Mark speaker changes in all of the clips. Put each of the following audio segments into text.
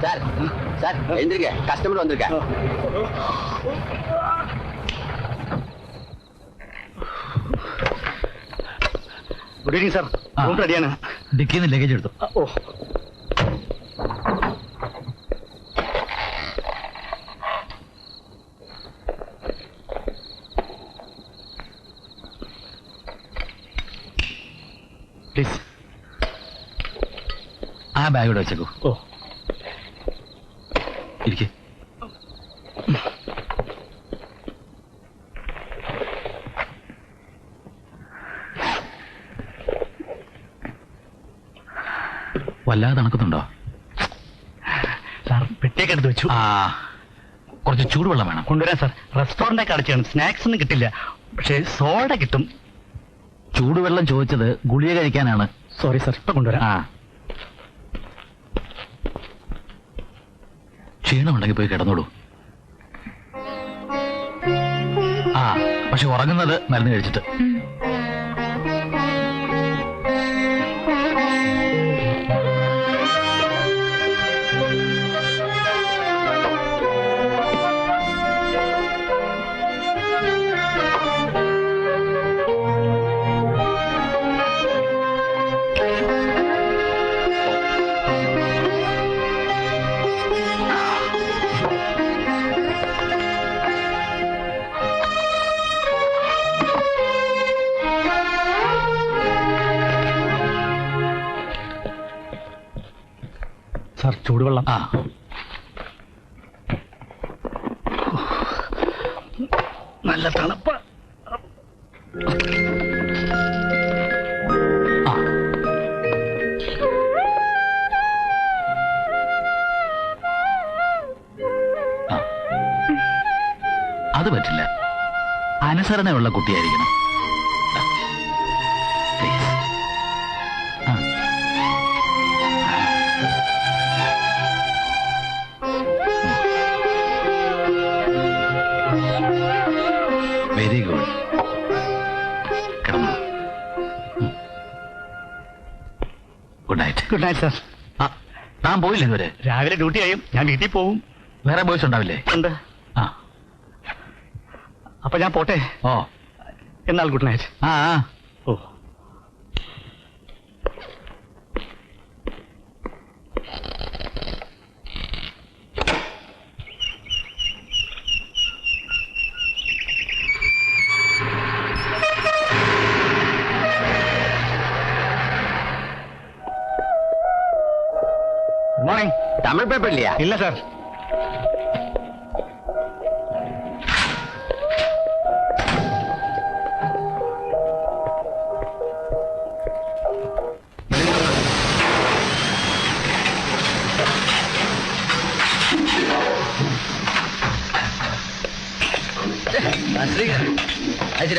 Speaker 1: Sir sir எந்திரிக்க, customer வந்திருக்க.
Speaker 2: Good evening sir. Room റെഡിയാണ്.
Speaker 3: ഡിക്കിന്ന് ലഗേജ് എടുത്തു.
Speaker 2: ഓ പ്ലീസ്.
Speaker 3: ആ ബാഗ് ഇവിടെ വെച്ചേക്കൂ.
Speaker 2: ഓ
Speaker 3: ഇരിക്കെ. വല്ലാതെ തണുക്കുന്നുണ്ടോ?
Speaker 2: സാർ പെട്ടിയൊക്കെ എടുത്ത് വെച്ചു.
Speaker 3: ആ, കുറച്ച് ചൂടുവെള്ളം വേണം.
Speaker 2: കൊണ്ടുവരാൻ സാർ. റെസ്റ്റോറൻ്റൊക്കെ അടച്ചാണ്, സ്നാക്സ് ഒന്നും കിട്ടില്ല. പക്ഷേ സോഡ കിട്ടും.
Speaker 3: ചൂടുവെള്ളം ചോദിച്ചത് ഗുളിക കഴിക്കാനാണ്.
Speaker 2: സോറി സാർ, ഇപ്പൊ കൊണ്ടുവരാം.
Speaker 3: ആ, ക്ഷീണമുണ്ടെങ്കിൽ പോയി കിടന്നോളൂ. ആ, പക്ഷെ ഉറങ്ങുന്നത് മരുന്ന് കഴിച്ചിട്ട്.
Speaker 2: സാർ ചൂടുവെള്ളം.
Speaker 3: ആ,
Speaker 2: നല്ല തണുപ്പ്.
Speaker 3: ആ, ആ. അത് പറ്റില്ല. അനുസരണയുള്ള കുട്ടിയായിരിക്കണം. പ്ലീസ്. ആ, വെരി ഗുഡ്. കിടന്നു. Good night.
Speaker 2: Good night sir.
Speaker 3: ആ, താൻ പോയില്ല ഇതുവരെ?
Speaker 2: രാവിലെ ഡ്യൂട്ടി ആയും ഞാൻ വീട്ടിൽ പോവും.
Speaker 3: വേറെ ബോയ്സ് ഉണ്ടാവില്ലേ?
Speaker 2: ഉണ്ട്.
Speaker 3: ആ,
Speaker 2: അപ്പൊ ഞാൻ പോട്ടെ.
Speaker 3: ഓ,
Speaker 2: എന്നാൽ ഗുഡ് നൈറ്റ്.
Speaker 3: ആ, ആ.
Speaker 2: ഓ ഗുഡ് മോർണിംഗ്.
Speaker 1: தமிழ் பேப்பர் இல்லையா?
Speaker 2: ഇല്ല സാർ.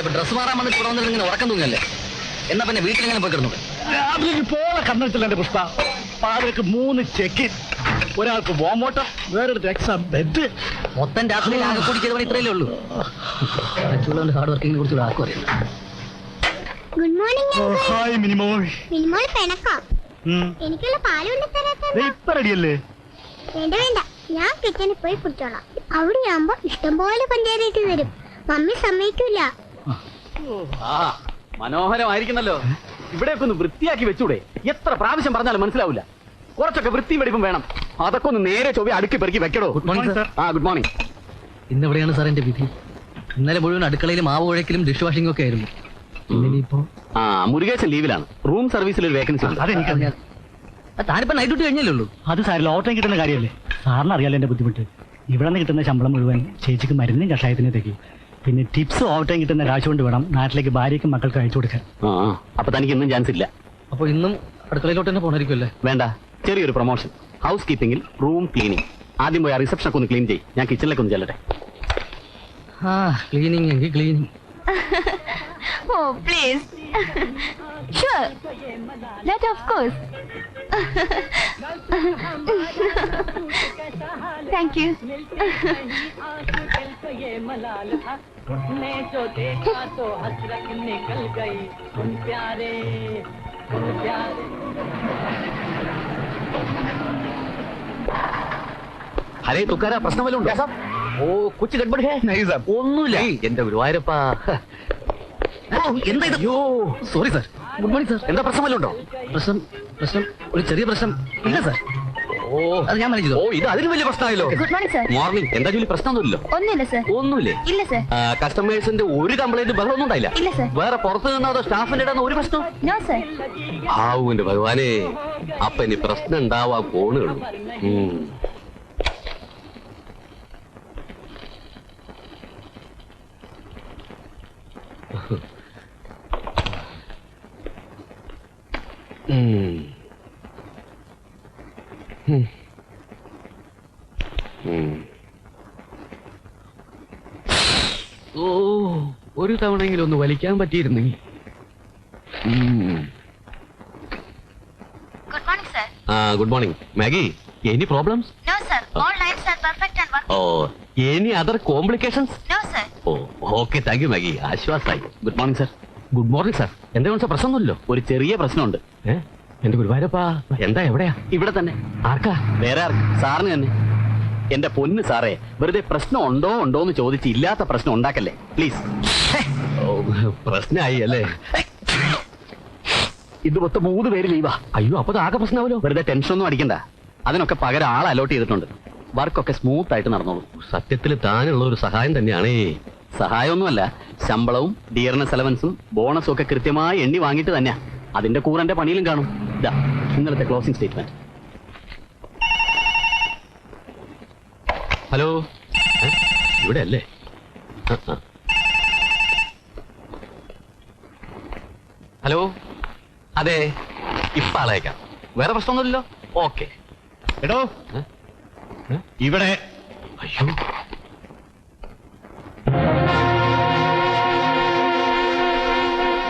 Speaker 3: അപ്പൊ ഡ്രസ് മാറാൻ വന്നിട്ട് ഇവിടെ വന്നിട്ട് ഇങ്ങനെ ഉറക്കം തൂങ്ങല്ലേ? എന്നാ പിന്നെ വീട്ടിലെങ്ങനെ പോയി കിടന്നു?
Speaker 2: രാത്രി പോലെ കണ്ണെടുത്തില്ല എന്റെ പുഷ്പ. പാതയ്ക്ക് 3 ചെക്ക്, ഒരാൾക്ക് വാം വാട്ടർ, വേറൊരു എക്സാം ബെഡ്.
Speaker 3: മൊത്തം രാത്രി ആകെ കൂടി ചെയ്ത പണി ഇത്രയല്ലേ ഉള്ളൂ. മറ്റുള്ളവന്റെ ഹാർഡ് വർക്കിങ്ങിനെ കുറിച്ച് ആർക്കും അറിയാം.
Speaker 4: Good morning.
Speaker 2: Hi Minimol.
Speaker 4: Minimol പെണക്കാം. എനിക്കുള്ള പാല് കൊണ്ട് തരാത്ത.
Speaker 2: ഇപ്പൊ റെഡിയല്ലേ?
Speaker 4: വേണ്ട വേണ്ട, ഞാൻ കിച്ചണിൽ പോയി കുടിച്ചോളാം. അവിടെയാകുമ്പോ ഇഷ്ടംപോലെ പഞ്ചായത്ത് തരും. മമ്മി സമ്മതിക്കൂല.
Speaker 1: മനോഹരമായിരിക്കുന്നല്ലോ. ഇവിടെയൊക്കെ ഒന്ന് വൃത്തിയാക്കി വെച്ചൂടെ? എത്ര പ്രാവശ്യം പറഞ്ഞാലും മനസ്സിലാവില്ല. കുറച്ചൊക്കെ വൃത്തിയും വെടിപ്പും വേണം. അതൊക്കെ ഒന്ന് നേരെ ചൊവ്വ അടുക്കി പെറുക്കി വെക്കടോ.
Speaker 3: Good morning sir.
Speaker 1: ആ, ഗുഡ് മോർണിംഗ്.
Speaker 3: ഇന്നെവിടെയാണ് സാർ എന്റെ വിധി? ഇന്നലെ മുഴുവൻ അടുക്കളയിലും മാവ് കുഴക്കലും ഡിഷ് വാഷിംഗും ഒക്കെ ആയിരുന്നു. ഇനിയിപ്പോ
Speaker 1: ആ, മുരുകേശൻ ലീവിലാണ്. റൂം സർവീസിൽ ഒരു വേക്കൻസി ഉണ്ട്.
Speaker 2: അതെനിക്കറിയാം.
Speaker 3: താനിപ്പോ നൈറ്റ് ഡ്യൂട്ടി കഴിഞ്ഞല്ലേ ഉള്ളൂ?
Speaker 2: അത് സാരില്ല, ഓട്ടം കിട്ടുന്ന കാര്യമല്ലേ. സാറിന് അറിയാലോ എന്റെ ബുദ്ധിമുട്ട്. ഇവിടെ നിന്ന് കിട്ടുന്ന ശമ്പളം മുഴുവൻ ചേച്ചിക്ക് മരുന്നും കഷായത്തിനെ തെക്കി. പിന്നെ ടിപ്സ് ഓട്ടം കിട്ടുന്ന കാശ് കൊണ്ട് വേണം നാട്ടിലേക്ക് ഭാര്യയ്ക്കും മക്കൾക്ക് അയച്ചു കൊടുക്കാൻ.
Speaker 1: അപ്പൊ തനിക്ക് ഇന്നും ചാൻസ് ഇല്ല.
Speaker 3: അപ്പൊ ഇന്നും അടുക്കളയിലോട്ട് തന്നെ പോണായിരിക്കുമല്ലേ?
Speaker 1: വേണ്ട, ചെറിയൊരു പ്രൊമോഷൻ. ഹൗസ് കീപ്പിംഗിൽ റൂം ക്ലീനിങ്. ആദ്യം പോയി ആ റിസപ്ഷനൊക്കെ ഒന്ന് ക്ലീൻ ചെയ്യും. ഞാൻ കിച്ചണിലേക്ക് ഒന്ന് ചെല്ലട്ടെ.
Speaker 3: ആ, ക്ലീനിങ് എങ്കിൽ cleaning.
Speaker 4: Oh, please. Sure. That of course. Thank you.
Speaker 5: जो देखा तो हसरत निकल गई उन प्यारे
Speaker 1: അരേ തുക്കാര പ്രശ്നം വല്ലതും ഉണ്ടോ? ഓ കുച്ച് ഗഡ്ബഡ് ഹേ? ഒന്നുമില്ല എന്റെ ഗുരുവായൂരപ്പാ. എന്താ ഇത്?
Speaker 3: Sorry sir. Good morning sir.
Speaker 1: എന്താ പ്രശ്നം വല്ലതും ഉണ്ടോ?
Speaker 3: പ്രശ്നം ഒരു ചെറിയ പ്രശ്നം ഇല്ല സാർ.
Speaker 1: ഓ
Speaker 3: അത് ഞാൻ മാനേജ് ചെയ്തു.
Speaker 1: ഓ ഇത് അതിലും വലിയ പ്രശ്നമായല്ലോ.
Speaker 6: Good morning sir.
Speaker 1: മോർണിംഗ്. എന്താ ജോലി? പ്രശ്നമൊന്നുമില്ലല്ലോ?
Speaker 6: ഒന്നുമില്ല സർ.
Speaker 1: ഒന്നുമില്ലേ?
Speaker 6: ഇല്ല സർ.
Speaker 1: കസ്റ്റമേഴ്സിന്റെ ഒരു കംപ്ലൈന്റ് ബഹളമൊന്നും ഉണ്ടായില്ല?
Speaker 6: ഇല്ല സർ.
Speaker 1: വേറെ പുറത്തു നിന്നോ അതോ സ്റ്റാഫിന്റെ ഇടന്ന് ഒരു പ്രശ്നം?
Speaker 6: No sir.
Speaker 1: ആവുന്റെ ഭഗവാനെ, അപ്പൊ ഇനി പ്രശ്നം ഉണ്ടാവാൻ പോണുള്ളൂ. ഓ ഒരു തവണയെങ്കിലും ഒന്ന് വലിക്കാൻ പറ്റിയിരുന്നെങ്കിൽ.
Speaker 6: Good morning sir.
Speaker 1: Good morning. Maggie, any problems?
Speaker 6: No sir. All lines are perfect and working.
Speaker 1: Oh any other complications?
Speaker 6: No sir.
Speaker 1: Oh okay, thank you Maggie, ആശ്വാസായി. Good morning sir. Good morning sir. എന്തെങ്കിലും sir പ്രശ്നമൊന്നുമില്ലോ? ഒരു ചെറിയ പ്രശ്നമുണ്ട്. എന്റെ ഗുരുവായൂരപ്പാ, എന്താ? എവിടെയാ? ഇവിടെ തന്നെ. ആർക്കാ? വേറെ ആർക്ക്? സാറിന് തന്നെ. എന്റെ പൊന്ന് സാറേ, വെറുതെ പ്രശ്നം ഉണ്ടോ എന്ന് ചോദിച്ച് ഇല്ലാത്ത പ്രശ്നം ഉണ്ടാക്കല്ലേ പ്ലീസ്. പ്രശ്നമായി അല്ലേ? ഇത് മൊത്തം 3 പേര് ലീവാ. അയ്യോ, അപ്പൊ ആകെ പ്രശ്നമാവല്ലോ. വെറുതെ ടെൻഷനൊന്നും അടിക്കണ്ട. അതിനൊക്കെ പകരം ആൾ അലോട്ട് ചെയ്തിട്ടുണ്ട്. വർക്കൊക്കെ സ്മൂത്ത് ആയിട്ട് നടന്നോളൂ. സത്യത്തിൽ താനുള്ള ഒരു സഹായം തന്നെയാണേ. സഹായമൊന്നുമല്ല, ശമ്പളവും ഡിയർനെസ് അലവൻസും ബോണസും ഒക്കെ കൃത്യമായി എണ്ണി വാങ്ങിയിട്ട് തന്നെയാ. അതിന്റെ കൂറന്റെ പണിയിലും കാണും. ഇതാ ഇന്നലത്തെ ക്ലോസിംഗ് സ്റ്റേറ്റ്മെന്റ്. ഹലോ, ഇവിടെ അല്ലേ? ഹലോ, അതെ, ഇപ്പൊ ആളേക്കാം. വേറെ പ്രശ്നമൊന്നുമില്ലല്ലോ? ഓക്കെ.
Speaker 2: എടോ ഇവിടെ.
Speaker 1: അയ്യോ,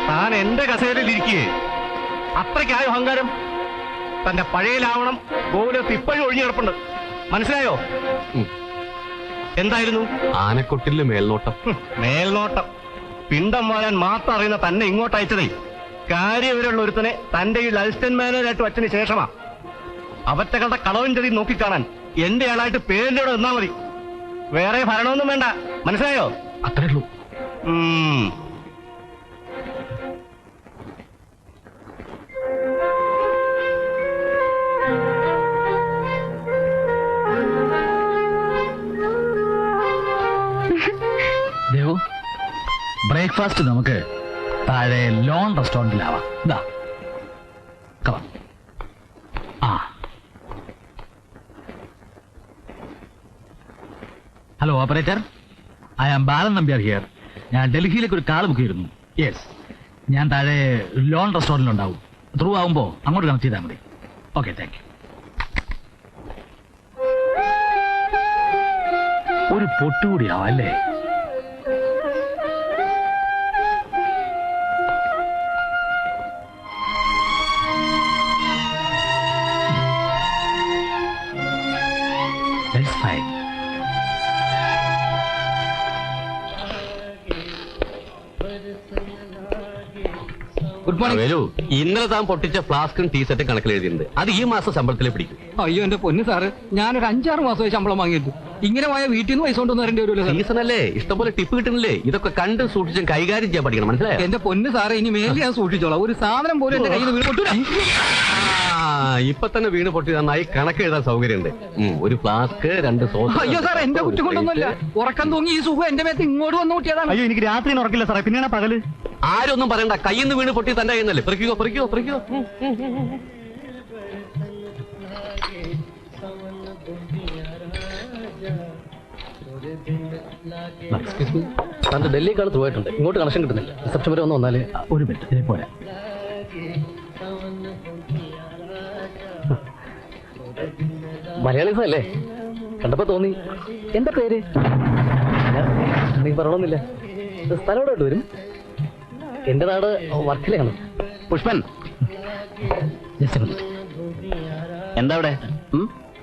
Speaker 2: താൻ എന്റെ കസേരയിൽ ഇരിക്കേ? അത്രയ്ക്കായോ അഹങ്കാരം? തന്റെ പഴയ ലാവണം ഗോകുലത്ത് ഇപ്പോഴും ഒഴിഞ്ഞു കിടപ്പുണ്ട്. മനസ്സിലായോ? എന്തായിരുന്നു?
Speaker 1: ആനക്കൊട്ടിലെ മേൽനോട്ടം.
Speaker 2: മേൽനോട്ടം. പിണ്ടം വാഴാൻ മാത്രം അറിയുന്ന തന്നെ ഇങ്ങോട്ട് അയച്ചതേ കാര്യവിവരമുള്ള ഒരുത്തനെ തന്റെ ഈ അസിസ്റ്റന്റ് മാനേജറായിട്ട് വച്ചതിന് ശേഷമാ. അവറ്റകളുടെ കളവും ചെടി നോക്കിക്കാണാൻ എന്റെ ആളായിട്ട് പേരിന്റെ കൂടെ നിന്നാ മതി. വേറെ ഭരണമൊന്നും വേണ്ട. മനസ്സിലായോ?
Speaker 1: അത്രേ ഉള്ളൂ.
Speaker 7: ദേവു, ബ്രേക്ക്ഫാസ്റ്റ് നമുക്ക് താഴെ ലോൺ റെസ്റ്റോറന്റിലാവാം. ഇതാ കവാ. Hello operator, I am Balan Nambiar here. ഞാൻ ഡൽഹിയിലേക്ക് ഒരു കാർ ബുക്ക് ചെയ്തിരുന്നു. യെസ്, ഞാൻ താഴെ ലോൺ റെസ്റ്റോറന്റിലുണ്ടാവും. ത്രൂ ആവുമ്പോൾ അങ്ങോട്ട് കണക്ട് ചെയ്താൽ മതി. Okay, thank U. ഒരു പൊട്ടുകൂടിയാവാം അല്ലേ? That's fine.
Speaker 3: Good morning.
Speaker 1: Velu, ഇന്നലെ താൻ പൊട്ടിച്ച ഫ്ലാസ്കും ടീഷർട്ടും കണക്കിൽ എഴുതിയിട്ടുണ്ട്. അത് ഈ മാസം ശമ്പളത്തിലെ പിടിക്കും.
Speaker 3: അയ്യോ എന്റെ പൊന്ന് സാറ്, ഞാനൊരു 5-6 മാസമായി ശമ്പളം വാങ്ങിയിട്ടു. ഇങ്ങനെ പോയ വീട്ടിൽ നിന്ന് പൈസ കൊണ്ടൊന്നും വരേണ്ടി വരുമല്ലോ സാർ.
Speaker 1: സീസൺ അല്ലേ, ഇഷ്ടംപോലെ ടിപ്പ് കിട്ടുന്നില്ലേ? ഇതൊക്കെ കണ്ട് സൂക്ഷിച്ചും കൈകാര്യം ചെയ്യാൻ പഠിക്കണം. മനസ്സിലായോ?
Speaker 3: എന്റെ പൊന്ന് സാറ്, ഇനി മേലിൽ ഞാൻ സൂക്ഷിച്ചോളാം. ഒരു സാധനം പോലും എന്റെ കയ്യിൽ നിന്ന് വീണ് പൊട്ടൂല.
Speaker 1: ഇപ്പൊ തന്നെ വീണ് പൊട്ടി നന്നായി കണക്ക് എഴുതാൻ സൗകര്യമുണ്ട്. ഒരു ഫ്ലാസ്ക്, 2 സോസ്.
Speaker 3: അയ്യോ സാർ, എന്റെ കുറ്റം കൊണ്ടൊന്നുമില്ല. ഉറക്കം തൂങ്ങി ഈ സുഖം എന്റെ മേത്ത് ഇങ്ങോട്ട് വന്നു കൂട്ടിയതാണ്.
Speaker 2: അയ്യോ, എനിക്ക് രാത്രി ഉറക്കില്ല സാറേ, പിന്നെയാണ് പകല്.
Speaker 1: ആരൊന്നും പറയണ്ട, കയ്യിൽ നിന്ന് വീണ് പൊട്ടി തന്റെ കയ്യിൽ നിന്നല്ലേ. പറിക്കോ.
Speaker 3: തന്റെ ഡൽഹിക്കാണ് പോയിട്ടുണ്ട്. ഇങ്ങോട്ട് കണക്ഷൻ കിട്ടുന്നില്ല. റിസപ്ഷൻ വരെ ഒന്ന് വന്നാല്.
Speaker 7: ഒരു മിനിറ്റ്, ഇതിൽ പോരാ.
Speaker 3: മലയാളീസ് അല്ലേ? കണ്ടപ്പോ തോന്നി. എന്താ പേര്? പറയണമെന്നില്ല. സ്ഥലം എവിടെ വരും? എന്റെ നാട് വർക്കലയാണ്.
Speaker 1: പുഷ്പൻ, എന്താ അവിടെ?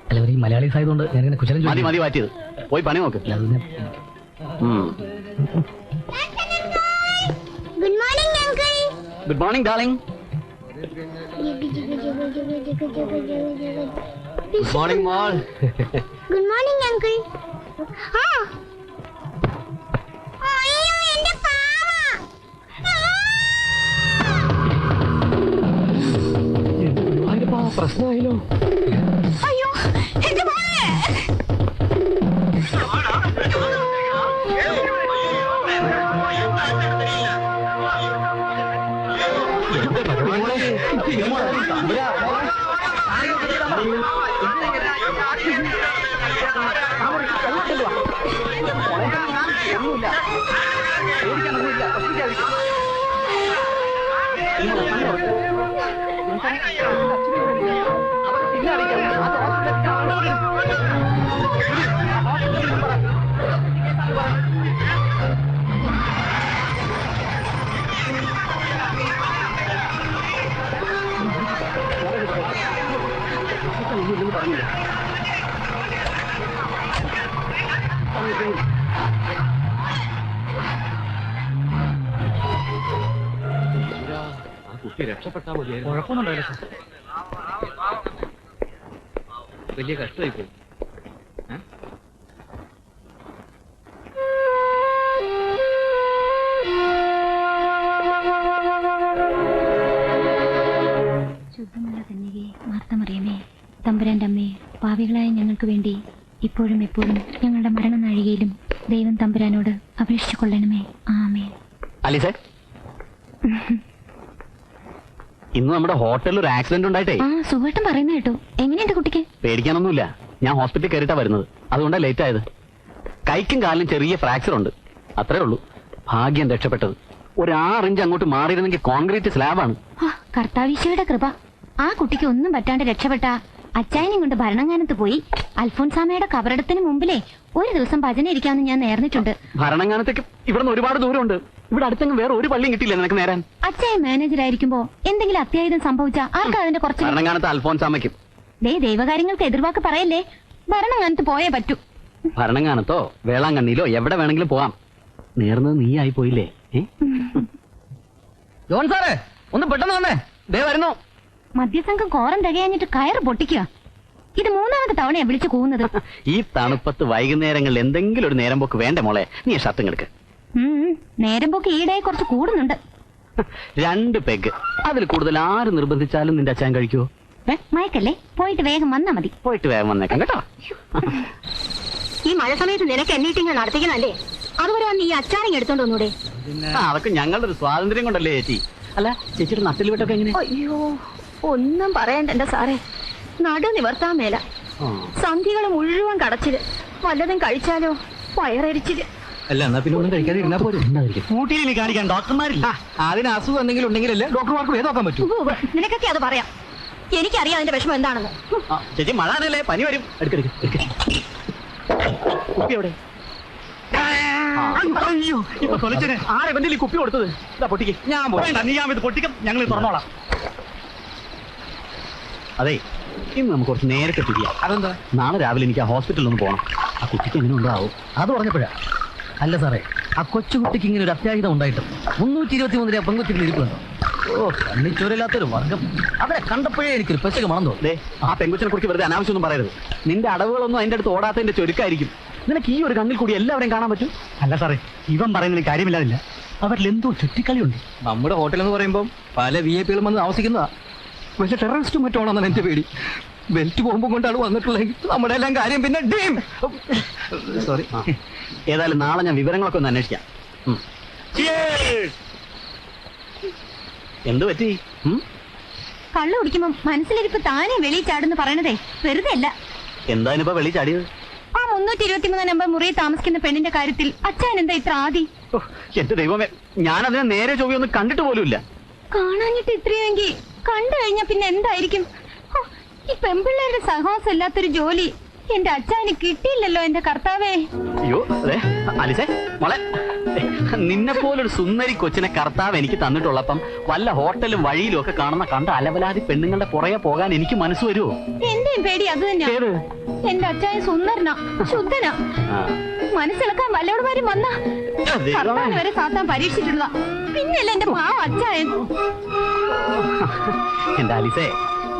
Speaker 3: അല്ല, ഈ മലയാളീസ് ആയതുകൊണ്ട് ഞാനിങ്ങനെ കുശലം
Speaker 1: മതി മാറ്റിയത്. പോയി പണി നോക്ക്.
Speaker 4: Good morning uncle.
Speaker 1: Good morning darling. Good morning മോൾ.
Speaker 4: Good morning uncle. ആ അയ്യോ എന്റെ പാവ.
Speaker 1: പ്രശ്നമായല്ലോ.
Speaker 4: അയ്യോ എന്റെ മോനെ.
Speaker 1: രക്ഷപ്പെട്ടാ മതി.
Speaker 3: കുഴപ്പമൊന്നുണ്ടായില്ല സാർ.
Speaker 1: വലിയ കഷ്ടമായി പോയി.
Speaker 8: ശുദ്ധമുള്ള കന്യകേ, മാർത്തമറിയമേ, തമ്പുരാന്റെ അമ്മേ, പാപികളായ ഞങ്ങൾക്ക് വേണ്ടി ഇപ്പോഴും എപ്പോഴും ഞങ്ങളുടെ മരണനാഴികയിലും ദൈവം തമ്പുരാനോട് അപേക്ഷിച്ചു കൊള്ളണമേ. ആമേൻ.
Speaker 1: അലിസേ, ഇന്ന് നമ്മുടെ ഹോട്ടലിൽ ഒരു ആക്സിഡന്റ് ഉണ്ടായിട്ടേ.
Speaker 8: ആ സുഖമായിട്ടും പറയുന്ന കേട്ടോ. എങ്ങനെയുണ്ട് കുട്ടിക്ക്?
Speaker 1: പേടിക്കാനൊന്നുമില്ല. ഞാൻ ഹോസ്പിറ്റലിൽ കയറിയിട്ടാ വരുന്നത്. അതുകൊണ്ടാ ലേറ്റ് ആയത്. കൈക്കും കാലിനും ചെറിയ ഫ്രാക്ചർ ഉണ്ട്, അത്രേ ഉള്ളൂ. ഭാഗ്യം രക്ഷപ്പെട്ടത്. ഒരു 6 ഇഞ്ച് അങ്ങോട്ട് മാറിയിരുന്നെങ്കിൽ കോൺക്രീറ്റ് സ്ലാബാണ്.
Speaker 8: കർത്താവിശയുടെ കൃപ. ആ കുട്ടിക്ക് ഒന്നും പറ്റാണ്ട് രക്ഷപ്പെട്ട അച്ചായനും കൊണ്ട് ഭരണങ്ങാനത്ത് പോയി അൽഫോൻസാമയുടെ കബറടത്തിന് മുമ്പിലെ ഒരു ദിവസം ഭജന ഇരിക്കാമെന്ന് ഞാൻ നേർന്നിട്ടുണ്ട്.
Speaker 1: ഭരണങ്ങാനത്തേക്ക് ഇവിടെ ഒരുപാട് ദൂരമുണ്ട്. ഇവിടെ അടുത്തെങ്കിൽ വേറെ ഒരു പള്ളിയും കിട്ടിയില്ല നിനക്ക് നേരാൻ.
Speaker 8: അച്ചായൻ മാനേജർ ആയിരിക്കുമ്പോ എന്തെങ്കിലും അത്യാഹിതം സംഭവിച്ചാ ആർക്കാ അതിന്റെ കുറച്ച്?
Speaker 1: ഭരണങ്ങാനത്ത് അൽഫോൻസാമയ്ക്കും.
Speaker 8: ദൈവകാര്യങ്ങൾക്ക് എതിർവാക്ക് പറയല്ലേ. ഭരണങ്ങാനത്ത് പോയേ പറ്റൂ.
Speaker 1: ഭരണങ്ങാനത്തോ വേളാങ്കണ്ണിയിലോ എവിടെ വേണമെങ്കിലും പോവാം. നേർന്നത് നീ ആയി പോയില്ലേ?
Speaker 3: ജോൺ സാറേ, ഒന്ന് പെട്ടെന്ന് വന്നേ. ദേ വരുന്നു.
Speaker 8: മദ്യസംഘം കോറം തികയാഞ്ഞിട്ട് കയറ് പൊട്ടിക്കുക. ഇത് 3ാമത്തെ തവണയാ വിളിച്ചു കൂവുന്നത്.
Speaker 1: ഈ തണുപ്പത്ത് വൈകുന്നേരങ്ങളിൽ എന്തെങ്കിലും ഒരു നേരം പോക്ക് വേണ്ടേ മോളെ? നീ ഷർട്ടും കിടക്ക്.
Speaker 8: നേരം പോക്ക് ഈടായി കുറച്ച് കൂടുന്നുണ്ട്.
Speaker 1: 2 പെഗ്. അതിൽ കൂടുതൽ ആര് നിർബന്ധിച്ചാലും നിന്റെ അച്ഛൻ കഴിക്കുവോ?
Speaker 8: മയക്കല്ലേ, പോയിട്ട് വേഗം വന്നാ മതി.
Speaker 1: പോയിട്ട് വേഗം വന്നേക്കാം കേട്ടോ.
Speaker 8: ഈ മഴ സമയത്ത് നിനക്ക് എന്നീട്ടിങ്ങൾ നടത്തിക്കണല്ലേ? അതുവരെ വന്ന് ഈ അച്ചാറിങ് എടുത്തോണ്ട് വന്നൂടെ?
Speaker 1: അതൊക്കെ ഞങ്ങളുടെ ഒരു സ്വാതന്ത്ര്യം കൊണ്ടല്ലേ ചേച്ചി. അല്ല, ചേച്ചിയുടെ നട്ടിൽ വിട്ടൊക്കെ എങ്ങനെ?
Speaker 8: അയ്യോ, ഒന്നും പറയണ്ട എന്റെ സാറേ. നടു നിവർത്താൻ മേല. സന്ധികൾ മുഴുവൻ കടച്ചില്. വല്ലതും കഴിച്ചാലോ വയറരിച്ചില്.
Speaker 3: അല്ല, എന്നാ പിന്നെ ഒന്നും കഴിക്കാതെ ഇരുന്നാ പോലും.
Speaker 2: ഊട്ടിയിൽ കാണിക്കാൻ ഡോക്ടർമാരില്ല.
Speaker 3: അതിന് അസുഖം എന്തെങ്കിലും ഉണ്ടെങ്കിലല്ലേ ഡോക്ടർമാർക്ക് ഭേദമാക്കാൻ പറ്റൂ.
Speaker 8: നിനക്കൊക്കെ അത് പറയാം. എനിക്കറിയാം അതിന്റെ വിഷമം എന്താണെന്ന്.
Speaker 1: ചേച്ചി മഴ ആണല്ലേ, പനി വരും. കുപ്പി എവിടെ?
Speaker 2: അയ്യോ, ഇപ്പൊ തൊലിച്ചനെ.
Speaker 1: ആരെ ബന്ധിൽ കുപ്പി കൊടുത്തത്? പൊട്ടിക്ക്.
Speaker 2: ഞാൻ വേണ്ട, നീ ഇത് പൊട്ടിക്കും, ഞങ്ങൾ തുറന്നോളാം.
Speaker 1: അതെ, ഇന്ന് നമുക്ക് കുറച്ച് നേരത്തെ തിരിയാം.
Speaker 3: അതെന്താ?
Speaker 1: നാളെ രാവിലെ എനിക്ക് ആ ഹോസ്പിറ്റലിൽ ഒന്ന് പോകണം. ആ കുട്ടിക്ക് എങ്ങനെ ഉണ്ടാവും?
Speaker 3: അത് പറഞ്ഞപ്പോഴാ. അല്ല സാറേ, ആ കൊച്ചുകുട്ടിക്ക് ഇങ്ങനെ ഒരു അത്യാഹിതം ഉണ്ടായിട്ടും 323 പെൺകുട്ടികൾ ഇരിപ്പുണ്ടോ? ഓ, കണ്ണിച്ചോരില്ലാത്തൊരു വർഗം. അവരെ കണ്ടപ്പോഴേ എനിക്കൊരു പെശക മണം തോന്നി.
Speaker 1: ആ പെൺകുച്ചിനെ കുറിച്ച് വെറുതെ അനാവശ്യമൊന്നും പറയരുത്. നിന്റെ അടവുകളൊന്നും അതിന്റെ അടുത്ത് ഓടാത്തതിന്റെ ചുരുക്കായിരിക്കും. നിനക്ക് ഈ ഒരു കണ്ണിൽ കൂടി എല്ലാവരെയും കാണാൻ പറ്റും.
Speaker 2: അല്ല സാറേ, ഇവൻ പറയുന്നതിന് കാര്യമില്ലാതില്ല. അവരിൽ എന്തോ ചുറ്റിക്കളിയുണ്ട്.
Speaker 3: നമ്മുടെ ഹോട്ടൽ എന്ന് പറയുമ്പോൾ പല VIP-കളും വന്ന് താമസിക്കുന്നതാ. പക്ഷെ ടെററിസ്റ്റും മറ്റുമാണെന്നാണ് എന്റെ പേടി. ബെൽറ്റ് പോകുമ്പോൾ കൊണ്ടാണ് വന്നിട്ടുള്ളത്. നമ്മുടെ എല്ലാം കാര്യം പിന്നെ ഡീം. സോറി.
Speaker 1: ഏതായാലും നാളെ ഞാൻ വിവരങ്ങളൊക്കെ ഒന്ന് അന്വേഷിക്കാം. എന്ത് പറ്റി?
Speaker 8: കള്ളു കുടിക്കുമ്പോ മനസ്സിലിരിപ്പ് താനേ വെളിയിൽ ചാടുന്ന് പറയണതേ വെറുതെ അല്ല.
Speaker 1: എന്തായാലും ഇപ്പൊ വെളി ചാടിയത്?
Speaker 8: ആ 323 നമ്പർ മുറിയിൽ താമസിക്കുന്ന പെണ്ണിന്റെ കാര്യത്തിൽ അച്ഛൻ എന്താ ഇത്ര ആദി?
Speaker 1: എന്റെ ദൈവമേ, ഞാൻ അതിനെ നേരെ ചൊവ്വയൊന്നും കണ്ടിട്ട് പോലുമില്ല.
Speaker 8: കാണാഞ്ഞിട്ട് ഇത്രയെങ്കിൽ കണ്ടു കഴിഞ്ഞാ പിന്നെ എന്തായിരിക്കും? ഈ പെൺപിള്ളേരുടെ സഹവാസം ഇല്ലാത്തൊരു ജോലി എന്റെ അച്ഛന് കിട്ടിയില്ലല്ലോ എന്റെ കർത്താവേ.
Speaker 1: അയ്യോ, അതെ അലിസേ മോളെ, നിന്നെ പോലൊരു സുന്ദരി കൊച്ചിനെ കർത്താവ് എനിക്ക് തന്നിട്ടുള്ളപ്പം വല്ല ഹോട്ടലും വഴിയിലും ഒക്കെ കാണുന്ന കണ്ട അലവലാതി പെണ്ണുങ്ങളുടെ പുറകെ പോകാൻ എനിക്ക് മനസ്സ് വരുമോ?
Speaker 8: എന്റെയും പേടി അത് തന്നെയാ. എന്റെ അച്ഛൻ സുന്ദരനാ, ശുദ്ധനാ. മനസ്സിളക്കാൻ വല്ലവടുമാരും വന്നാ കർത്താവ് വരെ സാത്താൻ പരീക്ഷിച്ചിട്ടുള്ള. പിന്നല്ല എന്റെ പാവ അച്ഛൻ.
Speaker 1: എന്റെ അലിസേ,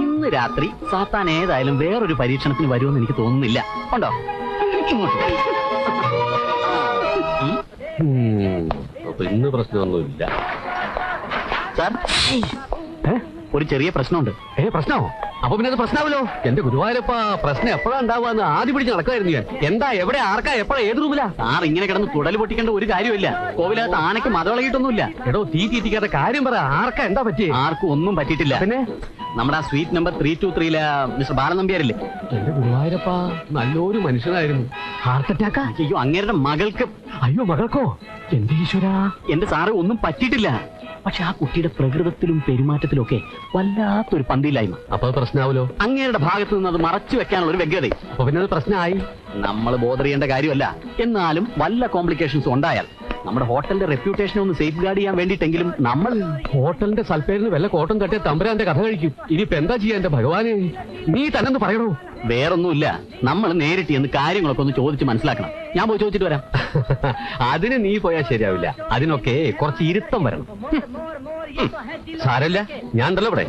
Speaker 1: ഇന്ന് ഇന്ന് രാത്രി സാത്താൻ ഏതായാലും വേറൊരു പരീക്ഷണത്തിന് വരുമെന്ന് എനിക്ക് തോന്നുന്നില്ല. ഉണ്ടോ? ഇങ്ങോട്ട് വാ.
Speaker 2: അപ്പൊ ഇന്ന് പ്രശ്നമൊന്നുമില്ല.
Speaker 1: സാർ, ഒരു ചെറിയ പ്രശ്നമുണ്ട്.
Speaker 2: പ്രശ്നമോ? അപ്പൊ പിന്നെ അത് പ്രശ്നമാവല്ലോ. എന്റെ ഗുരുവായൂരപ്പ, പ്രശ്നം എപ്പോഴാ ഉണ്ടാവുക ആദ്യം പിടിച്ച് നടക്കായിരുന്നു ഞാൻ. എന്താ, എവിടെ, ആർക്കാ, എപ്പോഴാ, ഏത് റൂമിലാ?
Speaker 1: സാർ ഇങ്ങനെ കിടന്ന് കുടൽ പൊട്ടിക്കേണ്ട ഒരു കാര്യമില്ല. കോവിലകത്ത് ആനയ്ക്ക് മതളകിയിട്ടൊന്നുമില്ല.
Speaker 2: എടോ, തീറ്റിക്കാത്ത കാര്യം പറ. ആർക്കാ എന്താ പറ്റി?
Speaker 1: ആർക്കും ഒന്നും പറ്റിയിട്ടില്ല.
Speaker 2: പിന്നെ
Speaker 1: നമ്മുടെ ആ സ്വീറ്റ് നമ്പർ 323 മിസ്റ്റർ ബാലൻ നമ്പ്യാരില്ലേ?
Speaker 2: എന്റെ ഗുരുവായൂരപ്പ നല്ലൊരു മനുഷ്യനായിരുന്നു. ഹാർട്ട് അറ്റാക്കാ?
Speaker 1: അയ്യോ, അങ്ങേരുടെ മകൾക്ക്.
Speaker 2: അയ്യോ, മകൾക്കോ? എന്റെ ഈശ്വരാ.
Speaker 1: എന്റെ സാറ് ഒന്നും പറ്റിയിട്ടില്ല. പക്ഷെ ആ കുട്ടിയുടെ പ്രകൃതത്തിലും പെരുമാറ്റത്തിലും ഒക്കെ വല്ലാത്തൊരു പന്തിയില്ലായ്മ.
Speaker 2: അപ്പൊ പ്രശ്നമാവല്ലോ.
Speaker 1: അങ്ങേരുടെ ഭാഗത്ത് നിന്ന് അത് മറച്ചു വെക്കാനുള്ള ഒരു വ്യഗ്രത.
Speaker 2: അപ്പൊ പിന്നെ അത് പ്രശ്നമായി.
Speaker 1: നമ്മൾ ബോധർ ചെയ്യേണ്ട കാര്യമല്ല. എന്നാലും വല്ല കോംപ്ലിക്കേഷൻസ് ഉണ്ടായാൽ നമ്മുടെ ഹോട്ടലിന്റെ റെപ്യൂട്ടേഷനെ ഒന്ന് സേഫ് ഗാർഡ് ചെയ്യാൻ വേണ്ടിയിട്ടെങ്കിലും നമ്മൾ
Speaker 2: ഹോട്ടലിന്റെ സൽപ്പേരിന് വല്ല കോട്ടം തട്ടിയ തമ്പുരാന്റെ കഥ കഴിക്കും. ഇനിയിപ്പോ എന്താ ചെയ്യാ എന്റെ ഭഗവാനെ? നീ തന്നെ പറയണോ?
Speaker 1: വേറൊന്നുമില്ല, നമ്മൾ നേരിട്ട് എന്ന് കാര്യങ്ങളൊക്കെ ഒന്ന് ചോദിച്ച് മനസ്സിലാക്കണം. ഞാൻ പോയി ചോദിച്ചിട്ട് വരാം.
Speaker 2: അതിന് നീ പോയാൽ ശരിയാവില്ല. അതിനൊക്കെ കുറച്ച് ഇരുത്തം വരണം. സാരല്ല, ഞാൻ ഉണ്ടല്ലോ ഇവിടെ.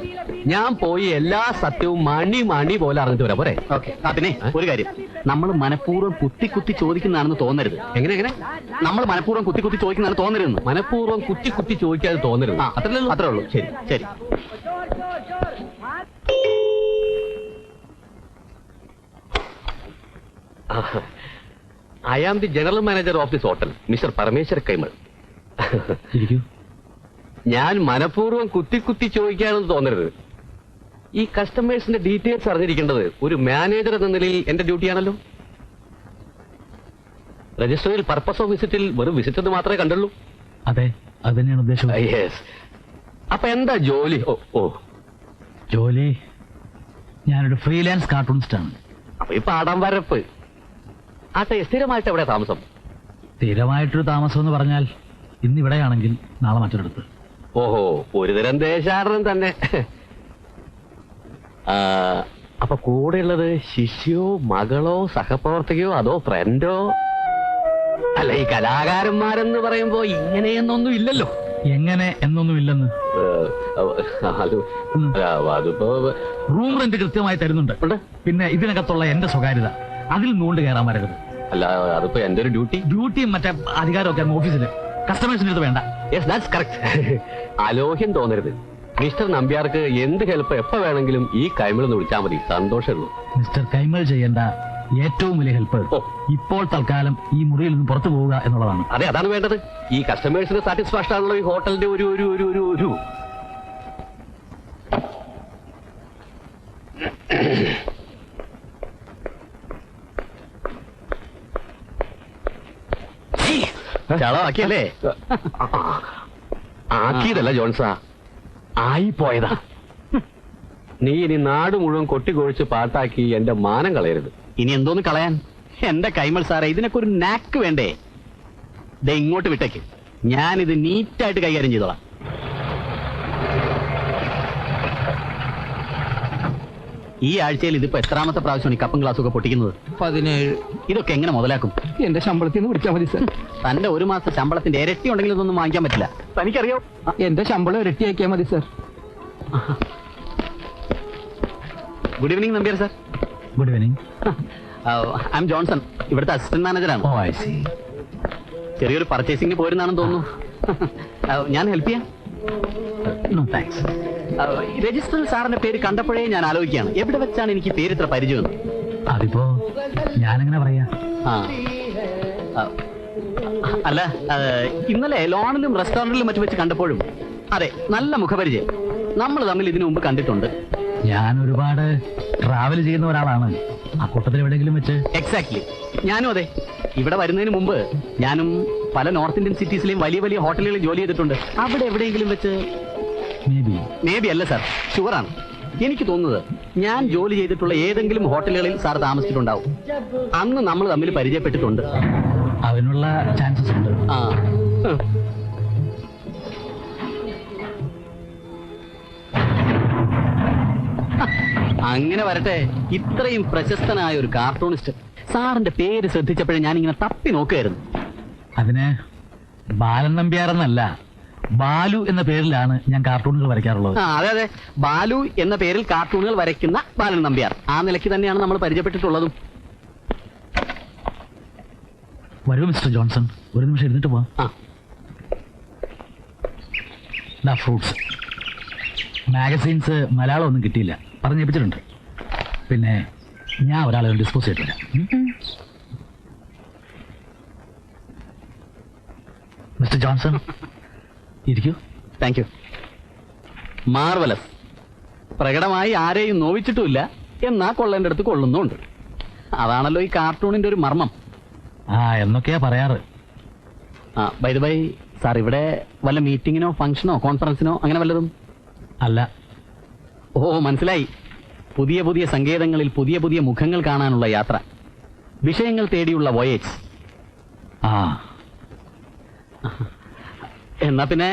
Speaker 2: ഞാൻ പോയി എല്ലാ സത്യവും മണി പോലെ അറിഞ്ഞിട്ട് വരാം. പോരെ?
Speaker 1: ഓക്കെ. പിന്നെ ഒരു കാര്യം, നമ്മൾ മനഃപൂർവ്വം കുത്തി ചോദിക്കുന്നതാണെന്ന് തോന്നരുത്.
Speaker 2: എങ്ങനെ?
Speaker 1: നമ്മൾ മനഃപൂർവ്വം കുത്തി ചോദിക്കുന്നതാണ് തോന്നരുതെന്ന്.
Speaker 2: മനഃപൂർവ്വം കുത്തി ചോദിക്കാതെ തോന്നരുത്.
Speaker 1: അത്രേ ഉള്ളൂ. ശരി ശരി.
Speaker 2: I am the general manager of this hotel, mister Parameswara Kaimal. ഞാൻ മനഃപൂർവ്വം കുത്തി ചോദിക്കാനെന്ന് തോന്നരുത്. ഈ കസ്റ്റമേഴ്സിന്റെ ഡീറ്റെയിൽസ് അറിഞ്ഞിരിക്കേണ്ടത് ഒരു മാനേജർ എന്ന നിലയിൽ എന്റെ ഡ്യൂട്ടിയാണല്ലോ. രജിസ്റ്ററിൽ പർപ്പസ് ഓഫ് വിസിറ്റിൽ വെറും വിസിറ്റ് എന്ന് മാത്രമേ കണ്ടുള്ളൂ.
Speaker 7: അതെ, അത് തന്നെയാണ് ഉദ്ദേശം.
Speaker 2: യെസ്. അപ്പൊ എന്താ ജോലി?
Speaker 7: ജോലി, ഞാനൊരു ഫ്രീലാൻസ് കാർട്ടൂണിസ്റ്റ് ആണ്.
Speaker 2: അപ്പൊ ഈ പാടാൻ വരപ്പ്. ആട്ടെ, സ്ഥിരമായിട്ട് എവിടെ താമസം?
Speaker 7: സ്ഥിരമായിട്ടൊരു താമസം എന്ന് പറഞ്ഞാൽ ഇന്ന് ഇവിടെയാണെങ്കിൽ നാളെ മറ്റൊരിടത്ത്.
Speaker 2: ഓഹോ, ഒരുതരം ദേശാടനം തന്നെ. അപ്പൊ കൂടെയുള്ളത് ശിഷ്യോ, മകളോ, സഹപ്രവർത്തകയോ, അതോ ഫ്രണ്ടോ? അല്ല, ഈ കലാകാരന്മാരെന്ന് പറയുമ്പോ ഇങ്ങനെയെന്നൊന്നും ഇല്ലല്ലോ.
Speaker 7: എങ്ങനെ എന്നൊന്നും ഇല്ലെന്ന്.
Speaker 2: അതിപ്പോ
Speaker 7: റൂം റെന്റ് കൃത്യമായി തരുന്നുണ്ട്. പിന്നെ ഇതിനകത്തുള്ള എന്റെ സ്വകാര്യത അതിൽ നൂണ്ട് കയറാൻ വരരുത്.
Speaker 2: അല്ല, അതിപ്പോ എന്റെ ഒരു
Speaker 7: ഡ്യൂട്ടിയും മറ്റേ അധികാരമൊക്കെ ഓഫീസില് കസ്റ്റമേഴ്സിന്റെ അടുത്ത് വേണ്ട.
Speaker 2: Yes, that's correct. അലോഹ്യം തോന്നരുത്. മിസ്റ്റർ നമ്പ്യാർക്ക് എന്ത് ഹെൽപ്പ് എപ്പോ വേണമെങ്കിലും ഈ കൈമളെന്ന് വിളിച്ചാൽ മതി. സന്തോഷമുള്ളൂ.
Speaker 7: മിസ്റ്റർ കൈമൾ ചെയ്യേണ്ട ഏറ്റവും വലിയ ഹെൽപ്പ് ഇപ്പോൾ തൽക്കാലം ഈ മുറിയിൽ നിന്ന് പുറത്തു പോവുക എന്നുള്ളതാണ്.
Speaker 2: അതെ, അതാണ് വേണ്ടത്. ഈ കസ്റ്റമേഴ്സിന് സാറ്റിസ്ഫാക്ഷൻ ആണല്ലോ ഈ ഹോട്ടലിന്റെ ഒരു
Speaker 1: ചളമാക്കിയല്ലേ?
Speaker 2: ആക്കിയതല്ല ജോൺസാ, ആയിപ്പോയതാ. നീ ഇനി നാട് മുഴുവൻ കൊട്ടിക്കൊഴിച്ച് പാട്ടാക്കി എന്റെ മാനം കളയരുത്.
Speaker 1: ഇനി എന്തോന്ന് കളയാൻ? എന്റെ കൈമൾ സാറേ, ഇതിനൊക്കെ ഒരു നാക്ക് വേണ്ടേ? ദേ ഇങ്ങോട്ട് വിട്ടേക്ക്, ഞാനിത് നീറ്റായിട്ട് കൈകാര്യം ചെയ്തോളാം. ഈ ആഴ്ചയിൽ ഇതിപ്പോ എത്രാമത്തെ പ്രാവശ്യമാണ് ഈ കപ്പും ഗ്ലാസും ഒക്കെ പൊട്ടിക്കുന്നത്?
Speaker 3: 17.
Speaker 1: ഇതൊക്കെ എങ്ങനെ മുതലാക്കും?
Speaker 3: എന്റെ ശമ്പളത്തിൽ നിന്ന് വിളിച്ചാൽ മതി സർ.
Speaker 1: തന്റെ ഒരു മാസം ശമ്പളത്തിന്റെ ഇരട്ടി ഉണ്ടെങ്കിൽ ഇതൊന്നും വാങ്ങിക്കാൻ പറ്റില്ല. തനിക്കറിയോ?
Speaker 3: എന്റെ ശമ്പളം ഇരട്ടിയാക്കിയാൽ മതി sir.
Speaker 1: Good evening Nambiar sir.
Speaker 7: Good evening.
Speaker 1: I am Johnson, ഇവിടുത്തെ അസിസ്റ്റന്റ് മാനേജറാണ്.
Speaker 7: Oh, I see.
Speaker 1: ചെറിയൊരു പർച്ചേസിംഗ് പോരുന്നാണെന്ന് തോന്നുന്നു. ഞാൻ ഹെൽപ്പ് ചെയ്യാം.
Speaker 7: No thanks.
Speaker 1: രജിസ്റ്ററിൽ സാറിന്റെ പേര് കണ്ടപ്പോഴേ ഞാൻ ആലോചിക്കുകയാണ്, എവിടെ വെച്ചാണ് എനിക്ക് പേര് ഇത്ര പരിചയം?
Speaker 7: അതിപ്പോ ഞാനെങ്ങനെ പറയാ?
Speaker 1: അല്ല, ഇന്നലെ ലോണിലും റെസ്റ്റോറന്റിലും മറ്റു വെച്ച് കണ്ടപ്പോഴും അതെ, നല്ല മുഖപരിചയം. നമ്മൾ തമ്മിൽ ഇതിനു മുമ്പ് കണ്ടിട്ടുണ്ട്.
Speaker 7: ഞാൻ ഒരുപാട് ട്രാവൽ ചെയ്യുന്ന ഒരാളാണ്. ആ കൂട്ടത്തിൽ എവിടെയെങ്കിലും വെച്ച്?
Speaker 1: എക്സാക്ട്ലി, ഞാനും അതെ. ഇവിടെ വരുന്നതിന് മുമ്പ് ഞാനും പല നോർത്ത് ഇന്ത്യൻ സിറ്റീസിലെയും വലിയ വലിയ ഹോട്ടലുകളിൽ ജോലി ചെയ്തിട്ടുണ്ട്. അവിടെ എവിടെയെങ്കിലും വെച്ച് മേ ബി അല്ല സാർ, ഷുവറാണ്. എനിക്ക് തോന്നുന്നത് ഞാൻ ജോലി ചെയ്തിട്ടുള്ള ഏതെങ്കിലും ഹോട്ടലുകളിൽ സാർ താമസിച്ചിട്ടുണ്ടാവും. അന്ന് നമ്മൾ തമ്മിൽ പരിചയപ്പെട്ടിട്ടുണ്ട്.
Speaker 7: അതിനുള്ള ചാൻസസ് ഉണ്ട്.
Speaker 1: ആ, അങ്ങനെ വരട്ടെ. ഇത്രയും പ്രശസ്തനായ ഒരു കാർട്ടൂണിസ്റ്റ് സാറിന്റെ പേര് ശ്രദ്ധിച്ചപ്പോഴേ ഞാനിങ്ങനെ തപ്പി നോക്കുകയായിരുന്നു.
Speaker 7: അതിന് ബാലൻ നമ്പ്യാരെന്നല്ല, ബാലു എന്ന പേരിലാണ് ഞാൻ കാർട്ടൂണുകൾ വരയ്ക്കാറുള്ളത്.
Speaker 1: അതെ അതെ, ബാലു എന്ന പേരിൽ കാർട്ടൂണുകൾ വരയ്ക്കുന്ന ബാലൻ നമ്പ്യാർ. ആ നിലയ്ക്ക് തന്നെയാണ് നമ്മൾ പരിചയപ്പെട്ടിട്ടുള്ളതും.
Speaker 7: വരൂ മിസ്റ്റർ ജോൺസൺ, ഒരു നിമിഷം ഇരുന്നിട്ട് പോവാം. ഫ്രൂട്ട്സ് മാഗസീൻസ് മലയാളം ഒന്നും കിട്ടിയില്ല, പറഞ്ഞേപ്പിച്ചിട്ടുണ്ട്. പിന്നെ ഞാൻ ഒരാളെ ഡിസ്പോസ് ചെയ്തിട്ട് വരാം. മിസ്റ്റർ ജോൺസൺ ഇരിക്കൂ.
Speaker 1: Thank you. മാർവലസ്. പ്രകടമായി ആരെയും നോവിച്ചിട്ടുമില്ല, എന്നാ കൊള്ളേണ്ട അടുത്ത് കൊള്ളുന്നുണ്ട്. അതാണല്ലോ ഈ കാർട്ടൂണിന്റെ ഒരു മർമ്മം.
Speaker 7: എന്നൊക്കെയാ പറയാറ്.
Speaker 1: ബൈ ദ ബൈ സാർ, ഇവിടെ വല്ല മീറ്റിങ്ങിനോ ഫംഗ്ഷനോ കോൺഫറൻസിനോ അങ്ങനെ വല്ലതും?
Speaker 7: അല്ല.
Speaker 1: ഓ മനസ്സിലായി. പുതിയ പുതിയ സങ്കേതങ്ങളിൽ പുതിയ പുതിയ മുഖങ്ങൾ കാണാനുള്ള യാത്ര, വിഷയങ്ങൾ തേടിയുള്ള വോയേജ്. എന്നാ പിന്നെ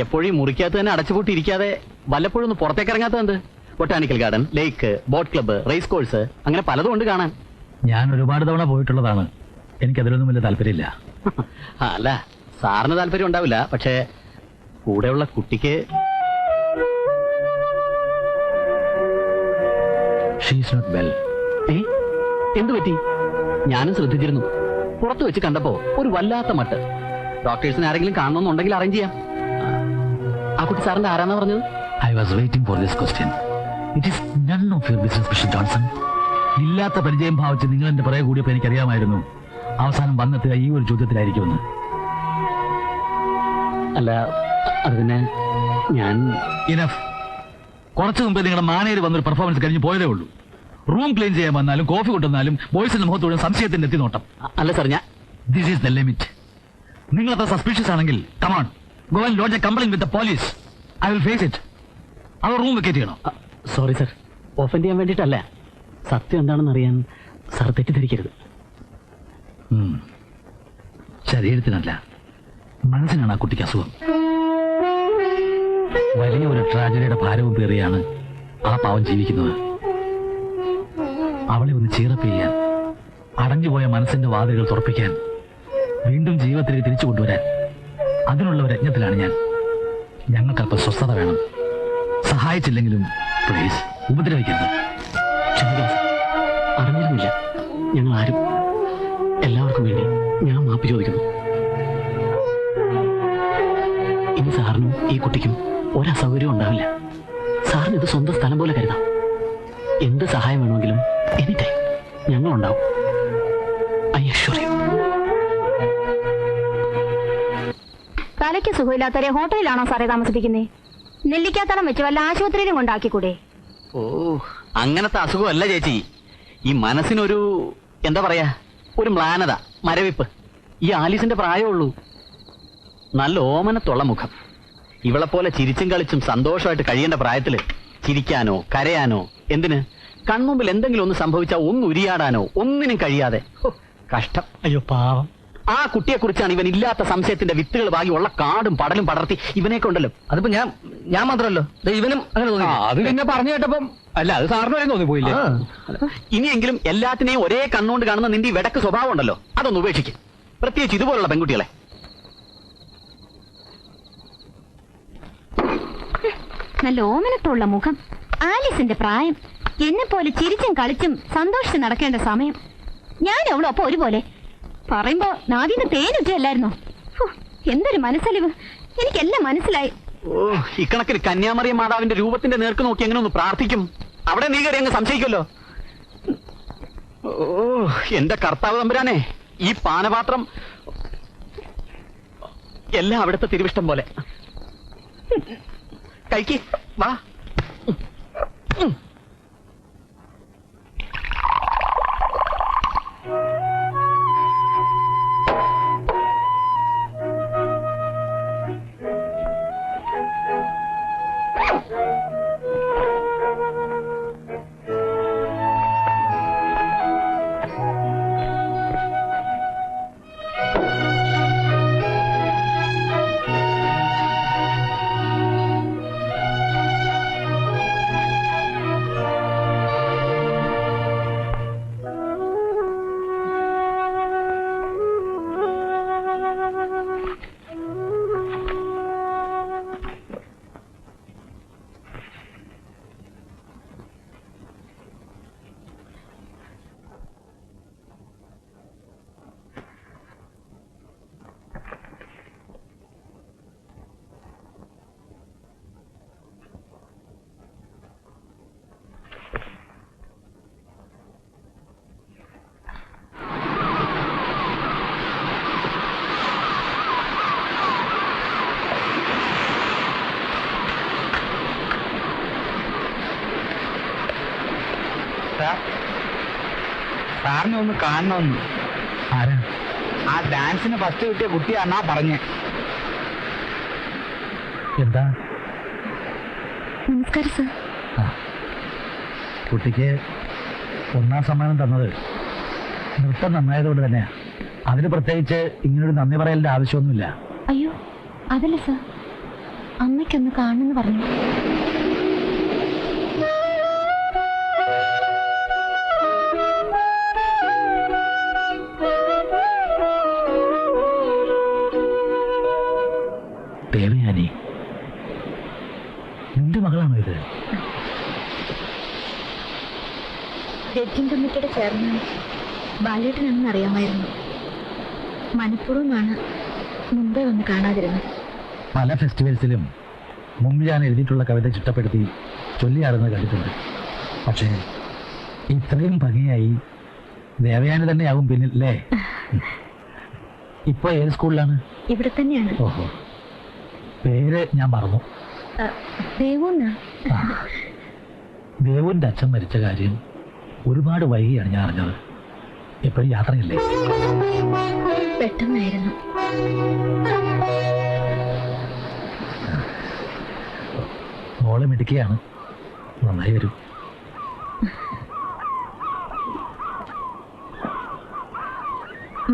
Speaker 1: എപ്പോഴും മുറിക്കകത്ത് തന്നെ അടച്ചുപൂട്ടിയിരിക്കാതെ വല്ലപ്പോഴും ഒന്ന് പുറത്തേക്ക് ഇറങ്ങാത്തത്? ബൊട്ടാണിക്കൽ ഗാർഡൻ, ലേക്ക്, ബോട്ട് ക്ലബ്ബ്, റേസ് കോഴ്സ്, അങ്ങനെ പലതും ഉണ്ട് കാണാൻ.
Speaker 7: ഞാൻ ഒരുപാട് തവണ പോയിട്ടുള്ളതാണ്, എനിക്കതിലൊന്നും വലിയ താല്പര്യമില്ല.
Speaker 1: അല്ല, സാറിന് താല്പര്യം ഉണ്ടാവില്ല, പക്ഷേ കൂടെയുള്ള കുട്ടിക്ക്. എന്തു പറ്റി? ഞാനും ശ്രദ്ധിച്ചിരുന്നു. പുറത്തു വെച്ച് കണ്ടപ്പോ ഒരു വല്ലാത്ത മട്ട്. ഡോക്ടേഴ്സിന് ആരെങ്കിലും കാണണമെന്നുണ്ടെങ്കിൽ അറേഞ്ച് ചെയ്യാം. ആ കുട്ടി സാറിന്റെ ആരാന്നാ പറഞ്ഞത്?
Speaker 7: I was waiting for this question. It is none of your business, Mr. Johnson. ഇല്ലാത്ത പരിചയം ഭാവിച്ച് നിങ്ങൾ എന്റെ പുറകെ കൂടിയപ്പോ എനിക്കറിയാമായിരുന്നു അവസാനം വന്നെത്തുക ഈ ഒരു ചോദ്യത്തിലായിരിക്കുമെന്ന്.
Speaker 1: അല്ല, അത് പിന്നെ ഞാൻ
Speaker 7: ഇനഫ്. കുറച്ചു മുമ്പേ നിങ്ങളുടെ മാനേജർ വന്നൊരു പെർഫോമൻസ് കഴിഞ്ഞ് പോയതേ ഉള്ളൂ. റൂം ക്ലീൻ ചെയ്യാൻ വന്നാലും കോഫി കൊണ്ടുവന്നാലും ബോയ്സിന്റെ മുഖത്തോടെ സംശയത്തിന്റെ എത്തിനോട്ടം.
Speaker 1: അല്ല സാർ, ഞാൻ
Speaker 7: ദിസ് ഈസ് ദ ലിമിറ്റ്. നിങ്ങൾ അത്ര സസ്പീഷ്യസ് ആണെങ്കിൽ come on, go and lodge a complaint with the police. I will face it. അവർ റൂം വെക്കേറ്റ് ചെയ്യണം.
Speaker 1: സോറി സാർ, ഓഫൻഡ് ചെയ്യാൻ വേണ്ടിയിട്ടല്ല. സത്യം എന്താണെന്ന് അറിയാൻ സാർ തെറ്റിദ്ധരിക്കരുത്.
Speaker 7: ശരീരത്തിനല്ല, മനസ്സിനാണ് ആ കുട്ടിക്ക് അസുഖം. വലിയ ഒരു ട്രാജഡിയുടെ ഭാരവും പേറിയാണ് ആ പാവം ജീവിക്കുന്നത്. അവളെ ഒന്ന് ചീറപ്പ് ചെയ്യാൻ, അടഞ്ഞുപോയ മനസ്സിന്റെ വാതിലുകൾ തുറപ്പിക്കാൻ, വീണ്ടും ജീവിതത്തിലേക്ക് തിരിച്ചു കൊണ്ടുവരാൻ, അതിനുള്ള ഒരു യജ്ഞത്തിലാണ് ഞാൻ. ഞങ്ങൾക്കല്പം സ്വസ്ഥത വേണം. സഹായിച്ചില്ലെങ്കിലും പ്ലീസ് ഉപദ്രവിക്കരുത്.
Speaker 1: അറിഞ്ഞിരുന്നില്ല ഞങ്ങൾ ആരും. എല്ലാവർക്കും വേണ്ടി ഞാൻ മാപ്പ് ചോദിക്കുന്നു. ഇനി സാറിനും ഈ കുട്ടിക്കും ഒരസൗകര്യവും ഉണ്ടാവില്ല. സാറിന് ഇത് സ്വന്തം സ്ഥലം പോലെ കരുതാം. എന്ത് സഹായം വേണമെങ്കിലും എനി ടൈം ഞങ്ങളുണ്ടാവും. I assure you.
Speaker 8: തലയ്ക്ക് സുഖമില്ലാത്തവരെ ഹോട്ടലിലാണോ സാറേ താമസിപ്പിക്കുന്നേ? നെല്ലിക്കാത്തളം വെച്ച് വല്ല ആശുപത്രിയിലും കൊണ്ടാക്കിക്കൂടെ?
Speaker 1: ഓ, അങ്ങനത്തെ അസുഖമല്ല ചേച്ചി. ഈ മനസ്സിനൊരു എന്താ പറയാ, ഒരു മ്ലാനത, മരവിപ്പ്. ഈ ആലീസിന്റെ പ്രായമുള്ളൂ. നല്ല ഓമനത്തുള്ള മുഖം. ഇവളെ പോലെ ചിരിച്ചും കളിച്ചും സന്തോഷമായിട്ട് കഴിയേണ്ട പ്രായത്തില് ചിരിക്കാനോ കരയാനോ, എന്തിന്? കൺമുമ്പിൽ എന്തെങ്കിലും ഒന്ന് സംഭവിച്ചാൽ ഒന്ന് ഉരിയാടാനോ ഒന്നിനും കഴിയാതെ. കഷ്ടം.
Speaker 3: അയ്യോ പാവം.
Speaker 1: ആ കുട്ടിയെ കുറിച്ചാണ് ഇവൻ ഇല്ലാത്ത സംശയത്തിന്റെ വിത്തുകൾ വാങ്ങി ഉള്ള കാടും പടലും പടർത്തി ഇവനെ കൊണ്ടല്ലോ.
Speaker 3: അതിപ്പോ ഞാൻ മാത്രമല്ലോ, ഇവനും അങ്ങനെ തോന്നി. അത് പിന്നെ പറഞ്ഞു കേട്ടപ്പം അല്ല, അത് സാറിന് വരെ തോന്നിപ്പോയില്ലേ?
Speaker 1: ഇനിയെങ്കിലും എല്ലാത്തിനെയും ഒരേ കണ്ണുകൊണ്ട് കാണുന്ന നിന്റെ ഈ വെടക്ക് സ്വഭാവം ഉണ്ടല്ലോ, അതൊന്ന് ഉപേക്ഷിക്കും. പ്രത്യേകിച്ച് ഇതുപോലുള്ള പെൺകുട്ടികളെ.
Speaker 8: നല്ല ഓമനത്തുള്ള മുഖം, ആലീസിന്റെ പ്രായം, എന്നെ പോലെ ചിരിച്ചും കളിച്ചും സന്തോഷിച്ച് നടക്കേണ്ട സമയം. ഞാൻ അവളും അപ്പൊ ഒരുപോലെ പറയുമ്പോ നാദീന്ന് തേനുറ്റല്ലായിരുന്നോ? എന്തൊരു മനസ്സലിവ്! എനിക്കെല്ലാം മനസ്സിലായി.
Speaker 1: ഓ, ഇക്കണക്കിന് കന്യാമറിയ മാതാവിന്റെ രൂപത്തിന്റെ നേർക്ക് നോക്കി എങ്ങനെ ഒന്ന് പ്രാർത്ഥിക്കും? അവിടെ നീ കയറി അങ്ങ് സംശയിക്കുമല്ലോ. ഓ, എന്റെ കർത്താവ് തമ്പുരാനെ, ഈ പാനപാത്രം എല്ലാം അവിടുത്തെ തിരുവിഷ്ടം പോലെ. കഴിക്ക്, വാ.
Speaker 3: സാറിനെ ഒന്ന് കാണണമെന്ന്.
Speaker 7: ആരാ?
Speaker 3: ആ ഡാൻസിന് ഫസ്റ്റ് കിട്ടിയ കുട്ടിയാണെന്നാ പറഞ്ഞേ.
Speaker 7: എന്താ?
Speaker 8: നമസ്കാരം സർ.
Speaker 7: ആ, കുട്ടിക്ക് 1ാം സമ്മാനം തന്നത് നൃത്തം നന്നായതുകൊണ്ട് തന്നെയാ. അതിന് പ്രത്യേകിച്ച് ഇങ്ങനൊരു നന്ദി പറയലിന്റെ ആവശ്യമൊന്നുമില്ല.
Speaker 8: അയ്യോ അതല്ല സർ, അമ്മയ്ക്കൊന്ന് കാണുമെന്ന് പറഞ്ഞു.
Speaker 7: ദേവയാനി, നിന്റെ മകളാണോ ഇത്?
Speaker 8: ജഡ്ജിംഗ് കമ്മിറ്റിയുടെ ചെയർമാൻ ബാലേട്ടനാണെന്ന് അറിയാമായിരുന്നു. മനഃപൂർവ്വമാണ് മുമ്പേ വന്ന് കാണാതിരുന്നത്.
Speaker 7: പല ഫെസ്റ്റിവൽസിലും മുമ്പ് ഞാൻ എഴുതിയിട്ടുള്ള കവിത ചിട്ടപ്പെടുത്തി ചൊല്ലിയാടുന്നത് കണ്ടിട്ടുണ്ട്. പക്ഷേ ഇത്രയും ഭംഗിയായി ദേവയാനി തന്നെയാവും പിന്നിൽ അല്ലേ? ഇപ്പൊ ഏത് സ്കൂളിലാണ്?
Speaker 8: ഇവിടെ തന്നെയാണ്.
Speaker 7: ഓഹോ, പേര് ഞാൻ മറന്നു.
Speaker 8: ദേവൂന്നാ.
Speaker 7: ആ, ദേവുവിന്റെ അച്ഛൻ മരിച്ച കാര്യം ഒരുപാട് വൈകിയാണ് ഞാൻ അറിഞ്ഞത്. എപ്പോഴും യാത്രയല്ലേ?
Speaker 8: പെട്ടെന്നായിരുന്നു.
Speaker 7: മോളെ മിടുക്കിയാണ്, നന്നായി വരും.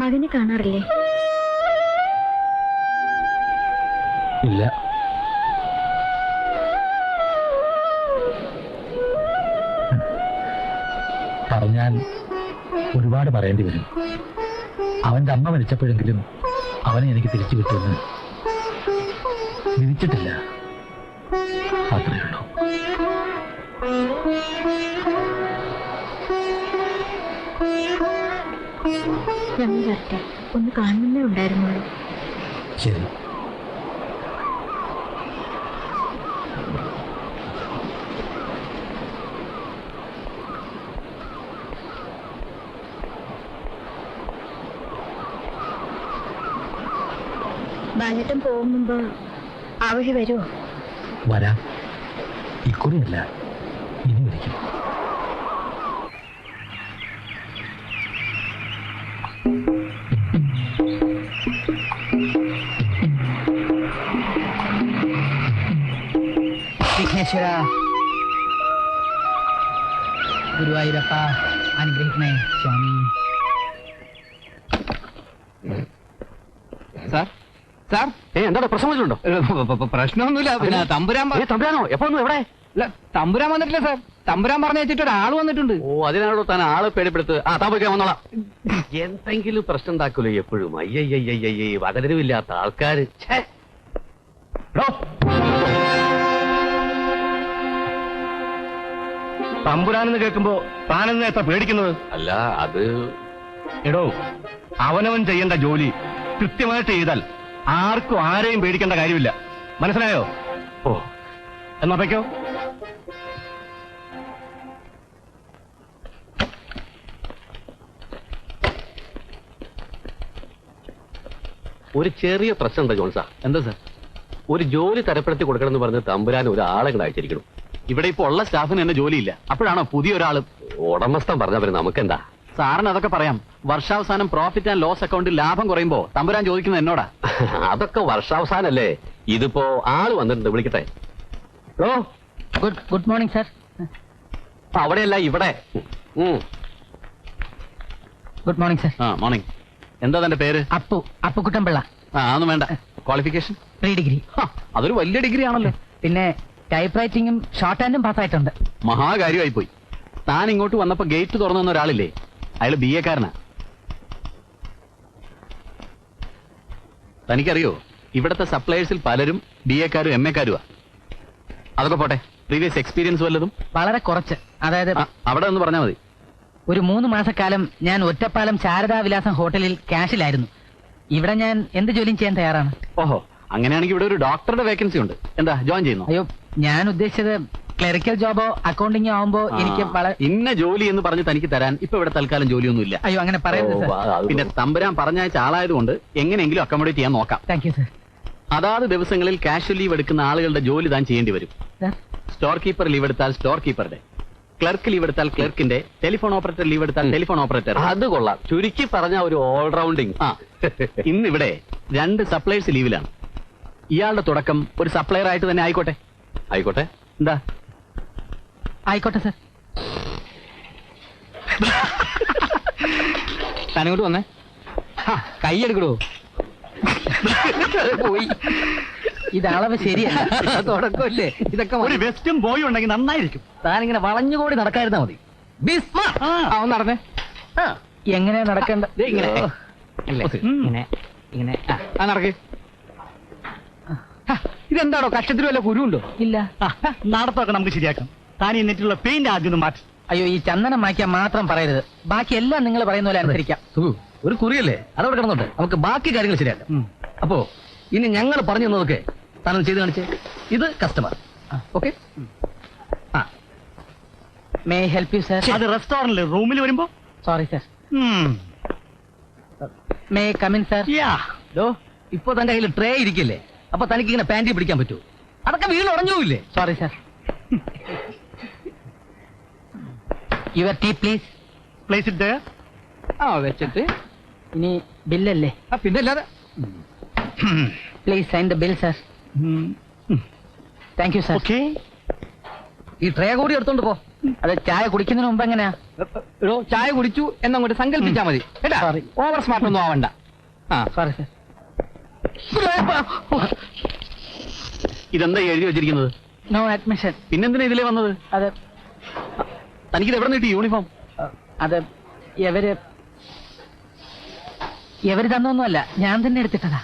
Speaker 8: മകനെ കാണാറില്ലേ?
Speaker 7: ഇല്ല. പറഞ്ഞാൽ ഒരുപാട് പറയേണ്ടി വരും. അവന്റെ അമ്മ മരിച്ചപ്പോഴെങ്കിലും അവനെ എനിക്ക് തിരിച്ചു കിട്ടുമെന്ന് വിധിച്ചിട്ടില്ല. അത്രയേ ഉള്ളൂ.
Speaker 8: ഞങ്ങൾ വരട്ടെ, ഒന്ന് കാണുന്നേ ഉണ്ടായിരുന്നുള്ളൂ.
Speaker 7: ശരി.
Speaker 8: ബാലേട്ടൻ പോകും മുമ്പ് ആ വഴി വരുമോ?
Speaker 7: വരാം. ഇക്കുറിയല്ല, ഇനി ഒരിക്കൽ.
Speaker 3: വിഘ്നേശ്വര, ഗുരുവായൂരപ്പ അനുഗ്രഹിക്കണേ സ്വാമി. സാർ സാർ,
Speaker 1: എന്താ പ്രശ്നം വെച്ചിട്ടുണ്ടോ?
Speaker 3: പ്രശ്നമൊന്നുമില്ല. പിന്നെ തമ്പുരാൻ
Speaker 1: തമ്പുരാനോ? എപ്പോ വന്നു? എവിടെ?
Speaker 3: തമ്പുരാൻ വന്നിട്ടില്ല സാർ. തമ്പുരാൻ പറഞ്ഞു വെച്ചിട്ട് ഒരാൾ വന്നിട്ടുണ്ട്.
Speaker 1: ഓ, അതിനാണോ താൻ ആളെ പേടിപ്പെടുത്ത്? ആ, താമസിക്കാൻ വന്നോളാം. എന്തെങ്കിലും പ്രശ്നം ഉണ്ടാക്കൂലോ എപ്പോഴും. അയ്യയ്യയ്യയ്യേ, വകതിരിവില്ലാത്ത ആൾക്കാര്.
Speaker 2: തമ്പുരാനെന്ന് കേൾക്കുമ്പോ താനെന്ന് എത്ര പേടിക്കുന്നത്?
Speaker 1: അല്ല, അത്
Speaker 2: എടോ, അവനവൻ ചെയ്യേണ്ട ജോലി കൃത്യമായിട്ട് ചെയ്താൽ ആർക്കും ആരെയും പേടിക്കേണ്ട കാര്യമില്ല. മനസ്സിലായോ?
Speaker 1: ഓ,
Speaker 2: എന്നാ വയ്ക്കോ.
Speaker 1: ഒരു ചെറിയ പ്രശ്നം ഉണ്ടോ ജോൺസാ? എന്താ സാർ? ഒരു ജോലി തരപ്പെടുത്തി കൊടുക്കണമെന്ന് പറഞ്ഞ് തമ്പുരാൻ ഒരാളെ കൂടെ അയച്ചിരിക്കണം. ഇവിടെ ഇപ്പൊ ഉള്ള സ്റ്റാഫിന് തന്നെ ജോലിയില്ല. അപ്പോഴാണോ പുതിയൊരാള്? ഉടമസ്ഥൻ പറഞ്ഞവര് നമുക്കെന്താ? സാറിന് അതൊക്കെ പറയാം. വർഷാവസാനം പ്രോഫിറ്റ് ആൻഡ് ലോസ് അക്കൗണ്ടിൽ ലാഭം കുറയുമ്പോ തമ്പുരാൻ ചോദിക്കുന്നത് എന്നോടാ. അതൊക്കെ വർഷാവസാനല്ലേ. ഇതിപ്പോ ആള് വന്നിട്ടുണ്ട്, വിളിക്കട്ടെ. Hello,
Speaker 3: good morning sir.
Speaker 1: അവിടെയല്ല, ഇവിടെ.
Speaker 3: Good morning sir.
Speaker 1: ആ, മോർണിംഗ്. എന്താ തന്റെ പേര്?
Speaker 3: അപ്പുക്കുട്ടൻപിള്ള.
Speaker 1: ആ, അതൊന്നും വേണ്ട. ക്വാളിഫിക്കേഷൻ?
Speaker 3: Pre degree.
Speaker 1: അതൊരു വലിയ ഡിഗ്രി ആണല്ലോ.
Speaker 3: പിന്നെ ടൈപ്പ് റൈറ്റിംഗും ഷോർട്ട് ഹാൻഡും പാസ്സായിട്ടുണ്ട്.
Speaker 1: മഹാകാര്യമായി പോയി. താൻ ഇങ്ങോട്ട് വന്നപ്പോ ഗേറ്റ് തുറന്നു വന്ന ഒരാളില്ലേ, അയാൾ BA കാരനാ. തനിക്കറിയോ, ഇവിടത്തെ സപ്ലയേഴ്സിൽ പലരും BA കാരും MA കാരുവാ. അതൊക്കെ പോട്ടെ, പ്രീവിയസ് എക്സ്പീരിയൻസ് വല്ലതും?
Speaker 3: വളരെ കുറച്ച്. അതായത്
Speaker 1: അവിടെ ഒന്ന് പറഞ്ഞാൽ മതി.
Speaker 3: ഒരു 3 മാസക്കാലം ഞാൻ ഒറ്റപ്പാലം ശാരദാവിലാസം ഹോട്ടലിൽ ക്യാഷിലായിരുന്നു. ഇവിടെ ഞാൻ എന്ത് ജോലിയും ചെയ്യാൻ തയ്യാറാണ്.
Speaker 1: ഓഹോ, അങ്ങനെയാണെങ്കിൽ ഇവിടെ ഒരു ഡോക്ടറുടെ വേക്കൻസി ഉണ്ട്. എന്താ, ജോയിൻ ചെയ്യുന്നു?
Speaker 3: അയ്യോ, ഞാൻ ഉദ്ദേശിച്ചത് ക്ലറിക്കൽ ജോബോ അക്കൗണ്ടിങ്ങോ ആവുമ്പോ എനിക്ക്
Speaker 1: ഇന്ന ജോലി എന്ന് പറഞ്ഞ് തനിക്ക് തരാൻ ഇപ്പൊ ഇവിടെ തൽക്കാലം ജോലിയൊന്നും ഇല്ല.
Speaker 3: അയ്യോ, അങ്ങനെ പറയരുത് സർ.
Speaker 1: പിന്നെ തമ്പുരാൻ പറഞ്ഞയച്ച ആളായതുകൊണ്ട് എങ്ങനെയെങ്കിലും അക്കോമഡേറ്റ് ചെയ്യാൻ നോക്കാം.
Speaker 3: Thank you sir.
Speaker 1: അതാത് ദിവസങ്ങളിൽ കാഷ്വൽ ലീവ് എടുക്കുന്ന ആളുകളുടെ ജോലി താൻ ചെയ്യേണ്ടി വരും. സ്റ്റോർ കീപ്പർ ലീവ് എടുത്താൽ സ്റ്റോർ കീപ്പറുടെ, ക്ലർക്ക് ലീവ് എടുത്താൽ ക്ലർക്കിന്റെ, ടെലിഫോൺ ഓപ്പറേറ്റർ ലീവ് എടുത്താൽ ടെലിഫോൺ ഓപ്പറേറ്റർ. അത് കൊള്ളാം. ചുരുക്കി പറഞ്ഞ ഒരു ഓൾറൗണ്ടിങ്. ആ, ഇന്നിവിടെ 2 സപ്ലയേഴ്സ് ലീവിലാണ്. ഇയാളുടെ തുടക്കം ഒരു സപ്ലയർ ആയിട്ട് തന്നെ ആയിക്കോട്ടെ. ആയിക്കോട്ടെ. എന്താ?
Speaker 3: ആയിക്കോട്ടെ സാർ. താനിങ്ങോട്ട് വന്നേ. കൈയെടുക്കടോ. പോയി. ഇതളവ് ശരിയല്ല. തുടക്കമല്ലേ ഇതൊക്കെ.
Speaker 2: ഒരു വെസ്റ്റും ബോയും ഉണ്ടെങ്കിൽ നന്നായിരിക്കും.
Speaker 3: താനിങ്ങനെ വളഞ്ഞുകൂടി നടക്കാതിരുന്നാ മതി. അവൻ നടന്നേ. എങ്ങനെയാ നടക്കേണ്ട? ഇങ്ങനെ ഇങ്ങനെ ഇങ്ങനെ. ആ നടക്ക്. ഇതെന്താണോ കഷ്ടത്തിൽ വല്ല കുരുണ്ടോ? ഇല്ല.
Speaker 2: നടത്തൊക്കെ നമുക്ക് ശരിയാക്കാം. താൻ ഈ നെറ്റിലുള്ള പെയിന്റ് ആദ്യം ഒന്ന് മാറ്റി.
Speaker 3: അയ്യോ, ഈ ചന്ദനം മായ്ക്കാൻ മാത്രം പറയരുത്. ബാക്കി എല്ലാം നിങ്ങൾ പറയുന്ന പോലെ അനുസരിക്കാം.
Speaker 7: ഒരു കുറിയല്ലേ, അതവിടെ കിടന്നോട്ടെ, നമുക്ക് ബാക്കി കാര്യങ്ങൾ ശരിയാക്കാം. അപ്പോ ഇനി ഞങ്ങൾ പറഞ്ഞു തന്നതൊക്കെ താനും ചെയ്ത് കാണിച്ചേ. ഇത് customer. Okay.
Speaker 3: May help you sir?
Speaker 2: അത് റെസ്റ്റോറന്റിൽ റൂമിൽ വരുമ്പോ.
Speaker 3: Sorry sir. May come in sir?
Speaker 7: ഇപ്പൊ തന്റെ കയ്യിൽ ട്രേ ഇരിക്കില്ലേ, അപ്പൊ തനിക്ക് ഇങ്ങനെ പാന്റി പിടിക്കാൻ പറ്റൂ? അതൊക്കെ വീട് ഉറഞ്ഞൂല്ലേ?
Speaker 3: Sorry sir. Your tea please.
Speaker 2: Place it there.
Speaker 3: വെച്ചിട്ട് ഇനി ബില്ലല്ലേ?
Speaker 7: പിന്നെ അല്ലാതെ.
Speaker 3: Please sign the bill sir. Thank you sir.
Speaker 2: Okay.
Speaker 7: ഈ ട്രേ കൂടി എടുത്തോണ്ട് പോ.
Speaker 3: അത് ചായ കുടിക്കുന്നതിന് മുമ്പ് എങ്ങനെയാ?
Speaker 7: ചായ കുടിച്ചു എന്നങ്ങോട്ട് സങ്കല്പിച്ചാ മതി.
Speaker 3: സോറി.
Speaker 7: ഓവർ സ്മാർട്ട് ഒന്നും ആവണ്ട.
Speaker 3: Sorry sir.
Speaker 1: ഇതെന്താ എഴുതി വെച്ചിരിക്കുന്നത്?
Speaker 3: No admission.
Speaker 1: പിന്നെന്തിനാ ഇതിലേ വന്നത്?
Speaker 3: അത്
Speaker 1: തനിക്കിത് എവിടെ നിന്ന് കിട്ടി യൂണിഫോം?
Speaker 3: അത് എവര് തന്നൊന്നുമല്ല, ഞാൻ തന്നെ എടുത്തിട്ടതാ.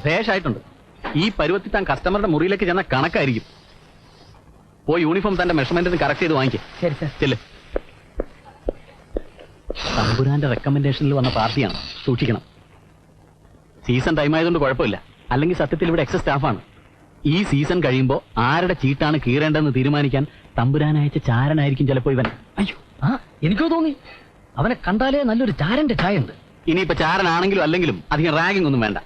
Speaker 1: ഭേഷായിട്ടുണ്ട്. ഈ പരുവത്തിൽ താൻ കസ്റ്റമറുടെ മുറിയിലേക്ക് ചെന്ന കണക്കായിരിക്കും. പോയി യൂണിഫോം തന്റെ മെഷർമെന്റിന് കറക്റ്റ് ചെയ്ത് വാങ്ങിക്കും.
Speaker 3: ശരി സർ.
Speaker 1: ചെല്ല്. തമ്പുരാന്റെ റെക്കമെൻഡേഷനിൽ വന്ന പാർട്ടിയാണ്, സൂക്ഷിക്കണം. സീസൺ ടൈം ആയതുകൊണ്ട് കുഴപ്പമില്ല. അല്ലെങ്കിൽ സത്യത്തിൽ ഇവിടെ എക്സസ് സ്റ്റാഫാണ്. ഈ സീസൺ കഴിയുമ്പോ ആരുടെ ചീട്ടാണ് കീറേണ്ടതെന്ന് തീരുമാനിക്കാൻ തമ്പുരാൻ അയച്ച ചാരനായിരിക്കും ചിലപ്പോ ഇവൻ.
Speaker 7: അയ്യോ, എനിക്കോ തോന്നി അവനെ കണ്ടാലേ നല്ലൊരു ചാരന്റെ ചായുണ്ട്.
Speaker 1: ഇനിയിപ്പോ ചാരനാണെങ്കിലും അല്ലെങ്കിലും അധികം റാഗിംഗ് ഒന്നും വേണ്ട.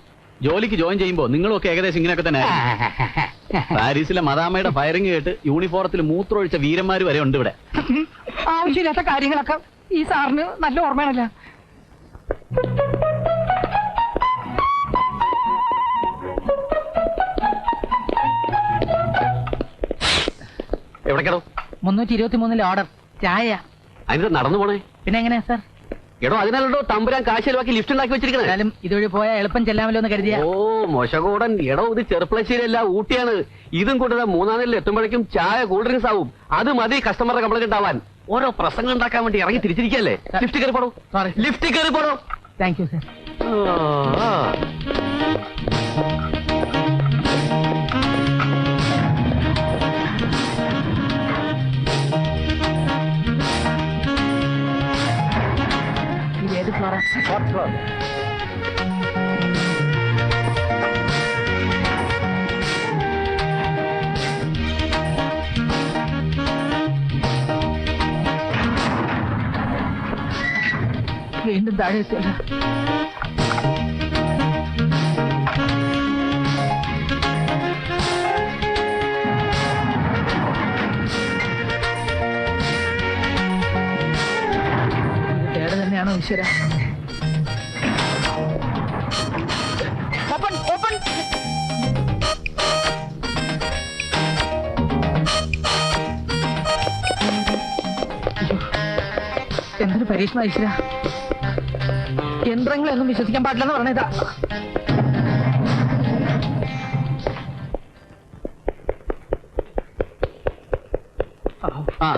Speaker 1: ജോലിക്ക് ജോയിൻ ചെയ്യുമ്പോ നിങ്ങളൊക്കെ ഏകദേശം ഇങ്ങനെയൊക്കെ തന്നെ ആയിരിക്കും. പാരീസിലെ മദാമയുടെ ഫയറിംഗ് കേട്ട് യൂണിഫോറത്തിൽ മൂത്രമൊഴിച്ച വീരന്മാര് വരെ ഉണ്ട് ഇവിടെ.
Speaker 3: ആവശ്യമില്ലാത്ത കാര്യങ്ങളൊക്കെ ഈ സാറിന് നല്ല ഓർമ്മയാണല്ലോ.
Speaker 1: എവിടേക്കടോ?
Speaker 3: 323 ഓർഡർ ചായ.
Speaker 1: അതിന് നടന്നു പോണേ.
Speaker 3: പിന്നെ എങ്ങനെയാ സാർ?
Speaker 1: എടോ അതിനാലോ തമ്പുരാൻ കാശ് ചെലവാക്കി ലിഫ്റ്റ് ഉണ്ടാക്കി വെച്ചിരിക്കണേ.
Speaker 3: എന്നാലും ഇതുവഴി പോയാൽ എളുപ്പം ചെല്ലാമല്ലോ എന്ന് കരുതിയ.
Speaker 1: ഓ മോശകൂടൻ. എടോ ഇത് ചെറുപ്പളശ്ശേരിയല്ല, ഊട്ടിയാണ്. ഇതും കൂട്ടത 3-ാം നിലയിൽ എത്തുമ്പോഴേക്കും ചായ കൂൾ ഡ്രിങ്ക്സ് ആവും. അത് മതി കസ്റ്റമറുടെ കംപ്ലൈന്റ് ഉണ്ടാവാൻ. ഓരോ പ്രസംഗം ഉണ്ടാക്കാൻ വേണ്ടി ഇറങ്ങി തിരിച്ചിരിക്കല്ലേ. ലിഫ്റ്റ് കയറി പോടോ.
Speaker 3: സോറി.
Speaker 1: ലിഫ്റ്റ് കയറി പോടോ.
Speaker 3: Thank you sir. ഏത് ഫ്ലോറാ? Fourth floor. വീണ്ടും താഴെ എത്തിയല്ലോ. ഇത് തന്നെയാണോ ഈശ്വര? Open open. എന്തൊരു പരീക്ഷണ ഈശ്വര. യന്ത്രങ്ങളൊന്നും വിശ്വസിക്കാൻ പാടില്ലെന്ന് പറഞ്ഞതാ.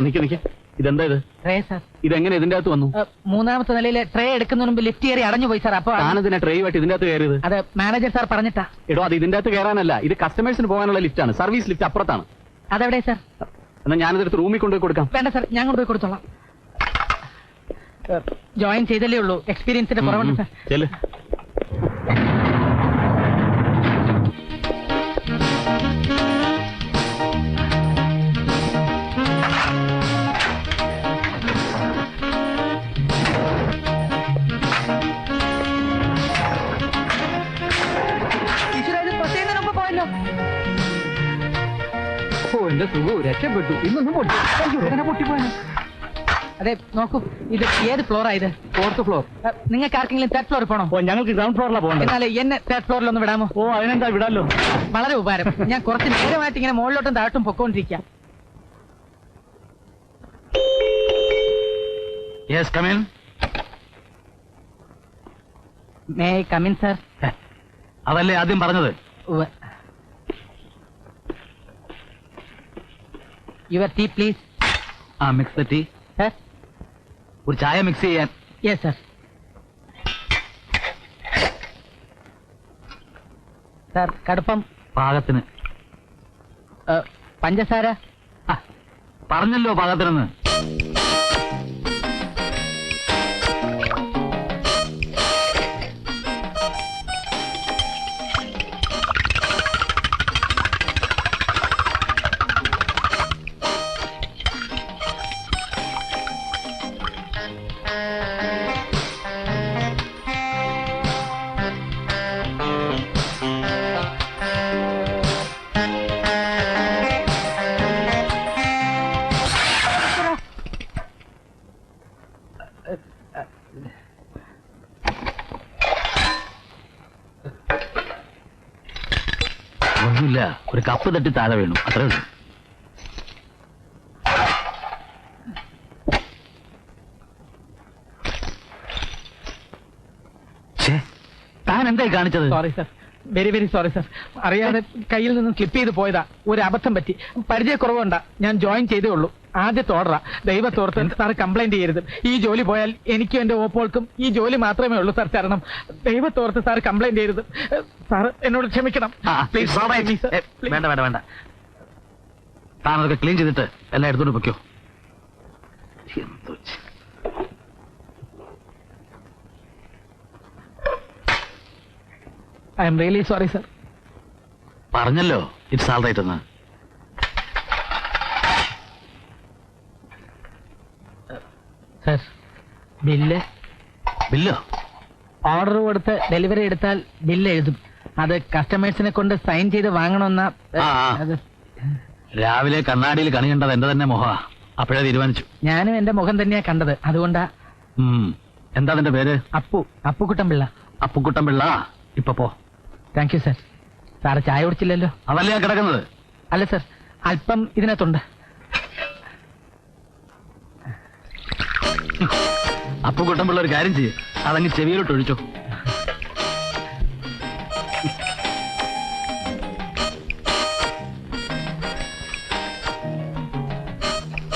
Speaker 1: നിക്ക്. ഇതെന്താ ഇത്?
Speaker 3: Tray sir.
Speaker 1: ഇതെങ്ങനെ ഇതിന്റെ അകത്ത് വന്നു?
Speaker 3: 3-ാമത്തെ നിലയിലെ ട്രേ എടുക്കുന്നതിന് മുമ്പ് ലിഫ്റ്റ് കയറി അടഞ്ഞു പോയി സാർ. അപ്പൊ
Speaker 1: ഞാനതിനെ ട്രേയുമായിട്ട് ഇതിന്റെ അകത്ത് കയറിയത്?
Speaker 3: അത് മാനേജർ സാർ പറഞ്ഞിട്ടാ.
Speaker 1: എടോ അത് ഇതിന്റെ അകത്ത് കയറാനല്ല, ഇത് കസ്റ്റമേഴ്സിന് പോകാനുള്ള ലിഫ്റ്റാണ്. സർവീസ് ലിഫ്റ്റ് അപ്പുറത്താണ്.
Speaker 3: അതെവിടെ സാർ?
Speaker 1: എന്നാൽ ഞാനിതെടുത്ത് റൂമിൽ കൊണ്ടുപോയി കൊടുക്കാം.
Speaker 3: വേണ്ട സാർ, ഞാൻ കൊണ്ടുപോയി കൊടുത്തോളാം. ജോയിൻ ചെയ്തല്ലേ ഉള്ളൂ, എക്സ്പീരിയൻസിന്റെ കുറവുണ്ട് സാർ.
Speaker 1: ചെല്ല്.
Speaker 3: ഓ എന്റെ സുഖം രക്ഷപ്പെട്ടു. ഇന്നൊന്നും പൊട്ടിപ്പോയാ
Speaker 5: അതെ നോക്കൂ, ഇത് ഏത് ഫ്ലോറാ ഇത്?
Speaker 3: 4th floor.
Speaker 5: നിങ്ങൾക്ക് ആർക്കെങ്കിലും തേർഡ് ഫ്ലോറിൽ പോകണോ?
Speaker 2: ഓ ഞങ്ങൾക്ക് ഗ്രൗണ്ട് ഫ്ലോറിലാണ് പോകേണ്ടത്.
Speaker 5: എന്നാലേ എന്നെ തേർഡ് ഫ്ലോറിൽ ഒന്ന് വിടാമോ?
Speaker 2: ഓ അതിനെന്താ വിടാലോ.
Speaker 5: വളരെ ഉപകാരം. ഞാൻ കുറച്ച് നേരമായിട്ട് ഇങ്ങനെ മുകളിലോട്ടും താഴോട്ടും പൊക്കോണ്ടിരിക്കാം.
Speaker 7: Yes come in.
Speaker 5: May come in sir?
Speaker 7: അതല്ലേ ആദ്യം പറഞ്ഞത്.
Speaker 5: Your tea please.
Speaker 7: Ah mix the tea.
Speaker 5: Sir?
Speaker 7: ഒരു ചായ മിക്സ് ചെയ്യാൻ.
Speaker 5: Yes sir. സർ കടുപ്പം
Speaker 7: പാകത്തിന്.
Speaker 5: പഞ്ചസാര
Speaker 7: ആ, പറഞ്ഞല്ലോ പാകത്തിനെന്ന്. ഒന്നുമില്ല, ഒരു കപ്പ് തട്ടി താഴെ വീണു, അത്രേ ഉള്ളൂ. താൻ എന്തായി കാണിച്ചത്?
Speaker 5: Sorry sir, very very sorry sir. അറിയാതെ കയ്യിൽ നിന്നും സ്ലിപ്പ് ചെയ്ത് പോയതാ. ഒരു അബദ്ധം പറ്റി. പരിചയക്കുറവുണ്ടാ. ഞാൻ ജോയിൻ ചെയ്തേ ഉള്ളൂ. ആദ്യത്തെ ഓർഡറാ. ദൈവത്തോർത്ത് സാർ കംപ്ലൈന്റ് ചെയ്യരുത്. ഈ ജോലി പോയാൽ എനിക്കും എന്റെ ഓപ്പോൾക്കും ഈ ജോലി മാത്രമേ ഉള്ളൂ സാർ. തരണം. ദൈവത്തോർത്ത് സാർ കംപ്ലൈന്റ് ചെയ്യരുത്. സാർ എന്നോട് ക്ഷമിക്കണം. Please, sir.
Speaker 7: വേണ്ട വേണ്ട വേണ്ട, താൻ അതൊക്കെ ക്ലീൻ ചെയ്തിട്ട് എല്ലാം എടുത്തോണ്ട് പൊയ്ക്കോ.
Speaker 5: I am really sorry sir.
Speaker 7: പറഞ്ഞല്ലോ ഇറ്റ്സ് ആൾ റൈറ്റ് എന്ന്.
Speaker 5: Sir bill.
Speaker 7: ബില്ലോ?
Speaker 5: ഓർഡർ കൊടുത്ത് ഡെലിവറി എടുത്താൽ ബില്ല് എഴുതും. അത് കസ്റ്റമേഴ്സിനെ കൊണ്ട് സൈൻ ചെയ്ത് വാങ്ങണമെന്ന.
Speaker 7: ആ, ആ. രാവിലെ കണ്ണാടിയിൽ കണി കണ്ടത് എന്റെ തന്നെ മുഖ. അപ്പോഴേ തീരുമാനിച്ചു.
Speaker 5: ഞാനും എന്റെ മുഖം തന്നെയാ കണ്ടത്. അതുകൊണ്ടാ.
Speaker 7: എന്താ നിന്റെ പേര്?
Speaker 5: അപ്പുക്കുട്ടൻ പിള്ള.
Speaker 7: അപ്പുക്കുട്ടൻ പിള്ള. ഇപ്പൊ പോ.
Speaker 5: Thank you sir. സാറ് ചായ കുടിച്ചില്ലല്ലോ?
Speaker 7: അതല്ലേ ഞാൻ കിടക്കുന്നത്.
Speaker 5: അല്ല സർ, അല്പം ഇതിനകത്തുണ്ട്.
Speaker 7: അപ്പുക്കുട്ടൻ പിള്ള ഒരു കാര്യം ചെയ്യ്, അതങ്ങ് ചെവിയിലോട്ട് ഒഴിച്ചോ.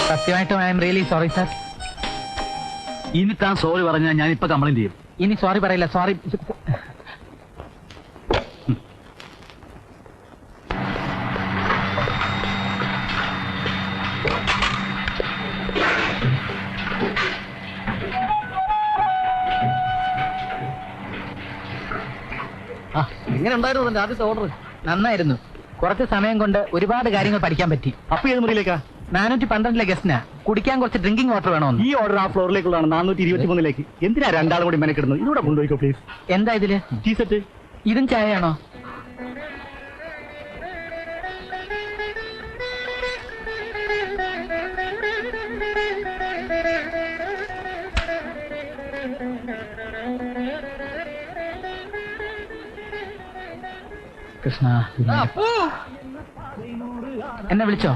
Speaker 5: സത്യമായിട്ടും I am really sorry sir.
Speaker 7: ഇനി താൻ സോറി പറഞ്ഞാൽ ഞാൻ ഇപ്പൊ കംപ്ലൈന്റ് ചെയ്യും.
Speaker 5: ഇനി സോറി പറയില്ല. സോറി.
Speaker 2: എങ്ങനെ ഉണ്ടായിരുന്നു തന്റെ ആദ്യത്തെ ഓർഡർ?
Speaker 5: നന്നായിരുന്നു. കുറച്ച് സമയം കൊണ്ട് ഒരുപാട് കാര്യങ്ങൾ പഠിക്കാൻ പറ്റി.
Speaker 2: അപ്പൊ ഏത് മുറിയിലേക്കാ?
Speaker 5: 412 ഗസ്റ്റിനാ. കുടിക്കാൻ കുറച്ച് ഡ്രിങ്കിങ് വാട്ടർ വേണമെന്ന്.
Speaker 2: ഈ ഓർഡർ ആ ഫ്ലോറിലേക്കുള്ളതാണ്, 423. എന്തിനാ രണ്ടാളും കൂടി മെനക്കിടുന്നത്? ഇതിലൂടെ കൊണ്ടുപോയിക്കോ പ്ലീസ്.
Speaker 5: എന്താ ഇതില്?
Speaker 2: Tea set.
Speaker 5: ഇതും ചായയാണോ? കൃഷ്ണ, എന്നെ വിളിച്ചോ?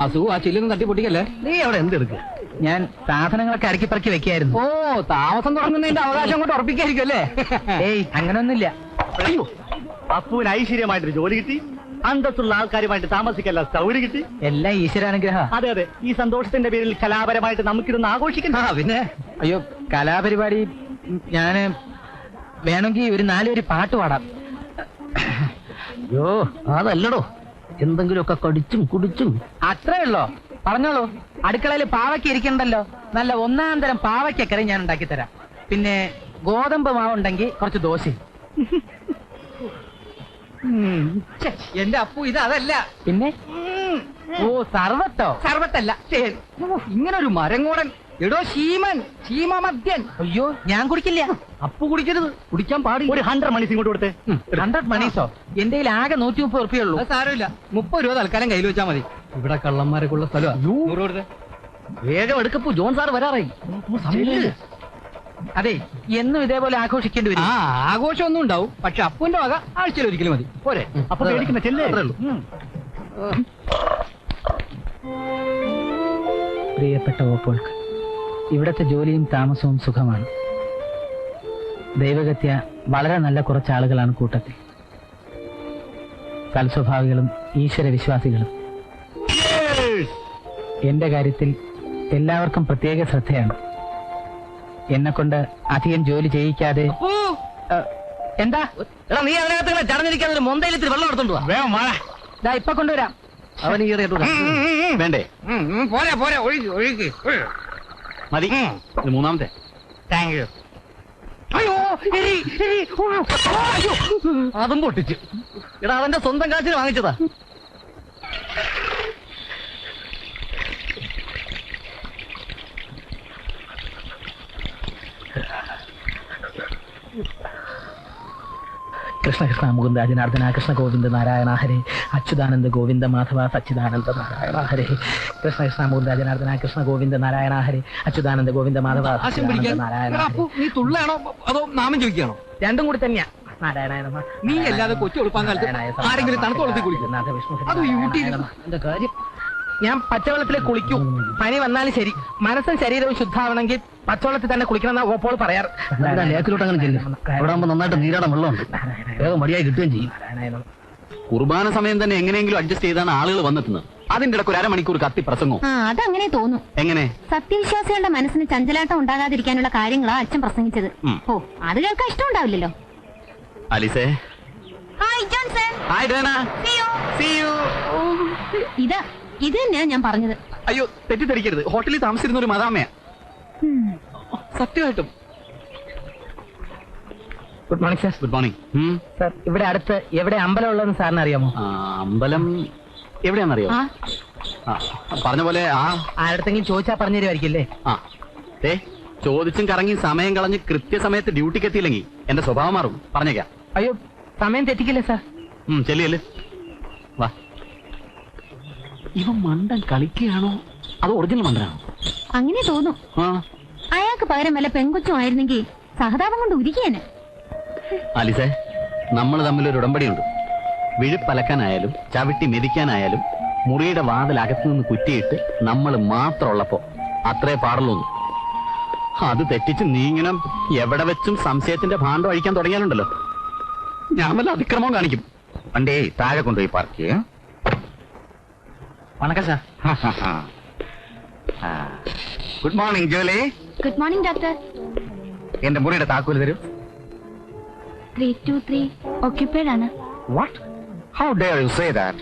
Speaker 3: അസുഖം ആ ചില്ലൊന്നും തട്ടി പൊട്ടിക്കല്ലേ.
Speaker 2: നീ അവിടെ എന്തെടുക്കുക?
Speaker 5: ഞാൻ സാധനങ്ങളൊക്കെ അടുക്കിപ്പറക്കി വെക്കായിരുന്നു.
Speaker 3: ഓ, താമസം തുടങ്ങുന്നതിന്റെ അവകാശം കൊണ്ട് ഉറപ്പിക്കായിരിക്കും അല്ലേ?
Speaker 5: ഏയ് അങ്ങനൊന്നുമില്ല.
Speaker 2: അയ്യോ, അപ്പുവിന് ഐശ്വര്യമായിട്ടൊരു ജോലി കിട്ടി, അന്തസ്സുള്ള ആൾക്കാരുമായിട്ട് താമസിക്കല്ല സൗകര്യം കിട്ടി.
Speaker 5: എല്ലാം ഈശ്വരാനുഗ്രഹ.
Speaker 2: അതെ അതെ, ഈ സന്തോഷത്തിന്റെ പേരിൽ കലാപരമായിട്ട് നമുക്കിരുന്ന് ആഘോഷിക്കണം.
Speaker 3: പിന്നെ
Speaker 5: അയ്യോ, കലാപരിപാടി ഞാന് വേണമെങ്കിൽ ഒരു 4 വരി പാട്ട് പാടാം.
Speaker 3: അയ്യോ അതല്ലടോ, എന്തെങ്കിലുമൊക്കെ കടിച്ചും കുടിച്ചും.
Speaker 5: അത്രേ ഉള്ളോ? പറഞ്ഞോളൂ. അടുക്കളയിൽ പാവയ്ക്ക ഇരിക്കണ്ടല്ലോ. നല്ല ഒന്നാം തരം പാവയ്ക്കക്കറി ഞാൻ ഉണ്ടാക്കി തരാം. പിന്നെ ഗോതമ്പ് മാവുണ്ടെങ്കിൽ കുറച്ച് ദോശയും.
Speaker 3: എന്റെ അപ്പു ഇത് അതല്ല.
Speaker 5: പിന്നെ ഓ സർവത്തോ? സർവത്തല്ല.
Speaker 3: ഇങ്ങനെ ഒരു മരങ്ങോടൻ. എടോ ശീമൻ, ശീമമദ്യൻ.
Speaker 5: അയ്യോ, ഞാൻ കുടിക്കില്ല.
Speaker 3: അപ്പു കുടിക്കരുത്, കുടിക്കാൻ പാടില്ല.
Speaker 2: ഒരു 100 മണീസ് ഇങ്ങോട്ട് കൊടുത്തേ.
Speaker 5: 100 മണീസോ? എന്റെ കയ്യിൽ ആകെ 130 ഉറുപ്പിയുള്ളൂ.
Speaker 3: അത് സാരമില്ല, 30 രൂപ തൽക്കാലം കയ്യിൽ വെച്ചാൽ മതി. ഇവിടെ കള്ളന്മാരൊക്കെ ഉള്ള സ്ഥലമാണ്. വേഗം എടുക്കപ്പോ ജോൺ സാർ വരാറായി.
Speaker 5: അതെ, എന്നും ഇതേപോലെ ആഘോഷിക്കേണ്ടി വരും.
Speaker 3: ആഘോഷമൊന്നും ഉണ്ടാവും, പക്ഷെ അപ്പുവിന്റെ വക ആഴ്ചയിൽ ഒരിക്കലും മതി. പോരെ?
Speaker 2: അപ്പൊ പേടിക്കുന്ന ചെല്ലേ.
Speaker 5: പ്രിയപ്പെട്ട ഓപ്പോൾക്ക്, ഇവിടത്തെ ജോലിയും താമസവും സുഖമാണ്. ദൈവഗത്യ വളരെ നല്ല കുറച്ച് ആളുകളാണ് കൂട്ടത്തിൽ. സൽസ്വഭാവികളും ഈശ്വര വിശ്വാസികളും. എന്റെ കാര്യത്തിൽ എല്ലാവർക്കും പ്രത്യേക ശ്രദ്ധയാണ്. എന്നെ കൊണ്ട് അധികം ജോലി ചെയ്യിക്കാതെ. എന്താ
Speaker 3: എടാ, നീ അതിനകത്ത് ചടഞ്ഞിരിക്കാതെ മൊന്തയിലിത്തിരി വെള്ളം എടുത്തോണ്ട് വാ.
Speaker 2: വേഗം വാ.
Speaker 5: ദാ ഇപ്പൊ കൊണ്ടുവരാം.
Speaker 3: അവന് ഈ
Speaker 1: വേണ്ടേ?
Speaker 3: പോരാ പോരാ, ഒഴുകി ഒഴുകി.
Speaker 1: മതി. ഇത് മൂന്നാമത്തെ.
Speaker 3: Thank you. അയ്യോ, എരി, എരി. അയ്യോ, അതും പൊട്ടിച്ചു. എടാ, അവന്റെ സ്വന്തം കാശിന് വാങ്ങിച്ചതാ.
Speaker 5: കൃഷ്ണ കൃഷ്ണ മുകുന്ദ ജനാർദ്ദന കൃഷ്ണ ഗോവിന്ദ നാരായണ ഹരേ അച്യുതാനന്ദ ഗോവിന്ദ മാധവ സച്ചിദാനന്ദ നാരായണ ഹരേ. കൃഷ്ണ കൃഷ്ണ മുകുന്ദ ജനാർദ്ദന കൃഷ്ണ ഗോവിന്ദ നാരായണ ഹരേ അച്യുതാനന്ദ ഗോവിന്ദ മാധവ
Speaker 3: ആശം പിടിക്കാൻ.
Speaker 5: നാരായണ
Speaker 3: എടാ, അപ്പു, നീ തുള്ളാണോ അതോ നാമം ചോദിക്കുകയാണോ?
Speaker 5: രണ്ടും കൂടി തന്നെയാ. നാരായണായ നമഃ.
Speaker 3: നീ അല്ലാതെ കൊച്ചു എളുപ്പം കാലത്ത് ആരെങ്കിലും തണുത്ത വെള്ളത്തിൽ കുളിക്കും?
Speaker 5: നാഥ വിഷ്ണു ഹരേ
Speaker 3: അത് ഊട്ടി
Speaker 5: നാരായണ നമഃ.
Speaker 3: എന്റെ കാര്യം.
Speaker 5: ഞാൻ പച്ചവെള്ളത്തിൽ കുളിക്കും. പനി വന്നാലും ശരി, മനസ്സും ശരീരവും ശുദ്ധാവണമെങ്കിൽ പച്ചവെള്ളത്തിൽ തന്നെ കുളിക്കണം ഓപ്പോൾ പറയാറ്.
Speaker 3: ലേക്കിലോട്ട് അങ്ങനെ ചെല്ലും. അവിടെ ആകുമ്പോ നന്നായിട്ട് നീരാടം വെള്ളമുണ്ട്. വേഗം മടിയായി കിട്ടുകയും ചെയ്യും.
Speaker 5: നാരായണായ നമഃ.
Speaker 1: കുർബാന സമയം തന്നെ എങ്ങനെയെങ്കിലും അഡ്ജസ്റ്റ് ചെയ്താണ് ആളുകൾ വന്നെത്തുന്നത്. അതിന്റെ ഇടയ്ക്ക് 1 അരമണിക്കൂർ കത്തി പ്രസംഗം.
Speaker 8: അതങ്ങനെ തോന്നും.
Speaker 1: എങ്ങനെ?
Speaker 8: സത്യവിശ്വാസികളുടെ മനസ്സിന് ചഞ്ചലാട്ടം ഉണ്ടാകാതിരിക്കാനുള്ള കാര്യങ്ങളാ അച്ഛൻ പ്രസംഗിച്ചത്. ഓ, അത് കേൾക്കാൻ ഇഷ്ടം ഉണ്ടാവില്ലല്ലോ.
Speaker 1: അലിസേ.
Speaker 6: Hi Johnson.
Speaker 1: Hi Dana. See you.
Speaker 8: ഇത് തന്നെയാ ഞാൻ പറഞ്ഞത്.
Speaker 1: അയ്യോ, തെറ്റിദ്ധരിക്കരുത്. ഹോട്ടലിൽ താമസിച്ചിരുന്ന ഒരു മദാമയാ. സത്യമായിട്ടും.
Speaker 5: Good morning sir.
Speaker 1: Good morning.
Speaker 5: Sir, ഇവിടെ അടുത്ത് എവിടെ അമ്പലം ഉള്ളതെന്ന് സാറിന് അറിയാമോ?
Speaker 1: അമ്പലം എവിടെയാണെന്നറിയോ? പറഞ്ഞ പോലെ
Speaker 5: ആരടുത്തെങ്കിലും ചോദിച്ചാൽ പറഞ്ഞു തരുമായിരിക്കില്ലേ?
Speaker 1: ചോദിച്ചും കറങ്ങി സമയം കളഞ്ഞ് കൃത്യസമയത്ത് ഡ്യൂട്ടിക്ക് എത്തിയില്ലെങ്കിൽ എന്റെ സ്വഭാവം മാറും. പറഞ്ഞേക്കാം.
Speaker 5: അയ്യോ, സമയം തെറ്റിക്കില്ലേ സാർ?
Speaker 1: ചെല്ലിയല്ലേ. വാ. ഇവ മണ്ടൻ കളിക്കുകയാണോ അതോ ഒറിജിനൽ മണ്ടനാണോ?
Speaker 8: അങ്ങനെ തോന്നും. അയാൾക്ക് പകരം വല്ല പെൺകൊച്ചും ആയിരുന്നെങ്കിൽ സഹതാപം കൊണ്ട് ഉരുകിയേനെ.
Speaker 1: ആലിസേ, നമ്മൾ തമ്മിലൊരു ഉടമ്പടിയുണ്ട്. വിഴുപ്പലക്കാനായാലും ചവിട്ടി മെതിക്കാനായാലും മുറിയുടെ വാതിൽ അകത്തു നിന്ന് കുറ്റിയിട്ട് നമ്മൾ മാത്രമുള്ളപ്പോ അത്രേ പാടുള്ളൂ. അത് തെറ്റിച്ച് നീങ്ങനെ എവിടെ വെച്ചും സംശയത്തിന്റെ ഭാണ്ഡം അഴിക്കാൻ തുടങ്ങിയാലുണ്ടല്ലോ, ഞാൻ വല്ല അതിക്രമം കാണിക്കും.
Speaker 2: വണ്ടി താഴെ കൊണ്ടുപോയി പാർക്ക് ചെയ്യാം.
Speaker 5: വണക്കം സാർ.
Speaker 2: ഗുഡ് മോർണിംഗ് ജോലി.
Speaker 8: Good morning doctor.
Speaker 2: എന്റെ മുറിയുടെ താക്കോല് തരൂ.
Speaker 8: 323 ഒക്യുപ്പൈഡ് ആണ്.
Speaker 2: What? How dare you say that?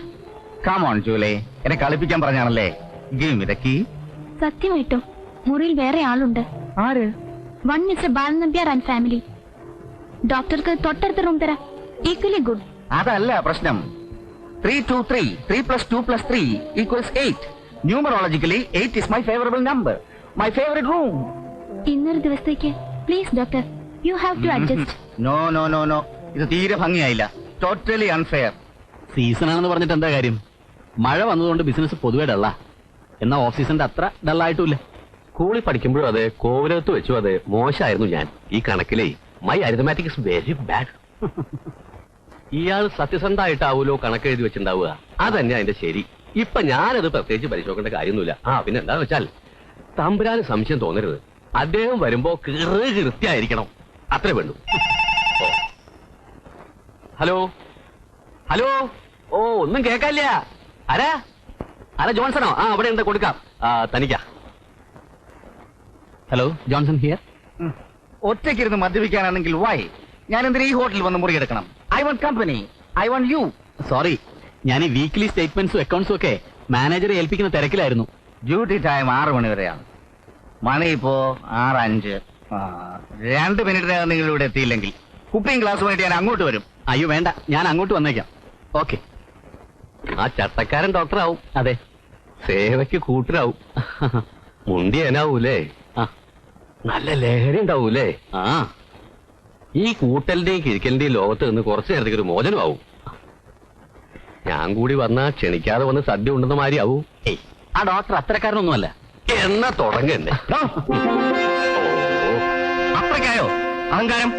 Speaker 2: Come on, Julie. എന്നെ കളിപ്പിക്കാൻ പറഞ്ഞാണല്ലേ. Give me the key.
Speaker 8: സത്യമായിട്ടും മുറിയിൽ വേറെ ആളുണ്ട്.
Speaker 5: ആര്?
Speaker 8: One mister Balanambiar and family. ഡോക്ടർക്ക് തൊട്ടടുത്ത റൂം തരാം. Equally good.
Speaker 2: അതല്ല പ്രശ്നം. 323. 3 + 2 + 3 = 8. Numerologically, 8 is my favorable number. My favorite room.
Speaker 8: ഇന്നൊരു ദിവസത്തേക്ക് please doctor, you have to adjust.
Speaker 2: No. ഇത് തീരെ ഭംഗിയായില്ല. Totally unfair.
Speaker 1: സീസൺ ആണെന്ന് പറഞ്ഞിട്ട് എന്താ കാര്യം? മഴ വന്നതുകൊണ്ട് ബിസിനസ് പൊതുവെ ഡള്ളാ. എന്നാ ഓഫ് സീസണിന്റെ അത്ര ഡള്ളായിട്ടുമില്ല.
Speaker 9: സ്കൂളിൽ പഠിക്കുമ്പോഴും അതെ, കോവിലത്ത് വെച്ചു അതെ, മോശമായിരുന്നു ഞാൻ. ഈ കണക്കിലേ മൈ അരിതമാറ്റിക്സ് വെരി ബാഡ്. ഇയാൾ സത്യസന്ധമായിട്ടാവൂലോ കണക്ക് എഴുതി വെച്ചിട്ടുണ്ടാവുക. അതന്നെ അതിന്റെ ശരി. ഇപ്പൊ ഞാനത് പ്രത്യേകിച്ച് പരിശോധിക്കേണ്ട കാര്യമൊന്നുമില്ല. പിന്നെ എന്താന്ന് വെച്ചാൽ തമ്പുരാന് സംശയം തോന്നരുത്. അദ്ദേഹം വരുമ്പോ കൃത്യായിരിക്കണം. അത്രേ വേണ്ടു. Hello hello. ഒന്നും കേക്കാല്ല. ആരാ ജോൺസണോ? അവിടെ ഉണ്ട്, കൊടുക്കാം. തനിക്കാ.
Speaker 1: Hello, Johnson here.
Speaker 2: ഒറ്റയ്ക്കിരുന്ന് മദ്യപിക്കാനാണെങ്കിൽ വൈ? ഞാൻ എന്തിനാ ഈ ഹോട്ടലിൽ വന്ന് മുറിയെടുക്കണം? I want company. I want you.
Speaker 1: Sorry, ഞാൻ ഈ വീക്ക്ലി സ്റ്റേറ്റ്മെന്റ്സും അക്കൗണ്ട്സും ഒക്കെ മാനേജറെ ഏൽപ്പിക്കുന്ന തിരക്കിലായിരുന്നു.
Speaker 2: ഡ്യൂട്ടി ടൈം 6 മണി വരെയാണ്. മണി ഇപ്പോ 6:05. 2 മിനിറ്റിനകം നിങ്ങൾ ഇവിടെ എത്തിയില്ലെങ്കിൽ കുപ്പിയും ഗ്ലാസുമായിട്ട് ഞാൻ അങ്ങോട്ട് വരും.
Speaker 1: അയ്യോ വേണ്ട, ഞാൻ അങ്ങോട്ട് വന്നേക്കാം. ഓക്കെ.
Speaker 9: ആ ചട്ടക്കാരൻ ഡോക്ടറാവും.
Speaker 1: അതെ.
Speaker 9: സേവയ്ക്ക് കൂട്ടരാവും. മുണ്ടിയനാവൂലേ? നല്ല ലഹരി ഉണ്ടാവൂലേ? ഈ കൂട്ടലിന്റെയും കിരിക്കലിന്റെയും ലോകത്ത് നിന്ന് കുറച്ചു നേരത്തേക്ക് ഒരു മോചനമാവും. ഞാൻ കൂടി വന്നാ ക്ഷണിക്കാതെ വന്ന് സദ്യ ഉണ്ടെന്ന മാതിരി ആവൂ.
Speaker 1: ആ ഡോക്ടർ അത്തരക്കാരനൊന്നുമല്ല.
Speaker 9: എന്നാ തുടങ്ങന്നെ.
Speaker 2: അത്രയ്ക്കായോ അഹങ്കാരം?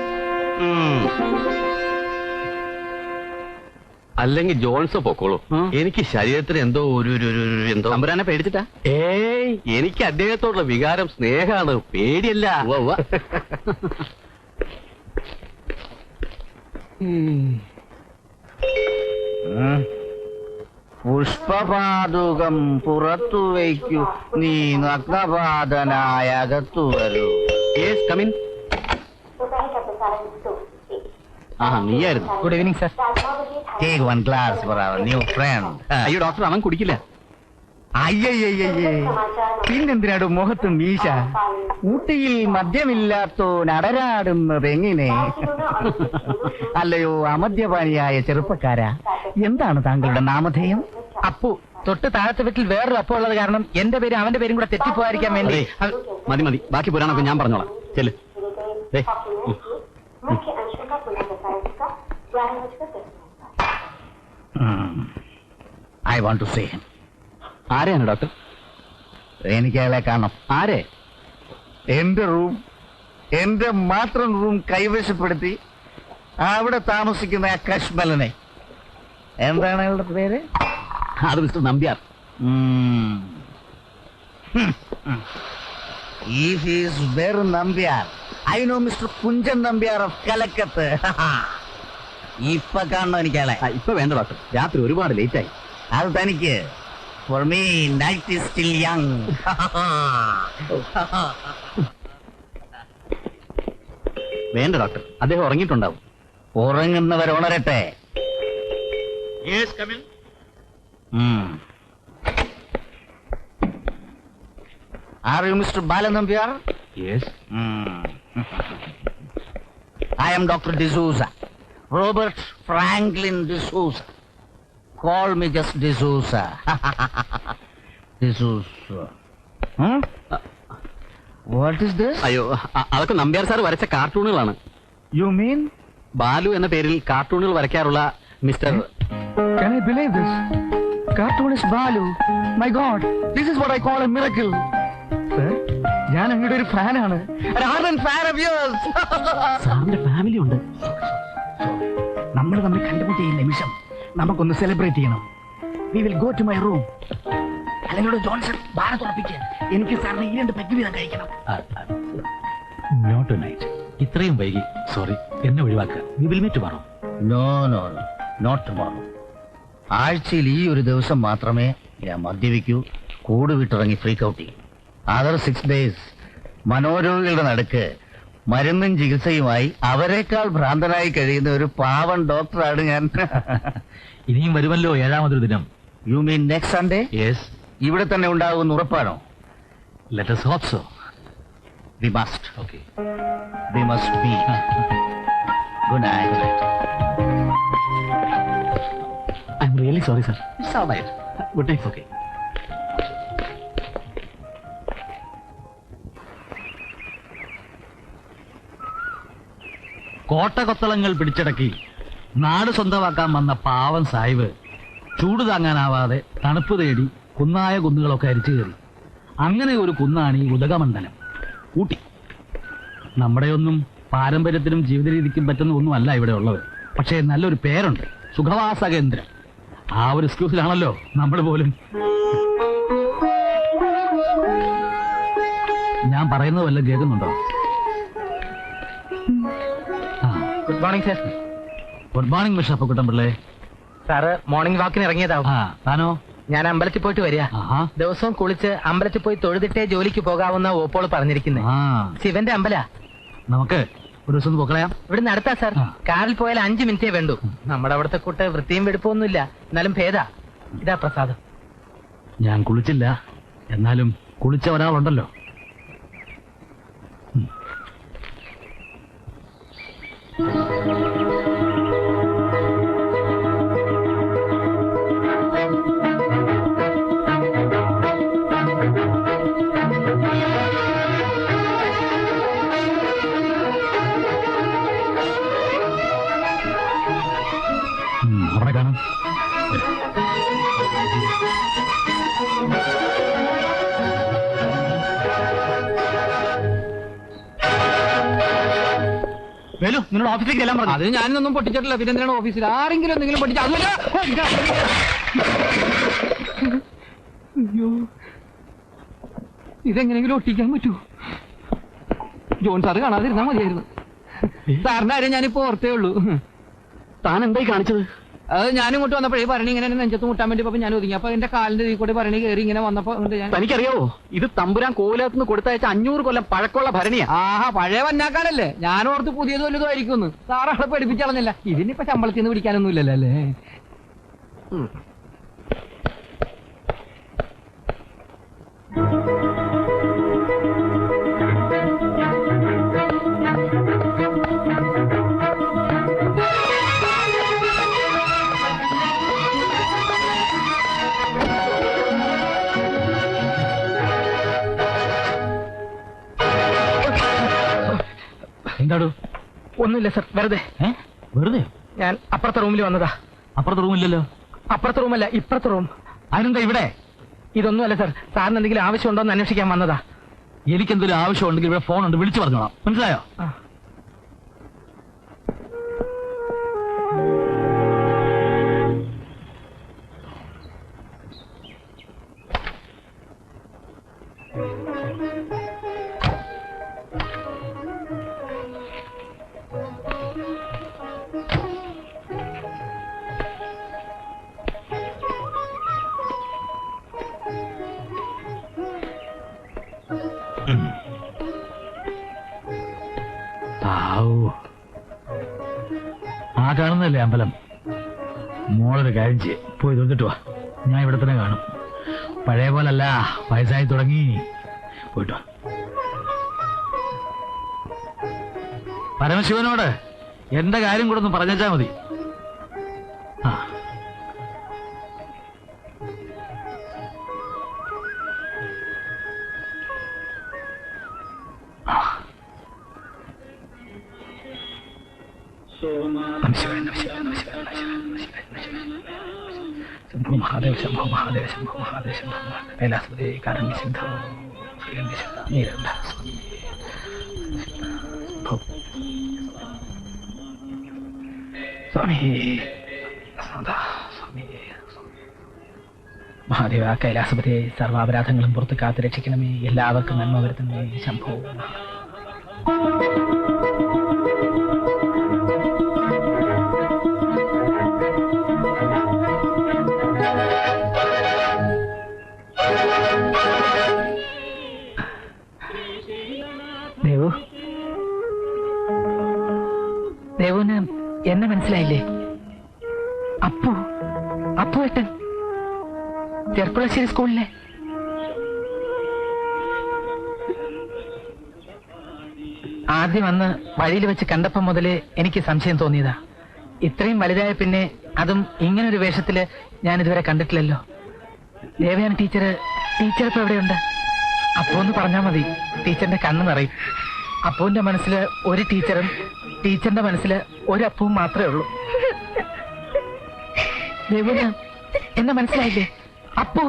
Speaker 9: അല്ലെങ്കിൽ ജോൺസ് പൊക്കോളൂ. എനിക്ക് ശരീരത്തിന് എന്തോ എന്തോ
Speaker 1: തമ്പുരാനെ പേടിച്ചിട്ടാ?
Speaker 9: ഏയ്, എനിക്ക് അദ്ദേഹത്തോടുള്ള വികാരം സ്നേഹമാണ്, പേടിയല്ല.
Speaker 3: പുഷ്പപാതുകം പുറത്തു വയ്ക്കൂ, നീ നഗ്നപാതനായ അകത്തു വരൂ.
Speaker 1: Yes, come in. ആ, നീയായിരുന്നു.
Speaker 5: Good evening sir.
Speaker 3: Take one glass for our new friend.
Speaker 1: അയ്യോ ഡോക്ടർ, അവൻ കുടിക്കില്ല.
Speaker 3: അയ്യയ്യയ്യേ, പിന്നെന്തിനാട് മുഖത്തും മീശ? ഊട്ടിയിൽ മദ്യമില്ലാത്തോ നടരാടുന്നത് എങ്ങനെ? അല്ലയോ അമദ്യപാനിയായ ചെറുപ്പക്കാരാ, എന്താണ് താങ്കളുടെ നാമധേയം?
Speaker 5: അപ്പു. തൊട്ട് താഴത്തെ വീട്ടിൽ വേറൊരു അപ്പു ഉള്ളത് കാരണം എന്റെ പേര് അവന്റെ പേരും കൂടെ തെറ്റിപ്പോയിരിക്കാൻ വേണ്ടി.
Speaker 1: മതി മതി, ബാക്കി പുരാണൊക്കെ ഞാൻ പറഞ്ഞോളാം. ചെല്.
Speaker 3: I want to see him.
Speaker 1: ആരെയാണ് ഡോക്ടർ?
Speaker 3: എനിക്ക് അയാളെ കാണണം.
Speaker 1: ആരെ?
Speaker 3: എന്റെ റൂം, എന്റെ മാത്രം റൂം കൈവശപ്പെടുത്തി അവിടെ താമസിക്കുന്ന ആ കശ്മലനെ. എന്താണ് അയാളുടെ പേര്?
Speaker 1: അത് മിസ്റ്റർ നമ്പ്യാർ.
Speaker 3: വെറും Nambiar. I know mister Kunchan Nambiar of Kalakkath. ഇപ്പൊ കാണണം എനിക്കയാളെ.
Speaker 1: ഇപ്പൊ വേണ്ട ഡോക്ടർ, രാത്രി ഒരുപാട് ലേറ്റ് ആയി.
Speaker 3: അത് തനിക്ക്. For me night is still young.
Speaker 1: വേണ്ട ഡോക്ടർ, അദ്ദേഹം ഉറങ്ങിയിട്ടുണ്ടാവും.
Speaker 3: ഉറങ്ങുന്നവർ ഉണരട്ടെ. Are you Mr. Balanambyar?
Speaker 1: Yes.
Speaker 3: I am Dr. D'Souza. Robert Franklin D'Souza. Call me just D'Souza. D'Souza. What is this?
Speaker 1: അയ്യോ, അതൊക്കെ നമ്പ്യാർ സാർ വരച്ച കാർട്ടൂണുകളാണ്.
Speaker 3: You mean?
Speaker 1: ബാലു എന്ന പേരിൽ കാർട്ടൂണുകൾ വരയ്ക്കാറുള്ള mister.
Speaker 3: Can I believe this? Cartoonist Balu. My God, this is what I call a miracle. Sir, ഞാൻ അങ്ങയുടെ ഒരു ഫാനാണ്. An ardent fan of yours.
Speaker 1: സാറിന്റെ ഫാമിലി ഉണ്ട്.
Speaker 3: നമ്മൾ തമ്മിൽ കണ്ടുമുട്ടിയ ഈ നിമിഷം നമുക്കൊന്ന് സെലിബ്രേറ്റ് ചെയ്യണം. We will go to my room. അല്ലെങ്കിൽ ജോൺസൺ ബാർ തുറപ്പിക്കുക. എനിക്ക് സാറിന് ഈ 2 പെഗ് വീതം കഴിക്കണം.
Speaker 7: Not tonight. ഇത്രയും വൈകി സോറി, എന്നെ ഒഴിവാക്കുക. We will meet tomorrow.
Speaker 3: No no not tomorrow. ആഴ്ചയിൽ ഈ ഒരു ദിവസം മാത്രമേ ഞാൻ മദ്യപിക്കൂ, കൂട് വിട്ടിറങ്ങി ഫ്രീക്ക് ഔട്ട് ചെയ്യും. അതർ 6 days മനോരോഗികളുടെ നടുക്ക് മരുന്നും ചികിത്സയുമായി അവരെക്കാൾ ഭ്രാന്തനായി കഴിയുന്ന ഒരു പാവൻ ഡോക്ടറാണ് ഞാൻ.
Speaker 7: ഇനിയും വരുമല്ലോ 7ാമതൊരു ദിനം.
Speaker 3: You mean next Sunday?
Speaker 7: Yes.
Speaker 3: ഇവിടെ തന്നെ ഉണ്ടാകുമെന്ന് ഉറപ്പാണോ?
Speaker 7: Let us hope so.
Speaker 3: We must.
Speaker 7: Okay.
Speaker 3: We must be. Good night.
Speaker 1: I'm really sorry, sir.
Speaker 3: It's all right.
Speaker 1: Good night. Okay.
Speaker 7: കോട്ടകൊത്തളങ്ങൾ പിടിച്ചടക്കി നാട് സ്വന്തമാക്കാൻ വന്ന പാവൻ സാഹിബ് ചൂട് താങ്ങാനാവാതെ തണുപ്പ് തേടി കുന്നായ കുന്നുകളൊക്കെ അരിച്ചു കയറി. അങ്ങനെ ഒരു കുന്നാണ് ഈ ഉദകമണ്ഡലം, ഊട്ടി. നമ്മുടെയൊന്നും പാരമ്പര്യത്തിനും ജീവിത രീതിക്കും പറ്റുന്ന ഒന്നുമല്ല ഇവിടെ ഉള്ളത്. പക്ഷേ നല്ലൊരു പേരുണ്ട്, സുഖവാസ കേന്ദ്രം. ആ ഒരു എക്സ്ക്യൂസിലാണല്ലോ നമ്മൾ പോലും. ഞാൻ പറയുന്നത് വല്ലതും കേൾക്കുന്നുണ്ടോ?
Speaker 5: Good morning sir.
Speaker 7: Good morning mister അപ്പുക്കുട്ടൻപിള്ളേ.
Speaker 5: സാറ് മോർണിംഗ് വാക്കിന് ഇറങ്ങിയതാവും.
Speaker 7: താനോ?
Speaker 5: ഞാൻ അമ്പലത്തിൽ പോയിട്ട് വരിക. ദിവസവും കുളിച്ച് അമ്പലത്തിൽ പോയി തൊഴുതിട്ടേ ജോലിക്ക് പോകാവുന്ന ഓപ്പോൾ പറഞ്ഞിരിക്കുന്നത്. ശിവന്റെ അമ്പല.
Speaker 7: നമുക്ക് ഒരു ദിവസം പൊക്കളയാം.
Speaker 5: ഇവിടുന്ന് അടുത്താ സാർ. കാറിൽ പോയാൽ 5 മിനിറ്റേ വേണ്ടു. നമ്മുടെ അവിടുത്തെ കൂട്ട് വൃത്തിയും വെടുപ്പൊന്നുമില്ല, എന്നാലും ഭേദാ. ഇതാ പ്രസാദം.
Speaker 7: ഞാൻ കുളിച്ചില്ല, എന്നാലും കുളിച്ച ഒരാളുണ്ടല്ലോ. അവിടെ കാണാം.
Speaker 3: വേലു നിന്നോട് ഓഫീസിലേക്ക് എല്ലാം പറഞ്ഞു.
Speaker 5: അതിന് ഞാനൊന്നും പൊട്ടിച്ചിട്ടില്ല. പിന്നെ എന്തിനാണ് ഓഫീസിൽ ആരെങ്കിലും എന്തെങ്കിലും പൊട്ടിച്ച അതുമല്ല. അയ്യോ, ഇതെങ്ങനെങ്കിലും ഒട്ടിക്കാൻ പറ്റൂ? ജോൺ സാറ് കാണാതിരുന്നാ മതിയായിരുന്നു. സാറിന്റെ കാര്യം ഞാനിപ്പോ ഓർത്തേ ഉള്ളൂ.
Speaker 1: താൻ എന്തായി കാണിച്ചത്?
Speaker 5: അത് ഞാനിങ്ങോട്ട് വന്നപ്പോഴേ ഭരണി ഇങ്ങനെ നെഞ്ചത്ത് മുട്ടാൻ വേണ്ടി ഞാൻ ഒതുങ്ങി. അപ്പൊ എന്റെ കാലിന്റെ ഇതിൽ കൂടെ ഭരണി കയറി ഇങ്ങനെ വന്നപ്പോ ഞാൻ
Speaker 1: തനിക്കറിയാവോ ഇത് തമ്പുരാൻ കോവിലകത്തുനിന്ന് കൊടുത്തയച്ച 500 കൊല്ലം പഴക്കമുള്ള ഭരണിയാ.
Speaker 5: ആഹാ, പഴയ വന്നാക്കാനല്ലേ? ഞാനോർത്ത് പുതിയത് വല്ലതും ആയിരിക്കും. സാറാളെ പഠിപ്പിച്ചളഞ്ഞില്ല. ഇതിനിപ്പോ ശമ്പളത്തിൽ നിന്ന് പിടിക്കാനൊന്നും ഇല്ലല്ലോ അല്ലേ?
Speaker 7: എന്താടോ?
Speaker 5: ഒന്നുമില്ല സർ, വെറുതെ.
Speaker 7: വെറുതെ?
Speaker 5: ഞാൻ അപ്പുറത്തെ റൂമിൽ വന്നതാ.
Speaker 7: അപ്പുറത്തെ റൂമില്ലല്ലോ.
Speaker 5: അപ്പുറത്തെ റൂമല്ല, ഇപ്പുറത്തെ റൂം.
Speaker 7: അതിനെന്താ ഇവിടെ?
Speaker 5: ഇതൊന്നുമല്ല സർ, സാറിന് എന്തെങ്കിലും ആവശ്യമുണ്ടോ എന്ന് അന്വേഷിക്കാൻ വന്നതാ.
Speaker 7: എനിക്കെന്തൊരു ആവശ്യം ഉണ്ടെങ്കിൽ ഇവിടെ ഫോൺ ഉണ്ട്, വിളിച്ചു പറഞ്ഞോളാം. മനസ്സിലായോ? ആ കാണുന്നല്ലേ അമ്പലം. മോളൊരു കാര്യം ചെയ്യേ, പോയി തൊന്നിട്ട് വാ. ഞാൻ ഇവിടെ തന്നെ കാണും. പഴയ പോലല്ല, വയസ്സായി തുടങ്ങി. പോയിട്ട് വാ. പരമശിവനോട് എന്റെ കാര്യം കൂടെ ഒന്ന് പറഞ്ഞാ മതി. ആ ശംഭോ മഹാദേവ ശംഭോ മഹാദേവ ശംഭോ മഹാദേവ ശംഭോ കൈലാസപതി കാരുണ്യ സിന്ധോ സ്വാമി സ്വാമി മഹാദേവ കൈലാസപതി സർവാപരാധങ്ങളും പുറത്ത് കാത്തു രക്ഷിക്കണമേ. എല്ലാവർക്കും നന്മ വരുത്തണമേ. ശംഭോ. ദേവുന് എന്നെ മനസ്സിലായില്ലേ? അപ്പു ഏട്ടൻ ചെർപ്പുളശ്ശേരി സ്കൂളിലെ. ആദ്യം വന്ന് വഴിയിൽ വെച്ച് കണ്ടപ്പം മുതലേ എനിക്ക് സംശയം തോന്നിയതാ. ഇത്രയും വലുതായ പിന്നെ അതും ഇങ്ങനൊരു വേഷത്തില് ഞാൻ ഇതുവരെ കണ്ടിട്ടില്ലല്ലോ. ദേവയാനി ടീച്ചറിപ്പോ എവിടെയുണ്ട്? അപ്പൂന്ന് പറഞ്ഞാൽ മതി, ടീച്ചറിന്റെ കണ്ണ് നിറയും. അപ്പുവിന്റെ മനസ്സിൽ ഒരു ടീച്ചറും ടീച്ചറിന്റെ മനസ്സിൽ ഒരു അപ്പവും മാത്രമേ ഉള്ളൂ. ദേവുന എന്നെ മനസ്സിലായില്ലേ? അപ്പു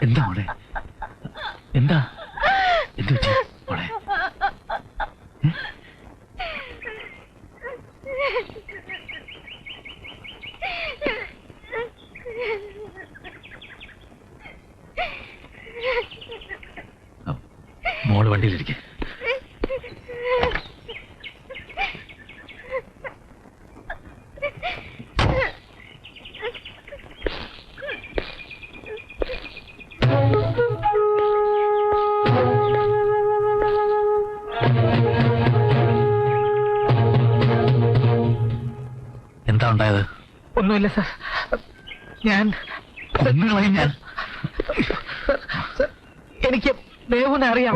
Speaker 7: എന്താ മോളെ? എന്താ എന്ത് പറ്റി മോളെ? മോള് വണ്ടിയിലിരിക്കെ. എന്താ ഉണ്ടായത്?
Speaker 5: ഒന്നുമില്ല സാർ, ഞാൻ എനിക്ക് ദേവുനെ അറിയാം.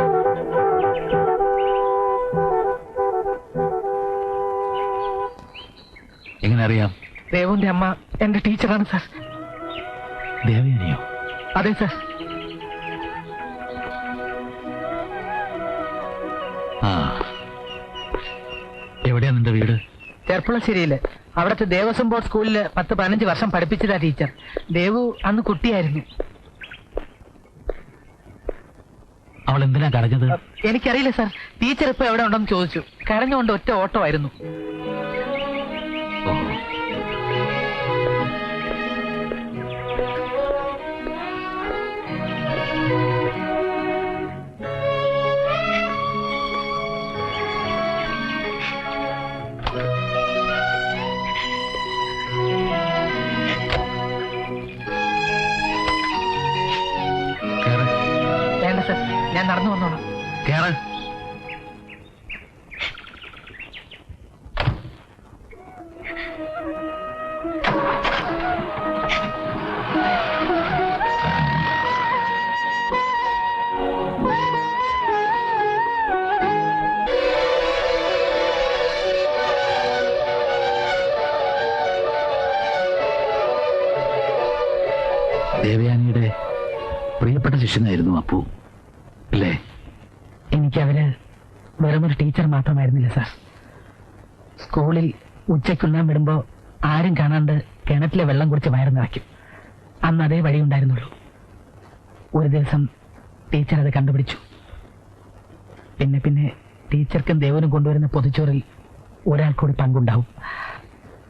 Speaker 7: എങ്ങനെ അറിയാം?
Speaker 5: ദേവുന്റെ അമ്മ എന്റെ ടീച്ചറാണ് സാർ.
Speaker 7: ദേവയാനിയോ?
Speaker 5: അതെ സർ.
Speaker 7: ആ, എവിടെയാ നിന്റെ വീട്?
Speaker 5: ചെർപ്പുളശ്ശേരിയില്. അവിടുത്തെ ദേവസ്വം ബോർഡ് സ്കൂളിൽ 10-15 വർഷം പഠിപ്പിച്ചതാ ടീച്ചർ. ദേവു അന്ന് കുട്ടിയായിരുന്നു.
Speaker 7: അവൾ എന്തിനാ കരഞ്ഞത്?
Speaker 5: എനിക്കറിയില്ല സാർ. ടീച്ചർ ഇപ്പൊ എവിടെ ഉണ്ടെന്ന് ചോദിച്ചു. കരഞ്ഞുകൊണ്ട് ഒറ്റ ഓട്ടമായിരുന്നു.
Speaker 7: ഓ.
Speaker 5: വേണ്ട സാർ, ഞാൻ നടന്നു വന്നോളാം.
Speaker 7: കേറ്. ദേവയാനിയുടെ പ്രിയപ്പെട്ട ശിഷ്യനായിരുന്നു അപ്പു, അല്ലേ?
Speaker 5: എനിക്കവര് വെറുമൊരു ടീച്ചർ മാത്രമായിരുന്നില്ല സാർ. സ്കൂളിൽ ഉച്ചയ്ക്കുണ്ണാൻ വിടുമ്പോ ആരും കാണാണ്ട് കിണറ്റിലെ വെള്ളം കുടിച്ച് വയറ് നിറയ്ക്കും. അന്ന് അതേ വഴി ഉണ്ടായിരുന്നുള്ളൂ. ഒരു ദിവസം ടീച്ചർ അത് കണ്ടുപിടിച്ചു. പിന്നെ ടീച്ചർക്കും ദേവനും കൊണ്ടുവരുന്ന പൊതിച്ചോറിൽ ഒരാൾ കൂടി പങ്കുണ്ടാവും.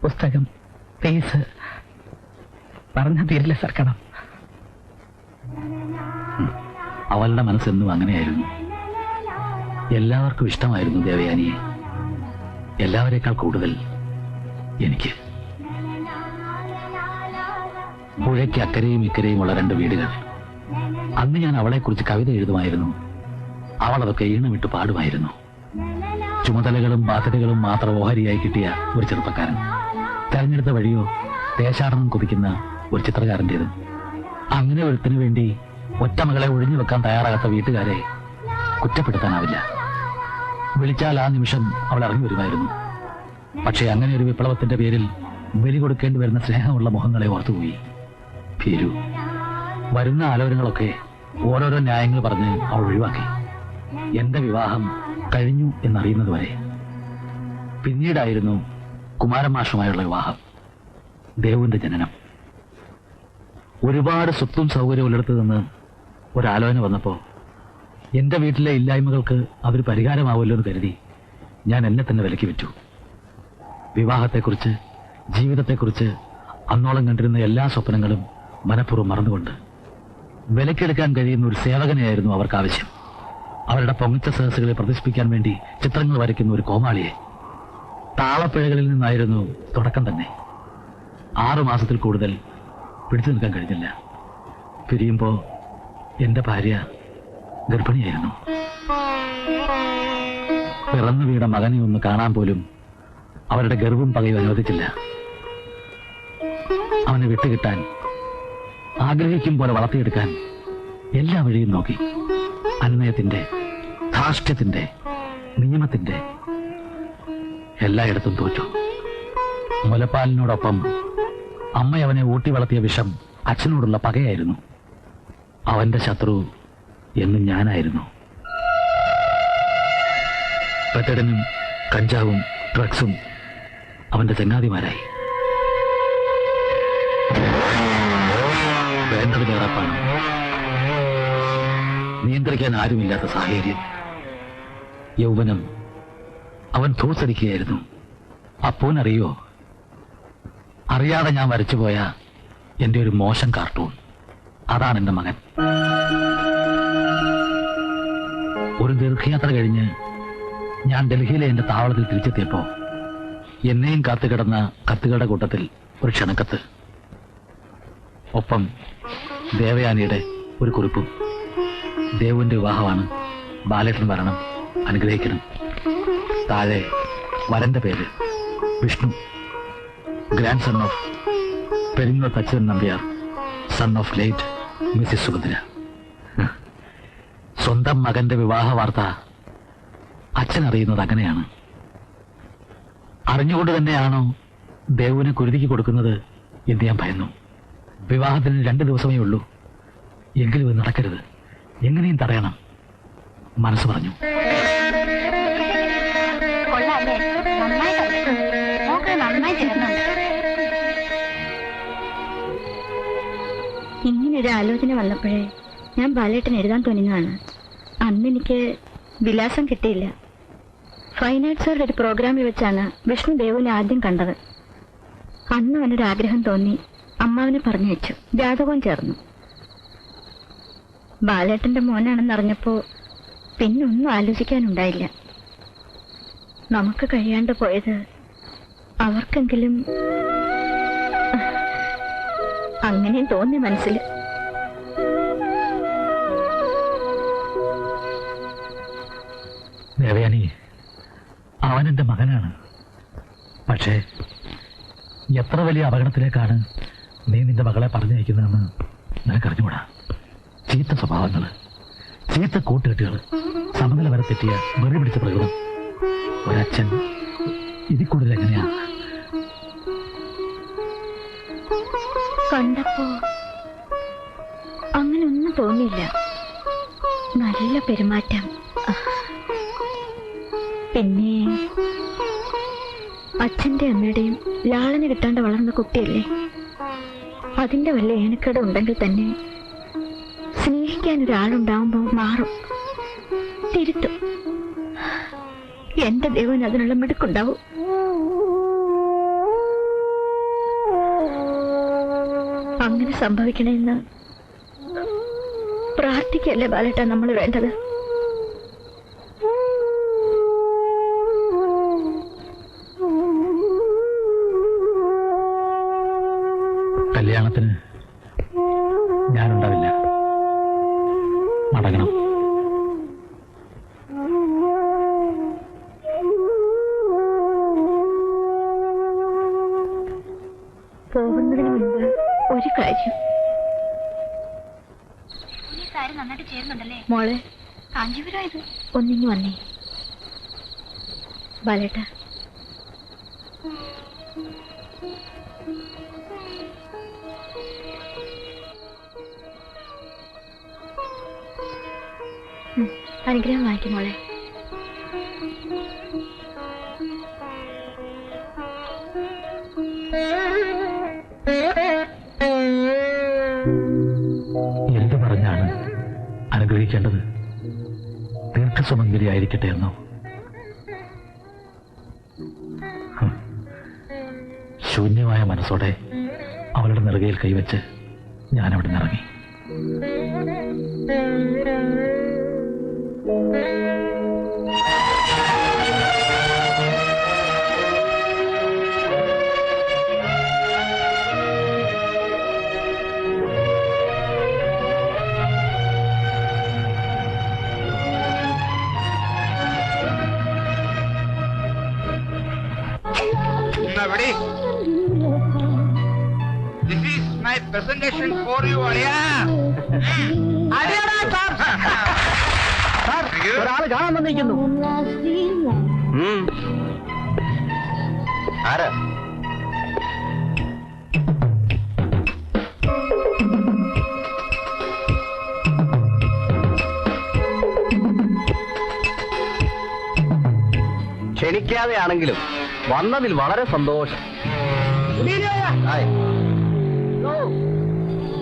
Speaker 5: പുസ്തകം, ഫീസ്, പറഞ്ഞാൽ തീരില്ല സാർ കടം.
Speaker 7: അവളുടെ മനസ്സെന്നും അങ്ങനെയായിരുന്നു. എല്ലാവർക്കും ഇഷ്ടമായിരുന്നു ദേവയാനിയെ, എല്ലാവരേക്കാൾ കൂടുതൽ എനിക്ക്. പുഴയ്ക്ക് അക്കരയും ഇക്കരയുമുള്ള 2 വീടുകൾ. അന്ന് ഞാൻ അവളെക്കുറിച്ച് കവിത എഴുതുമായിരുന്നു. അവൾ അതൊക്കെ ഈണമിട്ട് പാടുമായിരുന്നു. ചുമതലകളും ബാധ്യതകളും മാത്രം ഓഹരിയായി കിട്ടിയ ഒരു ചെറുപ്പക്കാരൻ, തെരഞ്ഞെടുത്ത വഴിയോ ദേശാടനം കുതിക്കുന്ന ഒരു ചിത്രകാരൻ്റെതും. അങ്ങനെ ഒരുത്തിനു വേണ്ടി ഒറ്റമകളെ ഒഴിഞ്ഞു വെക്കാൻ തയ്യാറാകാത്ത വീട്ടുകാരെ കുറ്റപ്പെടുത്താനാവില്ല. വിളിച്ചാൽ ആ നിമിഷം അവൾ ഇറങ്ങി വരുമായിരുന്നു. പക്ഷേ അങ്ങനെ ഒരു വിപ്ലവത്തിന്റെ പേരിൽ ബലി കൊടുക്കേണ്ടി വരുന്ന സ്നേഹമുള്ള മുഖങ്ങളെ ഓർത്തുപോയി ഭീരു. വരുന്ന ആലോചനകളൊക്കെ ഓരോരോ ന്യായങ്ങൾ പറഞ്ഞ് അവൾ ഒഴിവാക്കി. എന്റെ വിവാഹം കഴിഞ്ഞു എന്നറിയുന്നത് വരെ. പിന്നീടായിരുന്നു കുമാരമാഷുമായുള്ള വിവാഹം, ദേവുവിന്റെ ജനനം. ഒരുപാട് സ്വത്തും സൗകര്യവും ഉള്ളിടത്ത് നിന്ന് ഒരാലോചന വന്നപ്പോ എന്റെ വീട്ടിലെ ഇല്ലായ്മകൾക്ക് അതൊരു പരിഹാരമാവുമല്ലോ എന്ന് കരുതി ഞാൻ എന്നെ തന്നെ വിലക്കി വെച്ചു. വിവാഹത്തെക്കുറിച്ച്, ജീവിതത്തെക്കുറിച്ച് അന്നോളം കണ്ടിരുന്ന എല്ലാ സ്വപ്നങ്ങളും മനഃപൂർവ്വം മറന്നുകൊണ്ട് വിലക്കെടുക്കാൻ കഴിയുന്ന ഒരു സേവകനെയായിരുന്നു അവർക്ക് ആവശ്യം. അവരുടെ പൊങ്ങിച്ച സദസ്സുകളെ പ്രദർശിപ്പിക്കാൻ വേണ്ടി ചിത്രങ്ങൾ വരയ്ക്കുന്ന ഒരു കോമാളിയെ. താളപ്പിഴകളിൽ നിന്നായിരുന്നു തുടക്കം തന്നെ. 6 മാസത്തിൽ കൂടുതൽ പിടിച്ചു നിൽക്കാൻ കഴിഞ്ഞില്ല. പിരിയുമ്പോ എന്റെ ഭാര്യ ഗർഭിണിയായിരുന്നു. പിറന്നു വീണ മകനെ ഒന്ന് കാണാൻ പോലും അവരുടെ ഗർഭം പകയും അനുവദിച്ചില്ല. അവനെ വിട്ടുകിട്ടാൻ, ആഗ്രഹിക്കും പോലെ വളർത്തിയെടുക്കാൻ എല്ലാ വഴിയും നോക്കി. അന്വയത്തിന്റെ, ധാർഷ്ട്യത്തിന്റെ, നിയമത്തിന്റെ എല്ലായിടത്തും തോറ്റു. മുലപ്പാലിനോടൊപ്പം അമ്മ അവനെ ഊട്ടി വളർത്തിയ വിഷം അച്ഛനോടുള്ള പകയായിരുന്നു. അവന്റെ ശത്രു എന്നും ഞാനായിരുന്നു. പെത്തടനും കഞ്ചാവും ഡ്രഗ്സും അവന്റെ ചങ്ങാതിമാരായി. വേണ്ടത് വേറെ പണം, നിയന്ത്രിക്കാൻ ആരുമില്ലാത്ത സാഹചര്യം, യൗവനം. അവൻ ധൂസരിക്കുകയായിരുന്നു. അപ്പോനറിയോ, അറിയാതെ ഞാൻ വരച്ചുപോയ എന്റെ ഒരു മോശം കാർട്ടൂൺ, അതാണ് എന്റെ മകൻ. ഒരു ദീർഘയാത്ര കഴിഞ്ഞ് ഞാൻ ഡൽഹിയിലെ എന്റെ താവളത്തിൽ തിരിച്ചെത്തിയപ്പോ എന്നെയും കാത്തുകിടന്ന കത്തുകളുടെ കൂട്ടത്തിൽ ഒരു ക്ഷണക്കത്ത്, ഒപ്പം ദേവയാനിയുടെ ഒരു കുറിപ്പും. ദേവുവിന്റെ വിവാഹമാണ്, ബാലേട്ടൻ വരണം, അനുഗ്രഹിക്കണം. താഴെ വരന്റെ പേര് Vishnu, grand son of Peringottu Achuthan Nambiar, son of late Mrs Subhadra. സ്വന്തം മകന്റെ വിവാഹ വാർത്ത അച്ഛൻ അറിയുന്നത് അങ്ങനെയാണ്. അറിഞ്ഞുകൊണ്ട് തന്നെയാണോ ദേവുവിനെ കുരുതിക്ക് കൊടുക്കുന്നത് എന്ന് ഞാൻ ഭയന്നു. വിവാഹത്തിന് 2 ദിവസമേ ഉള്ളൂ. എങ്കിലും ഇത് നടക്കരുത്. എങ്ങനെയും തടയണം. മനസ്സ് പറഞ്ഞു.
Speaker 8: കൊള്ളാല്ലേ, നന്നായി ചേർന്നുണ്ട്. ഇങ്ങനൊരു ആലോചന വന്നപ്പോഴേ ഞാൻ ബാലേട്ടൻ എഴുതാൻ തുനിഞ്ഞാണ്. അന്ന് എനിക്ക് വിലാസം കിട്ടിയില്ല. ഫൈൻ ആർട്സുകളുടെ ഒരു പ്രോഗ്രാമിൽ വെച്ചാണ് വിഷ്ണു ദേവുവിനെ ആദ്യം കണ്ടത്. അന്ന് അവനൊരാഗ്രഹം തോന്നി. അമ്മാവനെ പറഞ്ഞു വെച്ചു. ജാതകവും ചേർന്നു. ബാലേട്ടന്റെ മോനാണെന്നറിഞ്ഞപ്പോ പിന്നെ ഒന്നും ആലോചിക്കാനുണ്ടായില്ല. നമുക്ക് കഴിയാണ്ട് പോയത് അവർക്കെങ്കിലും അങ്ങനെയും തോന്നി മനസ്സിൽ.
Speaker 7: ദേവയാനി, അവൻ എൻ്റെ മകനാണ്. പക്ഷേ എത്ര വലിയ അപകടത്തിലേക്കാണ് നീ നിന്റെ മകളെ പറഞ്ഞയക്കുന്നതെന്ന് നിനക്കറിഞ്ഞുകൂടാ. ചീത്ത സ്വഭാവങ്ങൾ, ചീത്ത കൂട്ടുകെട്ടുകൾ, സമനില വരെ തെറ്റിയ വെറി പിടിച്ച പ്രകൃതം. ഒരച്ഛൻ ഇതിൽ കൂടുതൽ എങ്ങനെയാ?
Speaker 8: കണ്ടപ്പോ അങ്ങനൊന്നും തോന്നിയില്ല. നല്ല പെരുമാറ്റം. പിന്നെ അച്ഛന്റെ അമ്മയുടെയും ലാളന കിട്ടാണ്ട് വളർന്ന കുട്ടിയല്ലേ. അതിന്റെ വല്ല ഏനക്കേട് ഉണ്ടെങ്കിൽ തന്നെ സ്നേഹിക്കാൻ ഒരാളുണ്ടാവുമ്പോ മാറും, തിരുത്തും. എന്റെ ദൈവം അതിനുള്ള മിടുക്കുണ്ടാവും. അങ്ങനെ സംഭവിക്കണമെന്ന് പ്രാർത്ഥിക്കല്ലേ ബാലേട്ട നമ്മൾ വേണ്ടത്.
Speaker 7: കല്യാണത്തിന് ഞാനുണ്ടാവില്ല. മടങ്ങണം.
Speaker 8: പോകുന്നതിന് മുൻപ് ഒരു കാര്യം.
Speaker 6: നന്നായിട്ട് ചേരുന്നുണ്ടല്ലേ
Speaker 8: മോളെ,
Speaker 6: കാഞ്ചീപുരം ഇത്.
Speaker 8: ഒന്നിങ്ങി വന്നേ ബാലേട്ട. അനുഗ്രഹം വാങ്ങിക്കും മോളെ.
Speaker 7: എന്ത് പറഞ്ഞാണ് അനുഗ്രഹിക്കേണ്ടത്? ദീർഘസുമംഗലി ആയിരിക്കട്ടെ എന്നോ? ശൂന്യമായ മനസ്സോടെ അവളുടെ നെറുകയിൽ കൈവച്ച് ഞാനവിടെ നിറങ്ങി.
Speaker 3: This is my presentation for you, Arya.
Speaker 1: ഒരാള് കാണാൻ വന്നിരിക്കുന്നു.
Speaker 2: ആരാ?
Speaker 1: ക്ഷണിക്കാതെയാണെങ്കിലും വന്നതിൽ വളരെ സന്തോഷം. ഹായ്.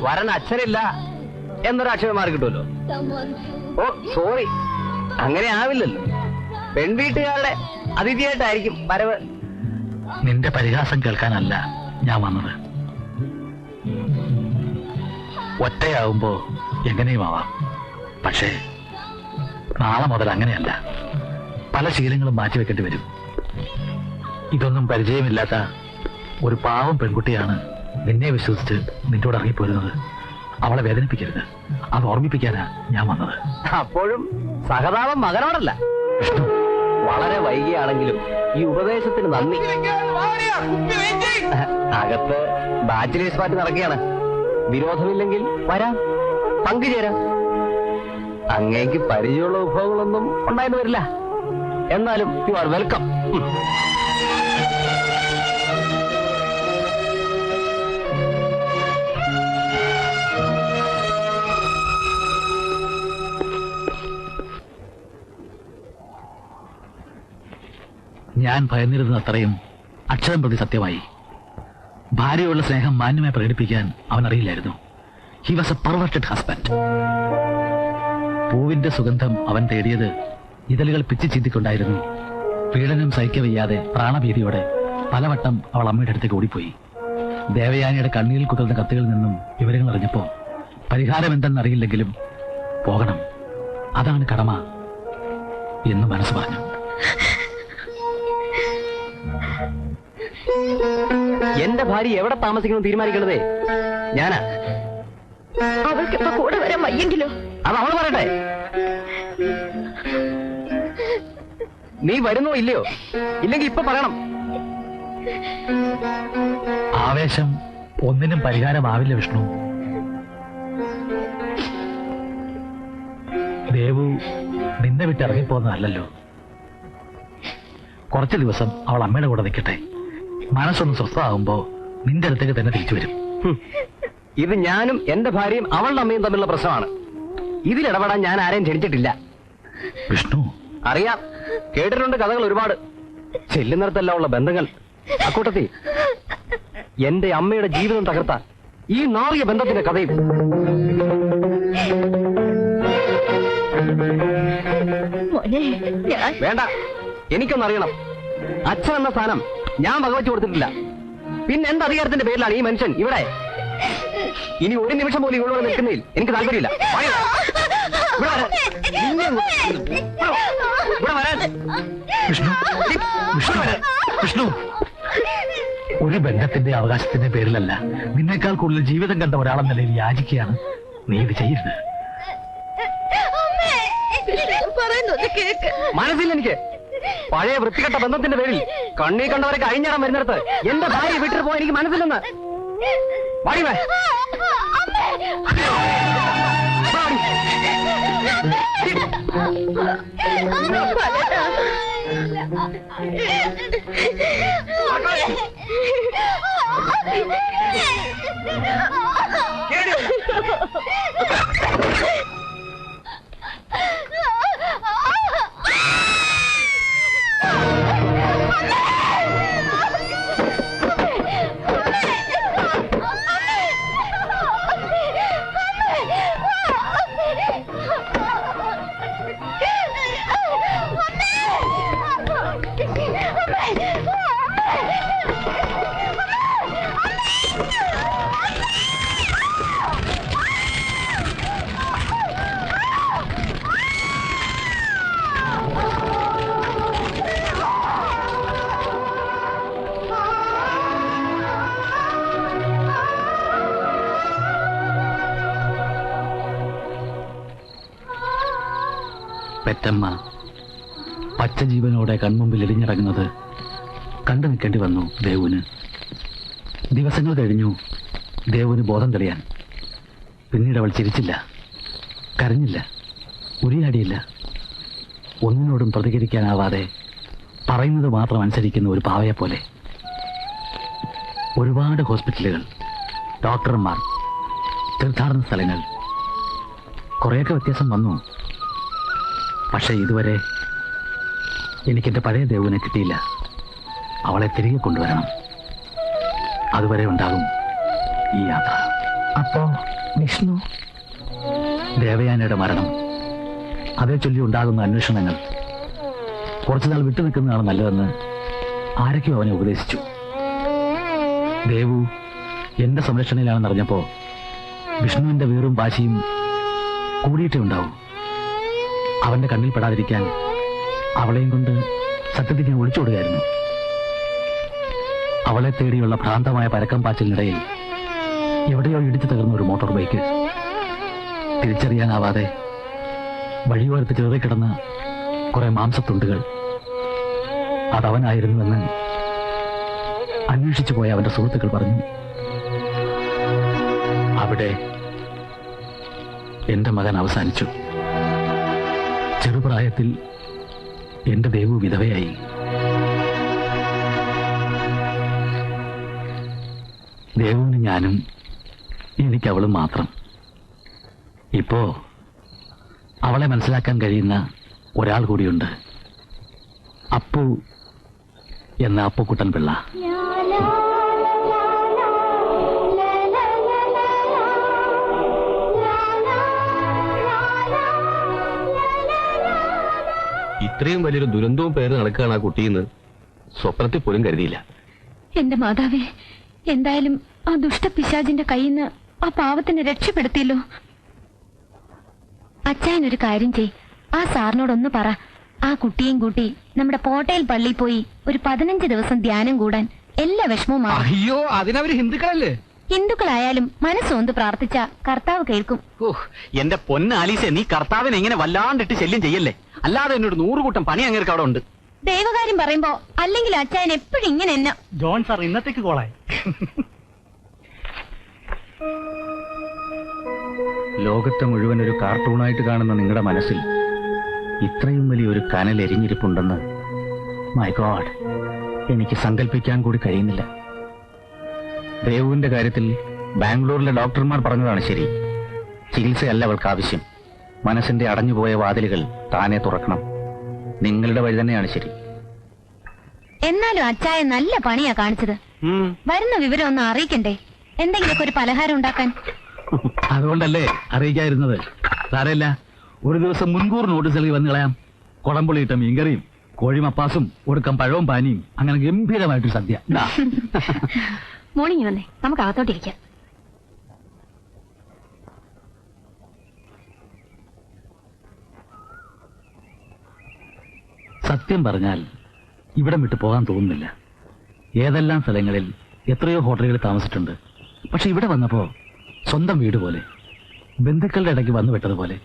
Speaker 1: വരൻ അച്ഛനില്ല എന്നൊരു അക്ഷരം മാറി കിട്ടുമല്ലോ. ഓ സോറി, അങ്ങനെ ആവില്ലല്ലോ. പെൺവീട്ടുകാരുടെ അതിഥിയായിട്ടായിരിക്കും വരവ്.
Speaker 7: നിന്റെ പരിഹാസം കേൾക്കാനല്ല ഞാൻ വന്നത്. ഒറ്റയാവുമ്പോ എങ്ങനെയും ആവാം. പക്ഷേ നാളെ മുതൽ അങ്ങനെയല്ല. പല ശീലങ്ങളും മാറ്റിവെക്കേണ്ടി വരും. ഇതൊന്നും പരിചയമില്ലാത്ത ഒരു പാവം പെൺകുട്ടിയാണ് നിന്നെ വിശ്വസിച്ച് നിന്നോട് ഇറങ്ങിപ്പോരുന്നത്. അവളെ വേദനിപ്പിക്കരുത്. അത് ഓർമ്മിപ്പിക്കാനാ ഞാൻ വന്നത്.
Speaker 1: അപ്പോഴും സഹതാപം മകനോടല്ല. വളരെ വൈകിയാണെങ്കിലും ഈ ഉപദേശത്തിന് നന്ദി. അകത്ത് ബാച്ചിലേഴ്സ് പാർട്ടി നടക്കുകയാണ്. വിരോധമില്ലെങ്കിൽ വരാം, പങ്കുചേരാം. അങ്ങേക്ക് പരിചയമുള്ള വിഭവങ്ങളൊന്നും ഉണ്ടായെന്ന് വരില്ല. എന്നാലും യു ആർ വെൽക്കം.
Speaker 7: ഞാൻ ഭയന്നിരുന്നത് അത്രയും അക്ഷരം പ്രതി സത്യമായി. ഭാര്യയുള്ള സ്നേഹം മാന്യമായി പ്രകടിപ്പിക്കാൻ അവൻ അറിയില്ലായിരുന്നു. He was A perverted husband. പൂവിന്റെ സുഗന്ധം അവൻ തേടിയത് ഇതളുകൾ പിച്ചു ചീന്തിക്കൊണ്ടായിരുന്നു. പീഡനം സഹിക്കവയ്യാതെ പ്രാണഭീതിയോടെ പലവട്ടം അവൾ അമ്മയുടെ അടുത്തേക്ക് ഓടിപ്പോയി. ദേവയാനിയുടെ കണ്ണീരിൽ കുതിർന്ന കത്തുകളിൽ നിന്നും വിവരങ്ങൾ അറിഞ്ഞപ്പോ പരിഹാരം എന്തെന്നറിയില്ലെങ്കിലും പോകണം, അതാണ് കടമ എന്ന് മനസ്സ് പറഞ്ഞു.
Speaker 1: എന്റെ ഭാര്യ എവിടെ താമസിക്കണം തീരുമാനിക്കണതേ ഞാനാ.
Speaker 8: അവൾക്കിപ്പോ കൂടെ വരാൻ വയ്യെങ്കിലോ?
Speaker 1: അത് അവള് പറയട്ടെ. നീ വരുന്നോ ഇല്ലയോ? ഇല്ലെങ്കിൽ ഇപ്പൊ പറയണം.
Speaker 7: ആവേശം ഒന്നിനും പരിഹാരമാവില്ല വിഷ്ണു. ദേവു നിന്നെ വിട്ട് ഇറങ്ങിപ്പോന്നതല്ലോ. കുറച്ചു ദിവസം അവൾ അമ്മയുടെ കൂടെ നിൽക്കട്ടെ. മനസ്സൊന്ന് സ്വസ്ഥമാകുമ്പോ നിന്റെ അടുത്തേക്ക് തന്നെ തിരിച്ചു വരും.
Speaker 1: ഇത് ഞാനും എന്റെ ഭാര്യയും അവളുടെ അമ്മയും തമ്മിലുള്ള പ്രശ്നമാണ്. ഇതിലിടപെടാൻ ഞാൻ ആരെയും ക്ഷണിച്ചിട്ടില്ല.
Speaker 7: വിഷ്ണു,
Speaker 1: അറിയാം, കേട്ടിട്ടുണ്ട് കഥകൾ ഒരുപാട്. ചെല്ലുന്നിടത്തല്ല ഉള്ള ബന്ധങ്ങൾ. അക്കൂട്ടത്തി എന്റെ അമ്മയുടെ ജീവിതം തകർത്ത ഈ നാറിയ ബന്ധത്തിന്റെ കഥയും. വേണ്ട, എനിക്കൊന്നറിയണം. അച്ഛൻ എന്ന സ്ഥാനം ഞാൻ വകവെച്ചു കൊടുത്തിട്ടില്ല. പിന്നെ എന്ത് അധികാരത്തിന്റെ പേരിലാണ് ഈ മനുഷ്യൻ ഇവിടെ? ഇനി ഒരു നിമിഷം പോലും ഇവിടെ നിൽക്കുന്നതിൽ എനിക്ക് താല്പര്യമില്ല.
Speaker 7: വിഷ്ണു, വിഷ്ണു, വിഷ്ണു, ഒരു ബന്ധത്തിന്റെ അവകാശത്തിന്റെ പേരിലല്ല, നിന്നേക്കാൾ കൂടുതൽ ജീവിതം കണ്ട ഒരാളെന്ന നിലയിൽ യാചിക്കുകയാണ് നീ ഇത് ചെയ്യരുത്.
Speaker 1: മനസ്സില്ല എനിക്ക്. പഴയ വൃത്തികെട്ട ബന്ധത്തിന്റെ പേരിൽ കണ്ണീ കണ്ടവരൊക്കെ അഴിഞ്ഞാടാൻ വരുന്നിടത്ത് എന്റെ ഭാര്യ വീട്ടിൽ പോയി എനിക്ക് മനസ്സിലെന്ന്. വാടിവേ.
Speaker 7: പെറ്റമ്മ പച്ചജീവനോടെ കൺമുമ്പിൽ എരിഞ്ഞിറങ്ങുന്നത് കണ്ടു നിൽക്കേണ്ടി വന്നു ദേവുവിന്. ദിവസങ്ങൾ കഴിഞ്ഞു ദേവുവിന് ബോധം തെളിയാൻ. പിന്നീട് അവൾ ചിരിച്ചില്ല, കരഞ്ഞില്ല, ഉരിയാടിയില്ല. ഒന്നിനോടും പ്രതികരിക്കാനാവാതെ പറയുന്നത് മാത്രം അനുസരിക്കുന്ന ഒരു പാവയെ പോലെ. ഒരുപാട് ഹോസ്പിറ്റലുകൾ, ഡോക്ടർമാർ, തീർത്ഥാടന സ്ഥലങ്ങൾ, കുറേയൊക്കെ വ്യത്യാസം വന്നു. പക്ഷെ ഇതുവരെ എനിക്കെന്റെ പഴയ ദേവുവിനെ കിട്ടിയില്ല. അവളെ തിരികെ കൊണ്ടുവരണം. അതുവരെ ഉണ്ടാകും ഈ യാത്ര.
Speaker 5: അപ്പോ വിഷ്ണു?
Speaker 7: ദേവയാനയുടെ മരണം, അതേ ചൊല്ലി ഉണ്ടാകുന്ന അന്വേഷണങ്ങൾ, കുറച്ചുനാൾ വിട്ടുനിൽക്കുന്നതാണ് നല്ലതെന്ന് ആരൊക്കെയോ അവനെ ഉപദേശിച്ചു. ദേവു എന്റെ സംരക്ഷണയിലാണെന്ന് അറിഞ്ഞപ്പോ വിഷ്ണുവിന്റെ വീറും വാശിയും കൂടിയിട്ടേ ഉണ്ടാവും. അവന്റെ കണ്ണിൽ പെടാതിരിക്കാൻ അവളെയും കൊണ്ട് സത്യത്തിൽ ഞാൻ ഒളിച്ചോടുകയായിരുന്നു. അവളെ തേടിയുള്ള ഭ്രാന്തമായ പരക്കം പാച്ചിലിനിടയിൽ എവിടെയോ ഇടിച്ചു തകർന്ന ഒരു മോട്ടോർ ബൈക്ക്. തിരിച്ചറിയാനാവാതെ വഴിയോരത്ത് ചിതറിക്കിടന്ന കുറെ മാംസത്തുണ്ടുകൾ. അതവനായിരുന്നുവെന്ന് അന്വേഷിച്ചു പോയ അവന്റെ സുഹൃത്തുക്കൾ പറഞ്ഞു. അവിടെ എന്റെ മകൻ അവസാനിച്ചു. ചെറുപ്രായത്തിൽ എന്റെ ദേവു വിധവയായി. ദേവുവിന് ഞാനും എനിക്കവളും മാത്രം. ഇപ്പോ അവളെ മനസ്സിലാക്കാൻ കഴിയുന്ന ഒരാൾ കൂടിയുണ്ട്. അപ്പു എന്ന അപ്പുക്കുട്ടൻ പിള്ള.
Speaker 9: ഇത്രയും വലിയൊരു ദുരന്തവും പേര് നടക്കുകയാണ് ആ കുട്ടിയെന്ന് സ്വപ്നത്തിൽ പോലും കരുതിയില്ല.
Speaker 8: എന്റെ മാതാവേ, എന്തായാലും ആ ദുഷ്ടപിശാചിന്റെ കയ്യിൽ നിന്ന് ആ പാവത്തിനെ രക്ഷപ്പെടുത്തിയല്ലോ. അച്ചായനൊരു കാര്യം ചെയ്, ആ സാറിനോടൊന്ന് പറ, ആ കുട്ടിയും കൂട്ടി നമ്മുടെ പോട്ടയിൽ പള്ളിയിൽ പോയി ഒരു 15 ദിവസം ധ്യാനം കൂടാൻ. എല്ലാ വിഷമവും മാറും.
Speaker 5: അയ്യോ, അതിനവര് ഹിന്ദുക്കളല്ലേ?
Speaker 8: ഹിന്ദുക്കളായാലും മനസ്സൊന്ന് പ്രാർത്ഥിച്ച കർത്താവ് കേൾക്കും.
Speaker 1: എന്റെ പൊന്നാലീസെ, നീ കർത്താവിനെ എങ്ങനെ വല്ലാണ്ടിട്ട് ശല്യം ചെയ്യല്ലേ. അല്ലാതെ എന്നോട് 100 കൂട്ടം പണി അങ്ങേർക്ക് അവിടെ ഉണ്ട്.
Speaker 8: ദൈവകാര്യം പറയുമ്പോ അല്ലെങ്കിൽ അച്ചായൻ എപ്പോഴും ഇങ്ങനെ എന്നെ.
Speaker 2: ജോൺ സാർ ഇന്നത്തേക്ക് കോളായി.
Speaker 3: ലോകത്തെ മുഴുവൻ ഒരു കാർട്ടൂണായിട്ട് കാണുന്ന നിങ്ങളുടെ മനസ്സിൽ ഇത്രയും വലിയൊരു കനൽ എരിഞ്ഞിരിപ്പുണ്ടെന്ന് മൈ ഗോഡ്, എനിക്ക് സങ്കല്പിക്കാൻ കൂടി കഴിയുന്നില്ല. ദേവുവിന്റെ കാര്യത്തിൽ ബാംഗ്ലൂരിലെ ഡോക്ടർമാർ പറഞ്ഞതാണ് ശരി. ചികിത്സയല്ല അവൾക്ക് ആവശ്യം. മനസ്സിന്റെ അടഞ്ഞുപോയ വാതിലുകൾ താനെ തുറക്കണം. നിങ്ങളുടെ വഴി തന്നെയാണ് ശരി.
Speaker 8: എന്നാലും അച്ചായൻ നല്ല പണിയാ കാണിച്ചത്. വരുന്ന വിവരം ഒന്ന് അറിയിക്കണ്ടേ? എന്തെങ്കിലുമൊക്കെ ഒരു പലഹാരം ഉണ്ടാക്കാൻ.
Speaker 7: അതുകൊണ്ടല്ലേ അറിയിക്കാതിരുന്നത്. സാരമില്ല, ഒരു ദിവസം മുൻകൂർ നോട്ടീസ് നൽകി വന്നു കളയാം. കുടംപുളിയിട്ട മീൻകറിയും കോഴിമപ്പാസും ഒടുക്കം പഴവും പാനിയും, അങ്ങനെ ഗംഭീരമായിട്ടൊരു സദ്യ.
Speaker 8: മോർണിംഗ് വന്നേ, നമുക്ക് അകത്തോട്ടിരിക്കാം.
Speaker 7: സത്യം പറഞ്ഞാൽ ഇവിടം വിട്ടു പോകാൻ തോന്നുന്നില്ല. ഏതെല്ലാം സ്ഥലങ്ങളിൽ എത്രയോ ഹോട്ടലുകളിൽ താമസിച്ചിട്ടുണ്ട്. പക്ഷെ ഇവിടെ വന്നപ്പോ സ്വന്തം വീട് പോലെ, ബന്ധുക്കളുടെ ഇടയ്ക്ക് വന്നു വിട്ടതുപോലെ.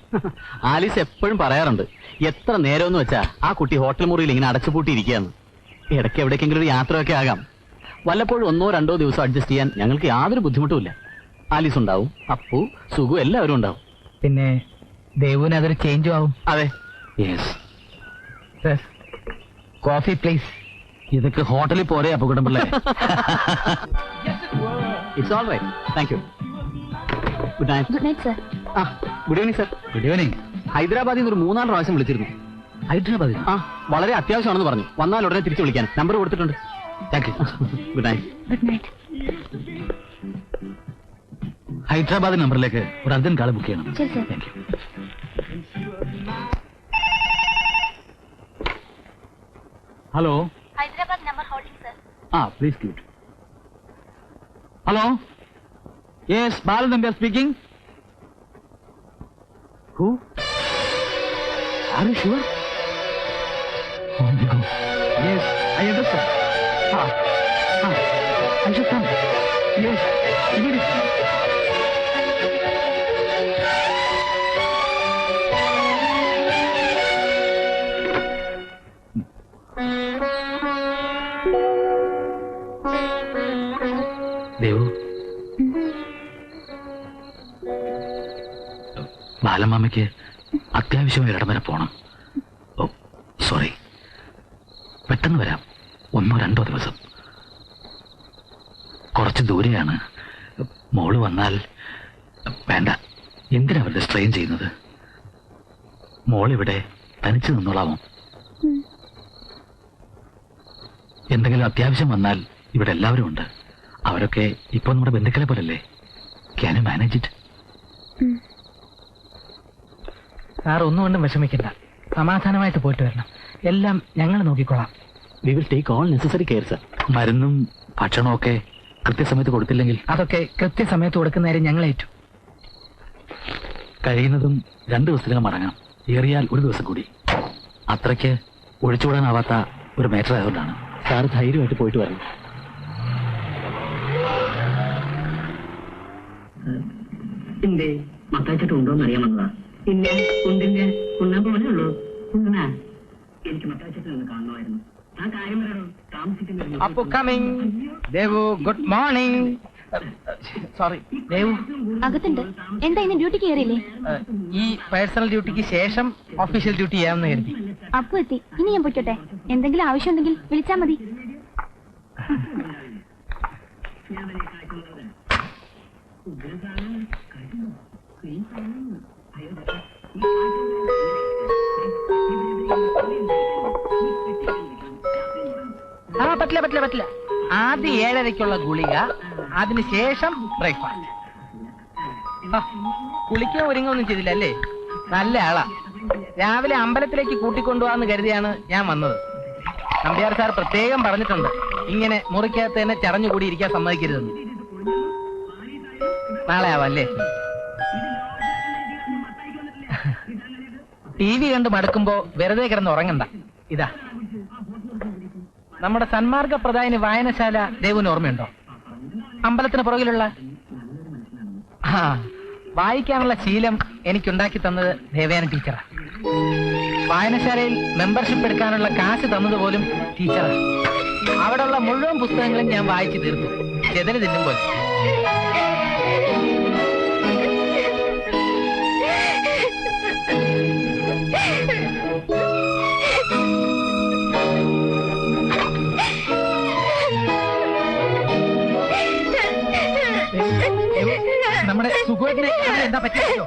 Speaker 1: ആലീസ് എപ്പോഴും പറയാറുണ്ട്, എത്ര നേരമെന്ന് വെച്ചാ ആ കുട്ടി ഹോട്ടൽ മുറിയിൽ ഇങ്ങനെ അടച്ചുപൂട്ടിയിരിക്കുകയാണ്. ഇടയ്ക്ക് എവിടേക്കെങ്കിലും ഒരു യാത്രയൊക്കെ ആകാം. വല്ലപ്പോഴും 1-2 ദിവസം അഡ്ജസ്റ്റ് ചെയ്യാൻ ഞങ്ങൾക്ക് യാതൊരു ബുദ്ധിമുട്ടുമില്ല. ആലീസ് ഉണ്ടാവും, അപ്പു, സുഖു എല്ലാവരും ഉണ്ടാവും.
Speaker 5: പിന്നെ ദേവുവിന് അതൊരു ചേഞ്ചും ആവും.
Speaker 1: അതെ.
Speaker 7: യെസ്.
Speaker 5: Coffee please.
Speaker 7: ഇതൊക്കെ ഹോട്ടലിൽ പോരെ അപ്പുകുട്ടൻ പിള്ളേ?
Speaker 1: It's all right. Thank you. Good night.
Speaker 8: Good night sir.
Speaker 1: ആ, good evening sir.
Speaker 7: Good evening.
Speaker 1: ഹൈദരാബാദിൽ നിന്ന് ഒരു 3-4 പ്രാവശ്യം വിളിച്ചിരുന്നു.
Speaker 7: ഹൈദരാബാദിൽ?
Speaker 1: ആ, വളരെ അത്യാവശ്യമാണെന്ന് പറഞ്ഞു. വന്നാൽ ഉടനെ തിരിച്ചു വിളിക്കാൻ നമ്പർ കൊടുത്തിട്ടുണ്ട്.
Speaker 7: Thank you.
Speaker 1: Good night.
Speaker 8: Good night.
Speaker 7: Hyderabad നമ്പറിലേക്ക് ഒരു അർജന്റ് കാൾ ബുക്ക് ചെയ്യണം.
Speaker 8: ശരി sir.
Speaker 7: Thank U. Hello.
Speaker 6: Hyderabad number holding sir.
Speaker 7: Please cute. Hello. Yes, Balan Nambiar speaking. Who? Are you sure? Oh my God. Yes, I understand. I should come. Yes, immediately. Devu, ബാലമാമയ്ക്ക് അത്യാവശ്യമായി ഇടം വരെ പോണം. ഓ sorry, പെട്ടെന്ന് വരാം. 1-2 ദിവസം. കുറച്ച് ദൂരെയാണ്. മോള് വന്നാൽ വേണ്ട, എന്തിനാ അവരുടെ സ്ട്രെയിൻ ചെയ്യുന്നത്? മോളിവിടെ തനിച്ച് നിന്നോളാമോ? എന്തെങ്കിലും അത്യാവശ്യം വന്നാൽ ഇവിടെ എല്ലാവരും ഉണ്ട്. അവരൊക്കെ ഇപ്പൊ നമ്മുടെ ബന്ധുക്കളെ പോലല്ലേ. Can you manage it?
Speaker 5: Sir ഒന്നും കൊണ്ടും വിഷമിക്കണ്ട. സമാധാനമായിട്ട് പോയിട്ട് വരണം. എല്ലാം ഞങ്ങൾ നോക്കിക്കോളാം.
Speaker 1: We will take all necessary care sir.
Speaker 7: മരുന്നും ഭക്ഷണവും ഒക്കെ കൃത്യസമയത്ത് കൊടുത്തില്ലെങ്കിൽ?
Speaker 5: അതൊക്കെ കൃത്യസമയത്ത് കൊടുക്കുന്നവരെ ഞങ്ങൾ ഏറ്റു.
Speaker 7: കഴിയുന്നതും 2 ദിവസത്തിനകം മടങ്ങാം. ഏറിയാൽ 1 ദിവസം കൂടി. അത്രയ്ക്ക് ഒഴിച്ചുകൂടാനാവാത്ത ഒരു മാറ്റർ ആയതുകൊണ്ടാണ്.
Speaker 1: സാർ ധൈര്യമായിട്ട് പോയിട്ട് വരണം.
Speaker 10: എന്തേ മത്താച്ചിട്ട് ഉണ്ടോന്ന് അറിയാൻ വന്നതാ. പിന്നെ കുണ്ടിന്റെ കുണ്ണാൻ പോലെ ഉള്ളൂ. കുണ്ണ എനിക്ക് മത്താച്ചിട്ട് ഒന്ന് കാണണമായിരുന്നു. ആ കാര്യം പറയണോ? താമസിക്കുന്ന
Speaker 5: Appu coming. Devu good morning. Sorry Devu.
Speaker 8: അകത്തുണ്ട്. എന്താ ഇന്ന് ഡ്യൂട്ടിക്ക് കയറിയില്ലേ?
Speaker 5: ഈ പേഴ്സണൽ ഡ്യൂട്ടിക്ക് ശേഷം ഒഫീഷ്യൽ ഡ്യൂട്ടി ചെയ്യാമെന്ന് കരുതി.
Speaker 8: അപ്പു എത്തി. ഇനി ഞാൻ പൊയ്ക്കോട്ടെ? എന്തെങ്കിലും ആവശ്യം ഉണ്ടെങ്കിൽ വിളിച്ചാൽ മതി.
Speaker 5: പറ്റില്ല പറ്റില്ല പറ്റില്ല. ആദ്യം 7:30ക്കുള്ള ഗുളിക, അതിനുശേഷം ബ്രേക്ക്ഫാസ്റ്റ്. കുളിക്കാൻ ഒരുങ്ങൊന്നും ചെയ്തില്ല അല്ലേ? നല്ല ആളാ. രാവിലെ അമ്പലത്തിലേക്ക് കൂട്ടിക്കൊണ്ടുപോകാന്ന് കരുതിയാണ് ഞാൻ വന്നത്. നമ്പ്യാർ സാർ പ്രത്യേകം പറഞ്ഞിട്ടുണ്ട്, ഇങ്ങനെ മുറിക്കകത്ത് തന്നെ ചടഞ്ഞുകൂടി ഇരിക്കാൻ സമ്മതിക്കരുതെന്ന്. നാളെ ആവാല്ലേ? TV കണ്ട് മടുക്കുമ്പോ വെറുതെ കിടന്ന് ഉറങ്ങണ്ട. ഇതാ നമ്മുടെ സന്മാർഗ പ്രദായിനി വായനശാല. ദേവുന് ഓർമ്മയുണ്ടോ? അമ്പലത്തിന് പുറകിലുള്ള. വായിക്കാനുള്ള ശീലം എനിക്കുണ്ടാക്കി തന്നത് ദേവയാന ടീച്ചറാ. വായനശാലയിൽ മെമ്പർഷിപ്പ് എടുക്കാനുള്ള കാശ് തന്നത് പോലും ടീച്ചറാ. അവിടെയുള്ള മുഴുവൻ പുസ്തകങ്ങളും ഞാൻ വായിച്ചു തീർത്തു, ചെതല് തിന്നുമ്പോൾ. നമ്മുടെ സുഖേട്ടനെ എന്താ പറ്റിയോ?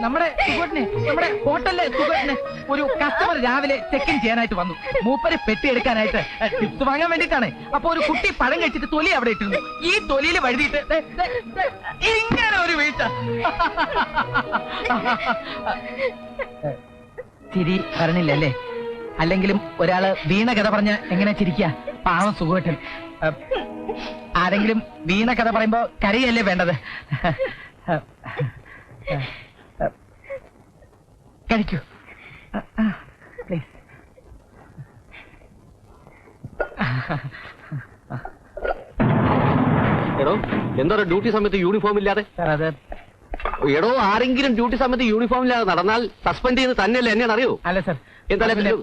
Speaker 5: നമ്മുടെ സുഖേട്ടനെ, നമ്മുടെ ഹോട്ടലിലെ സുഖേട്ടന് ഒരു കസ്റ്റമർ രാവിലെ ചെക്ക് ഇൻ ചെയ്യാനായിട്ട് വന്നു. മൂപ്പരെ പെട്ടി എടുക്കാനായിട്ട് ടിപ്സ് വാങ്ങാൻ വേണ്ടിയിട്ടാണ്. അപ്പൊ ഒരു കുട്ടി പഴം കഴിച്ചിട്ട് തൊലി അവിടെ ഇട്ടിരുന്നു. ഈ തൊലിയിൽ വഴുതിയിട്ട് ഇങ്ങനെ ഒരു വീഴ്ച. ചിരി പറഞ്ഞില്ലല്ലേ? അല്ലെങ്കിലും ഒരാള് വീണ കഥ പറഞ്ഞ എങ്ങനെ ചിരിക്കുക? പാവം സുഖേട്ടൻ. ആരെങ്കിലും വീണ കഥ പറയുമ്പോ കരയല്ലേ വേണ്ടത്? കഴിക്കൂ പ്ലീസ്.
Speaker 9: എടോ, എന്താ ഡ്യൂട്ടി സമയത്ത് യൂണിഫോം ഇല്ലാതെ?
Speaker 5: സാർ അത്
Speaker 9: എടോ, ആരെങ്കിലും ഡ്യൂട്ടി സമയത്ത് യൂണിഫോം ഇല്ലാതെ നടന്നാൽ സസ്പെൻഡ് ചെയ്ത് തന്നെയല്ലേ എന്നെ അറിയോ?
Speaker 5: അല്ല സാർ,
Speaker 9: എന്തായാലും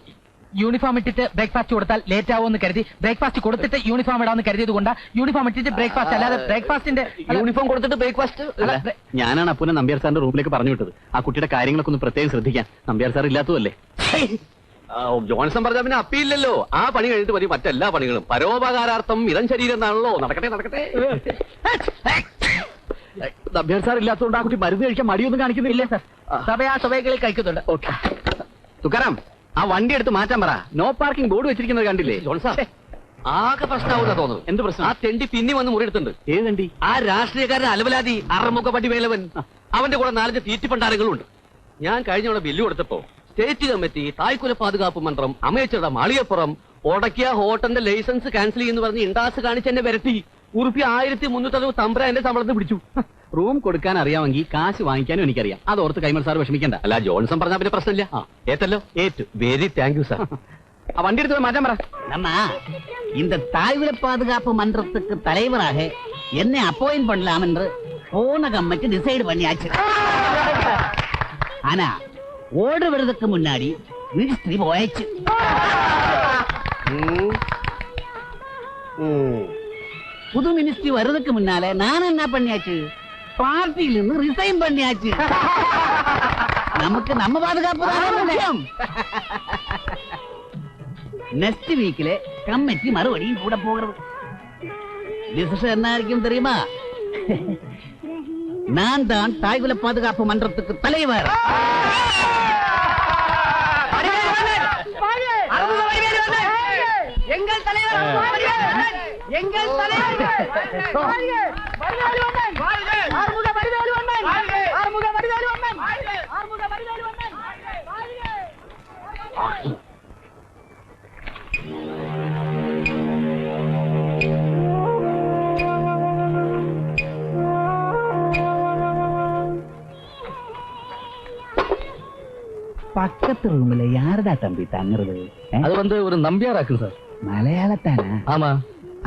Speaker 5: യൂണിഫോം ഇട്ടിട്ട് ബ്രേക്ക്ഫാസ്റ്റ് കൊടുത്താൽ ലേറ്റ് ആവുമെന്ന് കരുതി ബ്രേക്ക്ഫാസ്റ്റ് കൊടുത്തിട്ട് യൂണിഫോം ഇടാമെന്ന് കരുതിയത് കൊണ്ട് യൂണിഫോം ഇട്ടിട്ട് ബ്രേക്ക്ഫാസ്റ്റ് അല്ലാതെ ബ്രേക്ക്ഫാസ്റ്റിന്റെ
Speaker 9: യൂണിഫോം കൊടുത്തിട്ട് ബ്രേക്ക്ഫാസ്റ്റ്.
Speaker 1: ഞാനാണ് അപ്പൂനെ നമ്പ്യാർ സാറിന്റെ റൂമിലേക്ക് പറഞ്ഞു വിട്ടത്. ആ കുട്ടിയുടെ കാര്യങ്ങളൊക്കെ ഒന്ന് പ്രത്യേകം ശ്രദ്ധിക്കാൻ. നമ്പ്യാർ സാർ ഇല്ലാത്തതല്ലേ?
Speaker 9: ജോൺസൺ പറഞ്ഞ പിന്നെ അപ്പീല്ലല്ലോ. ആ പണി കഴിഞ്ഞിട്ട് മതി മറ്റെല്ലാ പണികളും. പരോപകാരാർത്ഥം ഇതം ശരീരം എന്നാണല്ലോ. നടക്കട്ടെ നടക്കട്ടെ.
Speaker 1: നമ്പ്യാർ സാർ ഇല്ലാത്തതുകൊണ്ട് ആ കുട്ടി മരുന്ന് കഴിക്കാൻ മടിയൊന്നും കാണിക്കുന്നില്ല.
Speaker 5: സാർ സഭകളിൽ കഴിക്കുന്നുണ്ട്.
Speaker 1: ഓക്കെ തുക്കാറാം, ആ വണ്ടി എടുത്ത് മാറ്റാൻ പറ. നോ പാർക്കിംഗ് ബോർഡ് വെച്ചിരിക്കുന്നത് കണ്ടില്ലേ?
Speaker 9: ജോൺസൺ ആകെ പ്രശ്നമാവുന്ന തോന്നുന്നു.
Speaker 1: എന്ത് പ്രശ്നം?
Speaker 9: ആ തെണ്ടി പിന്നെ വന്ന് മുറിയെടുത്തുണ്ട്.
Speaker 1: ഏത് വണ്ടി?
Speaker 9: ആ രാഷ്ട്രീയക്കാരൻ അലവലാതി അറമുഖ പടി വേലവൻ. അവന്റെ കൂടെ 4 തീറ്റിപ്പണ്ടാരങ്ങളും ഉണ്ട്. ഞാൻ കഴിഞ്ഞ ബില്ല് കൊടുത്തപ്പോ സ്റ്റേറ്റ് കമ്മിറ്റി, തായ്ക്കുല പാതുകാപ്പ് മന്ത്രം, അമേച്ചറുടെ മാളികപ്പുറം, ഉടക്കിയ ഹോട്ടലിന്റെ ലൈസൻസ് ക്യാൻസൽ ചെയ്യുന്നു പറഞ്ഞ് ഇണ്ടാസ് കാണിച്ച് എന്നെ വരട്ടി. ഉറുപ്പി 1360 തമ്പ്ര എന്റെ ശമ്പളത്തിൽ പിടിച്ചു.
Speaker 1: റൂം കൊടുക്കാൻ അറിയാമെങ്കിൽ കാശ് വാങ്ങിക്കാനും എനിക്കറിയാം. അത് ഓർത്ത് കൈമൾ സാർ വിഷമിക്കണ്ട.
Speaker 9: അല്ല, ജോൺസൺ പറഞ്ഞാൽ പിന്നെ പ്രശ്നമില്ല. ഏറ്റല്ലോ ഏറ്റു. Very thank you sir.
Speaker 1: ആ വണ്ടി എടുത്ത് മാറ്റാൻ പറ.
Speaker 3: நம்ம இந்த தாய்விட பாதுகாப்பு மன்றத்துக்கு தலைவராக என்னை அப்பாயிண்ட் பண்ணலாம் என்று போன கம்மிட்டி டிசைட் பண்ணியாச்சு. ஆனா ஓடு விடுறதுக்கு முன்னாடி மினிஸ்ட்ரி போயாச்சு. புது மினிஸ்ட்ரி வர்றதுக்கு முன்னால நான் என்ன பண்ணியாச்சு, பார்ட்டியில இருந்து ரிசைன் பண்ணியாச்சு. நமக்கு நம்ம பாதுகாப்பு தான் முக்கியம். நெக்ஸ்ட் வீக்ல கமிட்டி மறுபடியும் கூட போகிறது. டிசிஷன் என்ன இருக்கும் தெரியுமா? நான் தான் தாய்குல பாதுகாப்பு மன்றத்துக்கு தலைவர்.
Speaker 5: எங்கள் தலைவர் எங்கள் தலைவர் ஆறுமுக வடிவேலு அண்ணன், ஆறுமுக வடிவேலு அண்ணன், ஆறுமுக வடிவேலு அண்ணன்.
Speaker 3: பக்கத்து ரூம்ல யாரடா தம்பி தங்குறது?
Speaker 1: அது ஒரு நம்பியாராக்கு சார்.
Speaker 3: மலையாளத்தானா?
Speaker 1: ஆமா.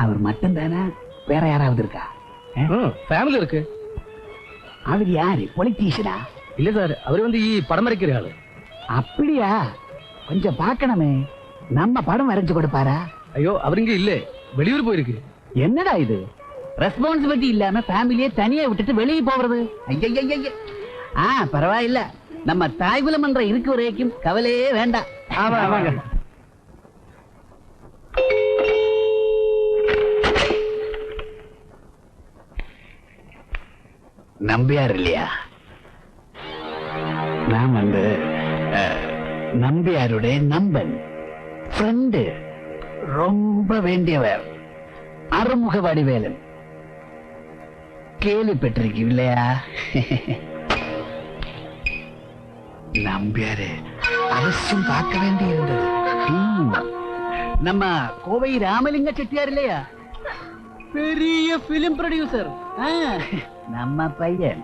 Speaker 3: அவர் மட்டும் தானா? வேற யாராவது இருக்கா?
Speaker 1: ஃபேமிலி இருக்கு.
Speaker 3: அவர் யாரு? பொலிட்டீஷியனா?
Speaker 1: இல்ல சார், அவர் ஈ படம் வரைக்கிற ஆளு.
Speaker 3: அப்படியா? கொஞ்சம் பார்க்கணுமே. நம்ம படம் வரைஞ்சு கொடுப்பாரா?
Speaker 1: ஐயோ, அவருங்க இல்ல, வெளியூர் போயிருக்கு.
Speaker 3: என்னடா இது? ரெஸ்பான்சிபிலிட்டி இல்லாம ஃபேமிலியை தனியா விட்டுட்டு வெளியே போறது? ஐயய்யய்ய. பரவாயில்ல, நம்ம தாய்குல மன்றம் இருக்கு வரைக்கும் கவலையே வேண்டாம்.
Speaker 1: ஆமாங்க.
Speaker 3: நம்பியார் இல்லையா? நான் நம்பியாருடைய நம்பன், ஃப்ரெண்டு. ரொம்ப வேண்டியவர் அறுமுக வடிவேலன். கேள்விப்பட்டிருக்கீங்க இல்லையா? நம்பியாரு அவசியம் பார்க்க வேண்டி இருந்தது. நம்ம கோவை ராமலிங்க செட்டியார் இல்லையா, பெரிய பிலிம் ப்ரொடியூசர். நம்ம பையன்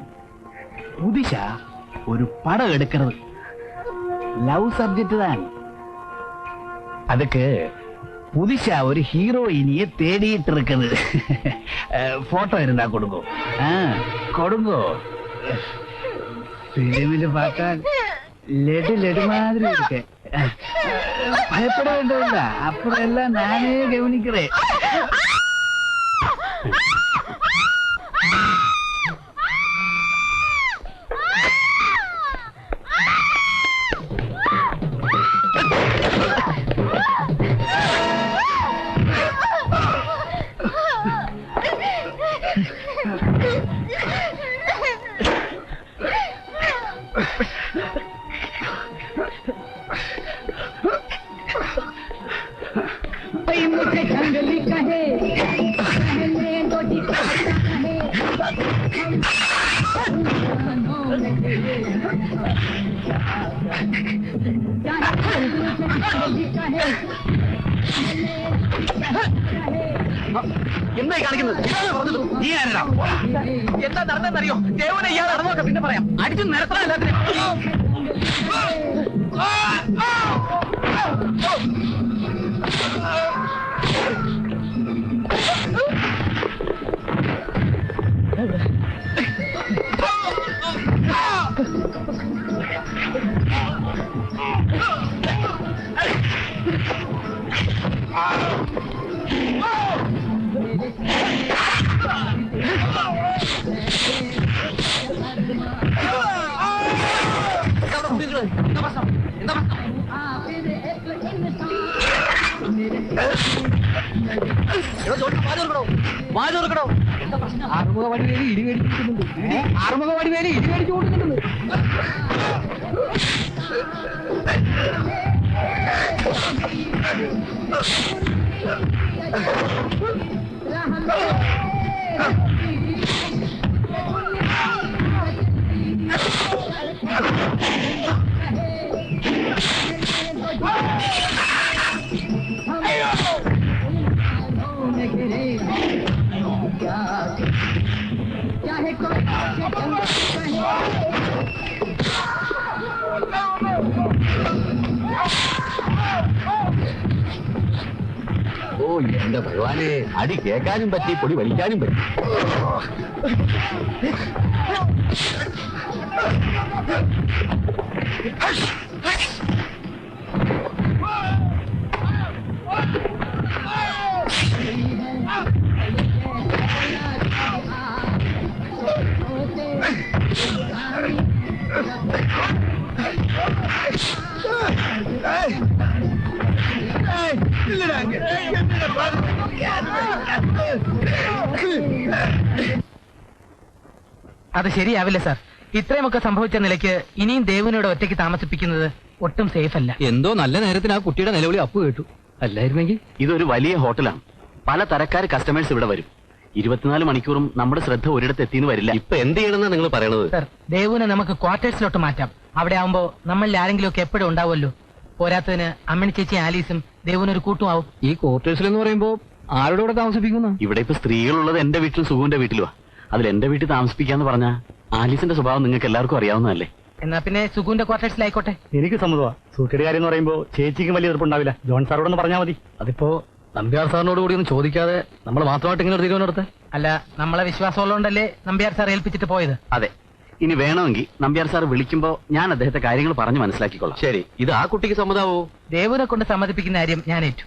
Speaker 3: புதுசா ஒரு படம் எடுக்கிறது. லவ் சப்ஜெக்ட் தான். அதுக்கு புதுசா ஒரு ஹீரோயினிய தேடிட்டு இருக்குது. போட்டோ இருந்தா கொடுங்க. கொடுங்க. பிலிமில் பார்த்தா லெடு லெடு மாதிரி இருக்கு. பயப்பட வேண்டியதில்ல, அப்புறம் எல்லாம் நானே கவனிக்கிறேன்.
Speaker 1: എന്തായി കാണിക്കുന്നത്? നീ ആരാ? എന്താ നടന്നറിയോ? ദേവനെ ഇയാൾ നടന്നോക്കെ പിന്നെ പറയാം. അടിച്ചു നിരത്തണം എല്ലാത്തിനും.
Speaker 3: ആറുമുഖ വടിവേലി ഇടിവേടിച്ചു കൊടുക്കുന്നുണ്ട്.
Speaker 1: ഓ എന്റെ ഭഗവാനെ, അടി കേൾക്കാനും പറ്റി, പൊടി വലിക്കാനും പറ്റി.
Speaker 5: അത് ശരിയാവില്ല സാർ. ഇത്രയുമൊക്കെ സംഭവിച്ച നിലയ്ക്ക് ഇനിയും ദേവനോട് ഒറ്റയ്ക്ക് താമസിപ്പിക്കുന്നത് ഒട്ടും സേഫ് അല്ല.
Speaker 1: എന്തോ നല്ല നേരത്തിന് ആ കുട്ടിയുടെ നിലവിളി അപ്പ് കേട്ടു. അല്ലായിരുന്നെങ്കിൽ ഇതൊരു വലിയ ഹോട്ടലാണ്. പല തരക്കാർ കസ്റ്റമേഴ്സ് ഇവിടെ വരും. 24 മണിക്കൂറും നമ്മുടെ ശ്രദ്ധ ഒരിടത്ത് എത്തിയെന്ന് വരില്ല. ഇപ്പൊ എന്ത് ചെയ്യണമെന്നാ നിങ്ങൾ പറയണത്?
Speaker 5: സാർ, ദേവുനെ നമുക്ക് ക്വാർട്ടേഴ്സിലോട്ട് മാറ്റാം. അവിടെ ആവുമ്പോ നമ്മളിൽ ആരെങ്കിലും ഒക്കെ എപ്പോഴും ഉണ്ടാവുമല്ലോ. പോരാത്തതിന് അമ്മണി ചേച്ചി ആലീസും ദേവുനൊരു കൂട്ടും ആവും.
Speaker 1: ഈ ക്വാർട്ടേഴ്സിൽ എന്ന് പറയുമ്പോ ആരുടെ കൂടെ താമസിപ്പിക്കുന്ന? ഇവിടെ ഇപ്പൊ സ്ത്രീകളുള്ളത് എന്റെ വീട്ടിലും സുഖുവിന്റെ വീട്ടിലുവാ. അതിൽ എന്റെ വീട്ടിൽ താമസിപ്പിക്കാന്ന് പറഞ്ഞാ ആലീസിന്റെ സ്വഭാവം നിങ്ങൾക്ക് എല്ലാവർക്കും അറിയാവുന്നതല്ലേ.
Speaker 5: എന്നാ പിന്നെ സുഖുവിന്റെ ക്വാർട്ടേഴ്സിലായിക്കോട്ടെ.
Speaker 2: എനിക്ക് സമ്മതമാ. സൂക്കേട് കാര്യം എന്ന് പറയുമ്പോ ചേച്ചിക്കും വലിയ എതിർപ്പുണ്ടാവില്ല. ജോൺ സാറോടൊന്ന് പറഞ്ഞാൽ മതി.
Speaker 1: അതിപ്പോ നമ്പ്യാർ സാറിനോട് കൂടി ഒന്ന് ചോദിക്കാതെ നമ്മൾ മാത്രമായിട്ട് ഇങ്ങനെ ഒരു തീരുമാനം എടുത്തേ?
Speaker 5: അല്ല, നമ്മളെ വിശ്വാസമുള്ളതുകൊണ്ടല്ലേ നമ്പ്യാർ സാർ ഏൽപ്പിച്ചിട്ട് പോയത്.
Speaker 1: അതെ. ഇനി വേണമെങ്കിൽ നമ്പ്യാർ സാർ വിളിക്കുമ്പോ ഞാൻ അദ്ദേഹത്തെ കാര്യങ്ങൾ പറഞ്ഞു മനസ്സിലാക്കിക്കൊള്ളാം. ശരി, ഇത് ആ കുട്ടിക്ക് സമ്മതാവോ?
Speaker 5: ദേവുനെ കൊണ്ട് സമ്മതിപ്പിക്കുന്ന കാര്യം ഞാൻ ഏറ്റു.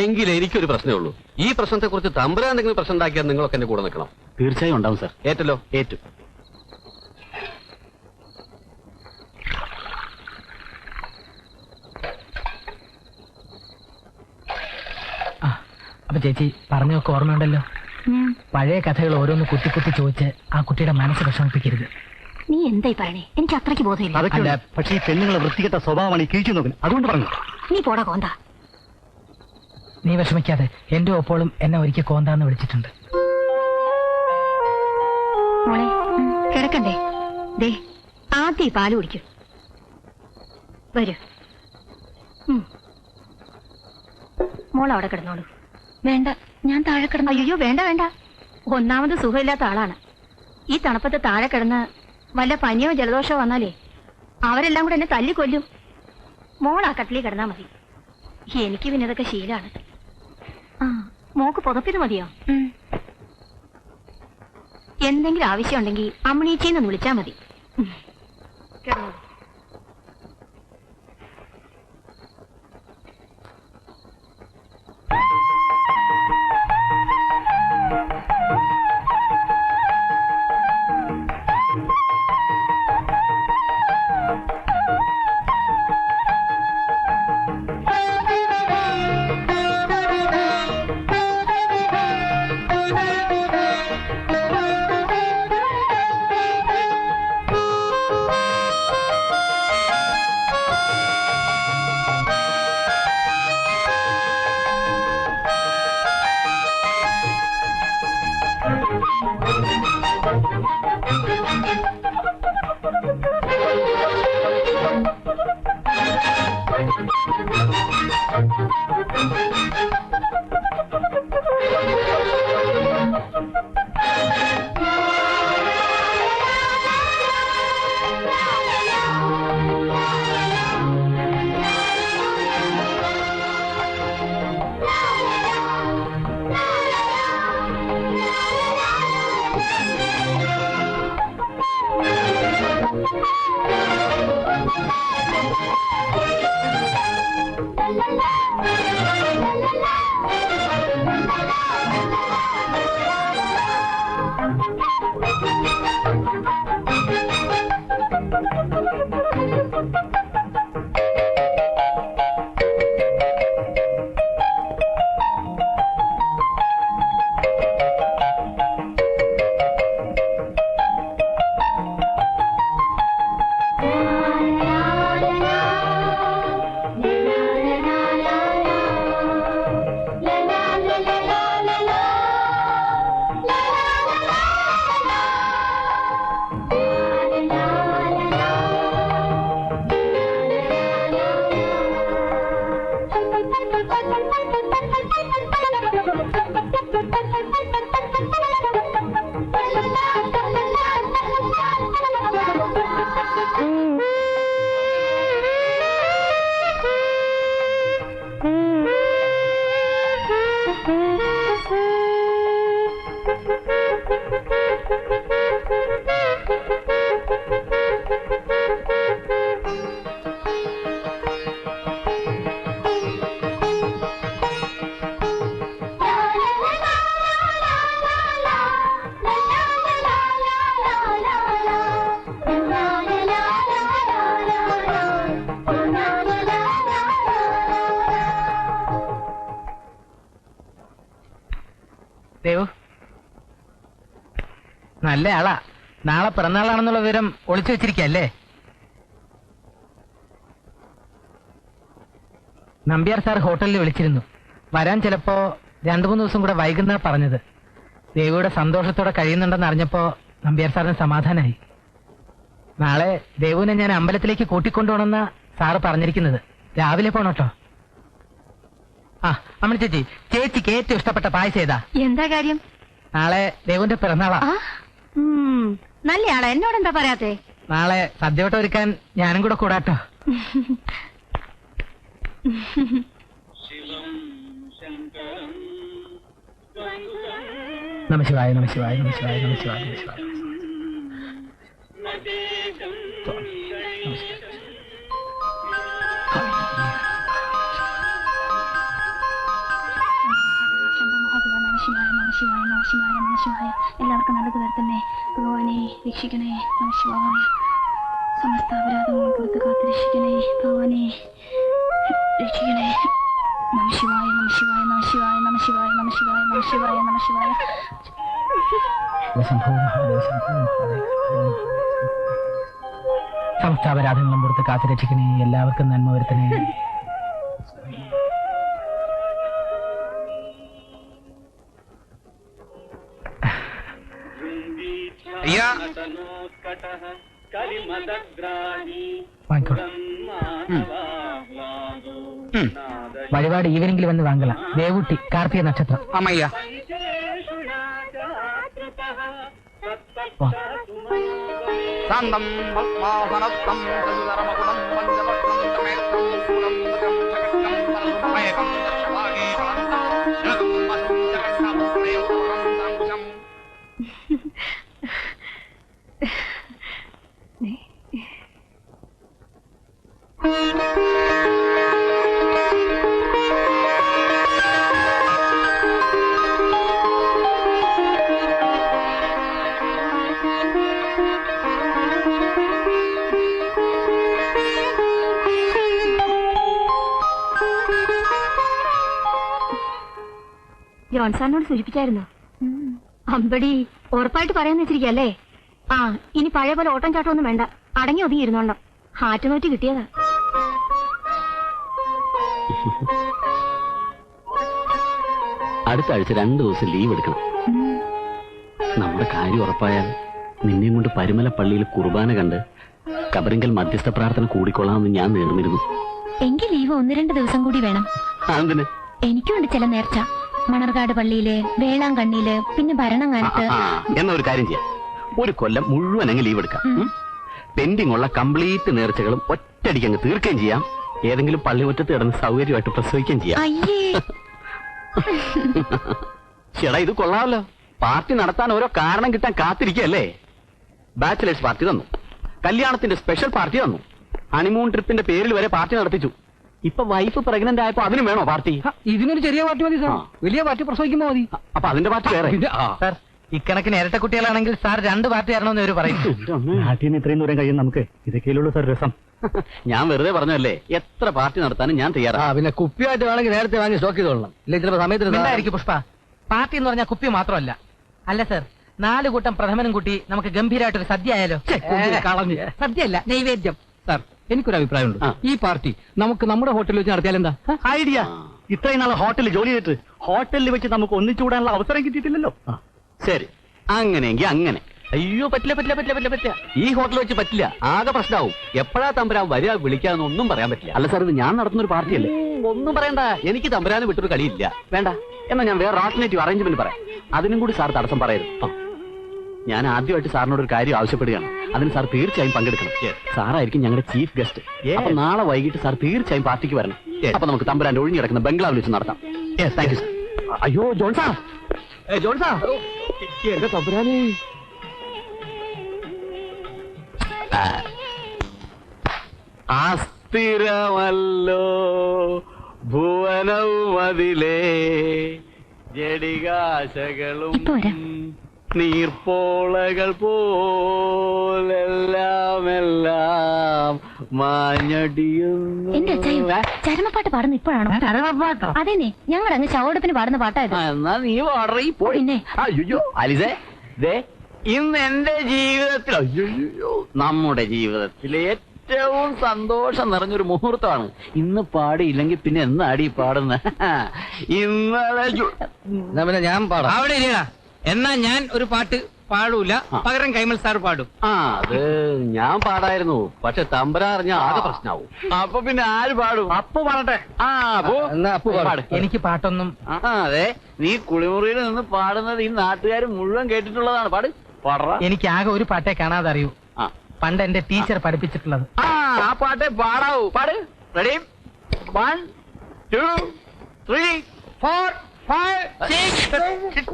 Speaker 9: എങ്കിൽ എനിക്കൊരു പ്രശ്നമേ ഉള്ളൂ. ഈ പ്രശ്നത്തെ കുറിച്ച് തമ്പുരാൻ എന്തെങ്കിലും പ്രശ്നം ഉണ്ടാക്കിയാൽ നിങ്ങളൊക്കെ എന്റെ കൂടെ നിൽക്കണം.
Speaker 1: തീർച്ചയായും ഉണ്ടാവും സാർ.
Speaker 9: ഏറ്റല്ലോ?
Speaker 1: ഏറ്റു.
Speaker 5: അപ്പൊ ചേച്ചി പറഞ്ഞൊക്കെ ഓർമ്മയുണ്ടല്ലോ. പഴയ കഥകൾ ഓരോന്ന് കുത്തി കുത്തി ചോദിച്ച് ആ കുട്ടിയുടെ മനസ്സ് വിഷമിപ്പിക്കരുത്.
Speaker 8: നീ എന്തായി പറയണേ? എനിക്ക് അത്രയ്ക്ക് ബോധമില്ല.
Speaker 2: അതൊക്കെ പക്ഷേ ഈ പെണ്ണുങ്ങളെ വൃത്തികെട്ട സ്വഭാവമാണ് ഈ കീഴ്ച്ചു നോക്കുന്നത്. അതുകൊണ്ട് പറഞ്ഞു.
Speaker 8: നീ പോടാ കോന്താ.
Speaker 5: നീ വിഷമിക്കാതെ. എന്റെ ഒപ്പോളും എന്നെ ഒരിക്കൽ കോന്താന്ന് വിളിച്ചിട്ടുണ്ട്.
Speaker 8: മോളെ കിടക്കണ്ടേ? ദേ ആദ്യം പാല് കുടിക്കൂ. വരൂ. മോൾ അവിടെ കിടന്നോളൂ. വേണ്ട, ഞാൻ താഴെ കിടന്നു. അയ്യോ വേണ്ട വേണ്ട, ഒന്നാമത് സുഖമില്ലാത്ത ആളാണ്. ഈ തണുപ്പത്ത് താഴെ കിടന്ന് വല്ല പനിയോ ജലദോഷമോ വന്നാലേ അവരെല്ലാം കൂടെ എന്നെ തല്ലിക്കൊല്ലും. മോൾ ആ കട്ടിലിൽ കിടന്നാ മതി. എനിക്ക് പിന്നെ ഇതൊക്കെ ശീലാണ്. മോക്ക് പുതപ്പിത് മതിയോ? എന്തെങ്കിലും ആവശ്യമുണ്ടെങ്കിൽ അമ്മണീച്ചേന്ന് വിളിച്ചാ മതി. കിടന്നോളൂ.
Speaker 5: നല്ല ആളാ. നാളെ പിറന്നാളാണെന്നുള്ള വിവരം ഒളിച്ചു വെച്ചിരിക്കല്ലേ? നമ്പ്യാർ സാർ ഹോട്ടലിൽ വിളിച്ചിരുന്നു. വരാൻ ചിലപ്പോ 2-3 ദിവസം കൂടെ വൈകുന്നാ പറഞ്ഞത്. ദേവിയുടെ സന്തോഷത്തോടെ കഴിയുന്നുണ്ടെന്ന് അറിഞ്ഞപ്പോ നമ്പ്യാർ സാറിന് സമാധാനായി. നാളെ ദേവുവിനെ ഞാൻ അമ്പലത്തിലേക്ക് കൂട്ടിക്കൊണ്ടുപോകണമെന്നാ സാറ് പറഞ്ഞിരിക്കുന്നത്. രാവിലെ പോണോട്ടോ. ആ അമ്മ ചേച്ചിക്ക് ഏറ്റവും ഇഷ്ടപ്പെട്ട പായസം ഏതാ?
Speaker 8: എന്താ കാര്യം?
Speaker 5: നാളെ ദേവുവിന്റെ പിറന്നാളാ.
Speaker 8: നല്ല ആളാ. എന്നോട് എന്താ പറയാത്തെ? നാളെ
Speaker 5: സദ്യവട്ട ഒരുക്കാൻ ഞാനും കൂടെ കൂടാട്ടോ. നമശിവായ നമശിവായ നമശിവായ നമശിവായ നമശിവായ.
Speaker 8: എല്ലാവർക്കും നല്ലത് വരുത്തന്നെ ഭഗവാനെ, രക്ഷിക്കണേ. നമശിവായ. സമസ്ത അപരാധങ്ങളും പുറത്ത് കാത്തുരക്ഷിക്കണേ ഭഗവാനെ, രക്ഷിക്കണേ. നമശിവായ നമശിവായ നമശിവായ നമശിവായ നമശിവായ നമശിവായ നമശിവായ.
Speaker 5: സമസ്ത അപരാധങ്ങളും പുറത്ത് കാത്തുരക്ഷിക്കണേ. എല്ലാവർക്കും നന്മ വരുത്തണേ. വഴിപാട് ഈവനിംഗിൽ വന്ന് വാങ്ങലാം. ദേവുട്ടി, കാർത്തിക നക്ഷത്രം.
Speaker 1: അമ്മയ്യ
Speaker 8: ജോൺസാറിനോട് സൂചിപ്പിച്ചായിരുന്നു. അമ്പടി ഉറപ്പായിട്ട് പറയാന്ന് വെച്ചിരിക്കല്ലേ. ആ, ഇനി പഴയ പോലെ ഓട്ടം ചാട്ടമൊന്നും വേണ്ട, അടങ്ങി ഒതുങ്ങി ഇരുന്നോണ്ടാം. ഹാറ്റ് നോറ്റ് കിട്ടിയതാ.
Speaker 1: അടുത്ത ആഴ്ച 2 ദിവസം ലീവ് എടുക്കണം. നമ്മുടെ കാര്യം ഉറപ്പായാൽ നിന്നെയും കൊണ്ട് പരുമല പള്ളിയിൽ കുർബാന കണ്ട് കബറിങ്കൽ മധ്യസ്ഥ പ്രാർത്ഥന കൂടിക്കൊള്ളാമെന്ന് ഞാൻ നേർന്നിരുന്നു.
Speaker 8: എങ്കിൽ ലീവ് 1-2 ദിവസം കൂടി വേണം.
Speaker 1: അതെന്തിന്?
Speaker 8: എനിക്കുണ്ട് ചില നേർച്ച. മണർകാട് പള്ളിയില്, വേളാങ്കണ്ണിയില്, പിന്നെ ഭരണങ്ങാനത്ത്.
Speaker 1: എന്ന ഒരു കാര്യം ചെയ്യാം, ഒരു കൊല്ലം മുഴുവൻ അങ്ങ് ലീവ് എടുക്കാം. പെൻഡിങ് ഉള്ള കംപ്ലീറ്റ് നേർച്ചകളും ഒറ്റയടിക്ക് അങ്ങ് തീർക്കുകയും ചെയ്യാം. ഏതെങ്കിലും പള്ളിമുറ്റത്ത് കിടന്ന് സൗകര്യമായിട്ട് പ്രസവിക്കുകയും ചെയ്യാം. ചേടാ, ഇത് കൊള്ളാമല്ലോ. പാർട്ടി നടത്താൻ ഓരോ കാരണം കിട്ടാൻ കാത്തിരിക്കല്ലേ. ബാച്ചിലേഴ്സ് പാർട്ടി തന്നു, കല്യാണത്തിന്റെ സ്പെഷ്യൽ പാർട്ടി തന്നു, ഹണിമൂൺ ട്രിപ്പിന്റെ പേരിൽ വരെ പാർട്ടി നടത്തിച്ചു. ഇപ്പൊ വൈഫ് പ്രഗ്നന്റ് ആയപ്പോ അതിനും വേണോ പാർട്ടി?
Speaker 5: ഇതിനൊരു ചെറിയ പാർട്ടി മതി സാർ, വലിയ പാർട്ടി പ്രസവിക്കുമ്പോ മതി.
Speaker 1: അപ്പൊ അതിന്റെ പാർട്ടി വേറെ.
Speaker 5: സാർ, ഇക്കണക്കിന് ഇരട്ട കുട്ടികളാണെങ്കിൽ സാർ 2 പാർട്ടി ആരണമെന്ന് ഇവര് പറയും.
Speaker 2: നാട്ടിൽ നിന്ന് ഇത്രയും ദൂരം കഴിയും നമുക്ക് ഇതൊക്കെയുള്ളൂ സാർ രസം.
Speaker 1: ഞാൻ വെറുതെ പറഞ്ഞല്ലേ, എത്ര പാർട്ടി നടത്താനും ഞാൻ തയ്യാറാണ്.
Speaker 3: പിന്നെ കുപ്പിയായിട്ട് വേണമെങ്കിൽ നേരത്തെ വാങ്ങി സ്റ്റോക്ക് ചെയ്തോളണം. ഇല്ലെങ്കിൽ ചിലപ്പോൾ സമയത്തിന്
Speaker 5: പുഷ്പ, പാർട്ടി എന്ന് പറഞ്ഞാൽ കുപ്പി മാത്രമല്ല. അല്ല സാർ, 4 കൂട്ടം പ്രഥമനും കൂട്ടി നമുക്ക് ഗംഭീരമായിട്ടൊരു സദ്യ ആയാലോ? സദ്യ അല്ല, നൈവേദ്യം.
Speaker 2: സാർ, എനിക്കൊരു അഭിപ്രായമുണ്ട്. ഈ പാർട്ടി നമുക്ക് നമ്മുടെ ഹോട്ടലിൽ വെച്ച് നടത്തിയാൽ എന്താ? ഐഡിയ. ഇത്രയും നാൾ ഹോട്ടലിൽ ജോലി ചെയ്തിട്ട് ഹോട്ടലിൽ വെച്ച് നമുക്ക് ഒന്നിച്ചുകൂടാനുള്ള അവസരം കിട്ടിയിട്ടില്ലല്ലോ.
Speaker 1: ശരി, അങ്ങനെയെങ്കിൽ അങ്ങനെ. അയ്യോ, പറ്റില്ല പറ്റില്ല പറ്റില്ല പറ്റില്ല പറ്റില്ല. ഈ ഹോട്ടൽ വെച്ച് പറ്റില്ല, ആകെ പ്രശ്നമാവും. എപ്പോഴാ തമ്പുരാൻ വരിക വിളിക്കാന്ന് ഒന്നും പറയാൻ പറ്റില്ല. അല്ല സാർ, ഇത് ഞാൻ നടത്തുന്ന ഒരു പാർട്ടിയല്ലേ. ഒന്നും പറയണ്ട, എനിക്ക് തമ്പുരാന് വിട്ടൊരു കളിയില്ല. വേണ്ട, എന്നാ ഞാൻ വേറെ ആൾട്ടർനേറ്റീവ് അറേഞ്ച്മെന്റ് പറയാം. അതിനും കൂടി സാർ തടസ്സം പറയരുത്. ഞാൻ ആദ്യമായിട്ട് സാറിനോട് ഒരു കാര്യം ആവശ്യപ്പെടുകയാണ്. അതിന് സാർ തീർച്ചയായും പങ്കെടുക്കണം. സാറായിരിക്കും ഞങ്ങളുടെ ചീഫ് ഗസ്റ്റ്. അപ്പൊ നാളെ വൈകിട്ട് സാർ തീർച്ചയായും പാർട്ടിക്ക് വരണം. അപ്പൊ നമുക്ക് തമ്പുരാന്റെ ഒഴിഞ്ഞു കിടക്കുന്ന ബംഗ്ലാവിൽ വെച്ച് നടത്താം. Thank you sir.
Speaker 2: അയ്യോ ജോൺസാ, ജോൺസാ,
Speaker 1: എന്റെ തമ്പുരാനെ. അസ്ഥിരമല്ലോ ഭുവനവും അതിലേ ജടികാശകളും നീർപ്പോളകൾ പോലെല്ലാം മാഞ്ഞടിയുന്നു.
Speaker 8: എന്റെ ചരമപ്പാട്ട് പാടുന്ന ഇപ്പോഴാണോ? ചരമപ്പാട്ടോ? അതെന്നെ, ഞങ്ങൾ അങ്ങ് ചവടപ്പിന് പാടുന്ന പാട്ടായത്.
Speaker 1: എന്നാ നീ പാടറി
Speaker 8: പിന്നെ.
Speaker 1: അയ്യോ അലിസേ, ഇന്ന് എന്റെ ജീവിതത്തിൽ, അയ്യോ നമ്മുടെ ജീവിതത്തിലെ ഏറ്റവും സന്തോഷം നിറഞ്ഞൊരു മുഹൂർത്തമാണ്. ഇന്ന് പാടിയില്ലെങ്കിൽ പിന്നെ എന്നാടി പാടുന്ന? ഇന്നലെ ഞാൻ പാടാം.
Speaker 5: അവിടെ ഇല്ലടാ. എന്നാ ഞാൻ ഒരു പാട്ട് പാടൂല, പകരം കൈമൾ സാർ പാടും.
Speaker 1: അത് ഞാൻ പാടായിരുന്നു, പക്ഷെ തമ്പുരാൻ അറിഞ്ഞ ആകെ പ്രശ്നമാവും. അപ്പൊ പിന്നെ ആര് പാടും? അപ്പു പാടട്ടെ.
Speaker 5: എനിക്ക് പാട്ടൊന്നും.
Speaker 1: അതെ, നീ കുളിമുറിയിൽ നിന്ന് പാടുന്നത് ഈ നാട്ടുകാർ മുഴുവൻ കേട്ടിട്ടുള്ളതാണ്. പാട്, പാടറ.
Speaker 5: എനിക്ക് ആകെ ഒരു പാട്ടേ കാണാതെ അറിയൂ, പണ്ട് എന്റെ ടീച്ചർ പഠിപ്പിച്ചിട്ടുള്ളത്.
Speaker 1: ആ പാട്ടേ പാടാവൂ. പാട്. റെഡി? 1 2 3 4 5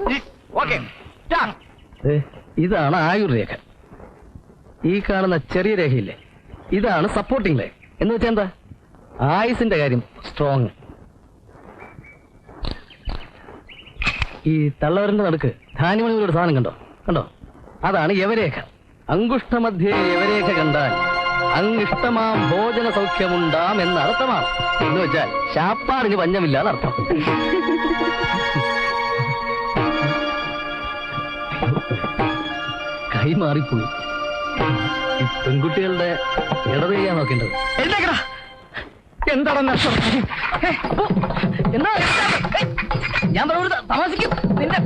Speaker 1: 6 ഓക്കെ.
Speaker 3: ഇതാണ് ആയുർരേഖ. ഈ കാണുന്ന ചെറിയ രേഖയില്ലേ, ഇതാണ് സപ്പോർട്ടിംഗ് ലൈൻ. എന്ന് വെച്ചാൽ എന്താ? ആയുസിന്റെ കാര്യം സ്ട്രോങ്. ഈ തള്ളവരന്റെ നടുക്ക് ധാന്യമണി ഒരു സാധനം കണ്ടോ? കണ്ടോ? അതാണ് യവരേഖ. അങ്കുഷ്ടമധ്യേ യവരേഖ കണ്ടാൽ അങ്ങിഷ്ടമാം ഭോജന സൗഖ്യമുണ്ടാം എന്ന അർത്ഥമാണ്. എന്ന് വെച്ചാൽ ശാപ്പാടിന് പഞ്ഞമില്ലാന്ന് അർത്ഥം. കൈമാറിപ്പോയി. ഈ പെൺകുട്ടികളുടെ ഇടതയ്യാ നോക്കേണ്ടത്. എന്താണ് നഷ്ടം? എന്താ ഞാൻ പറഞ്ഞത്? താമസിക്കും നിന്റെ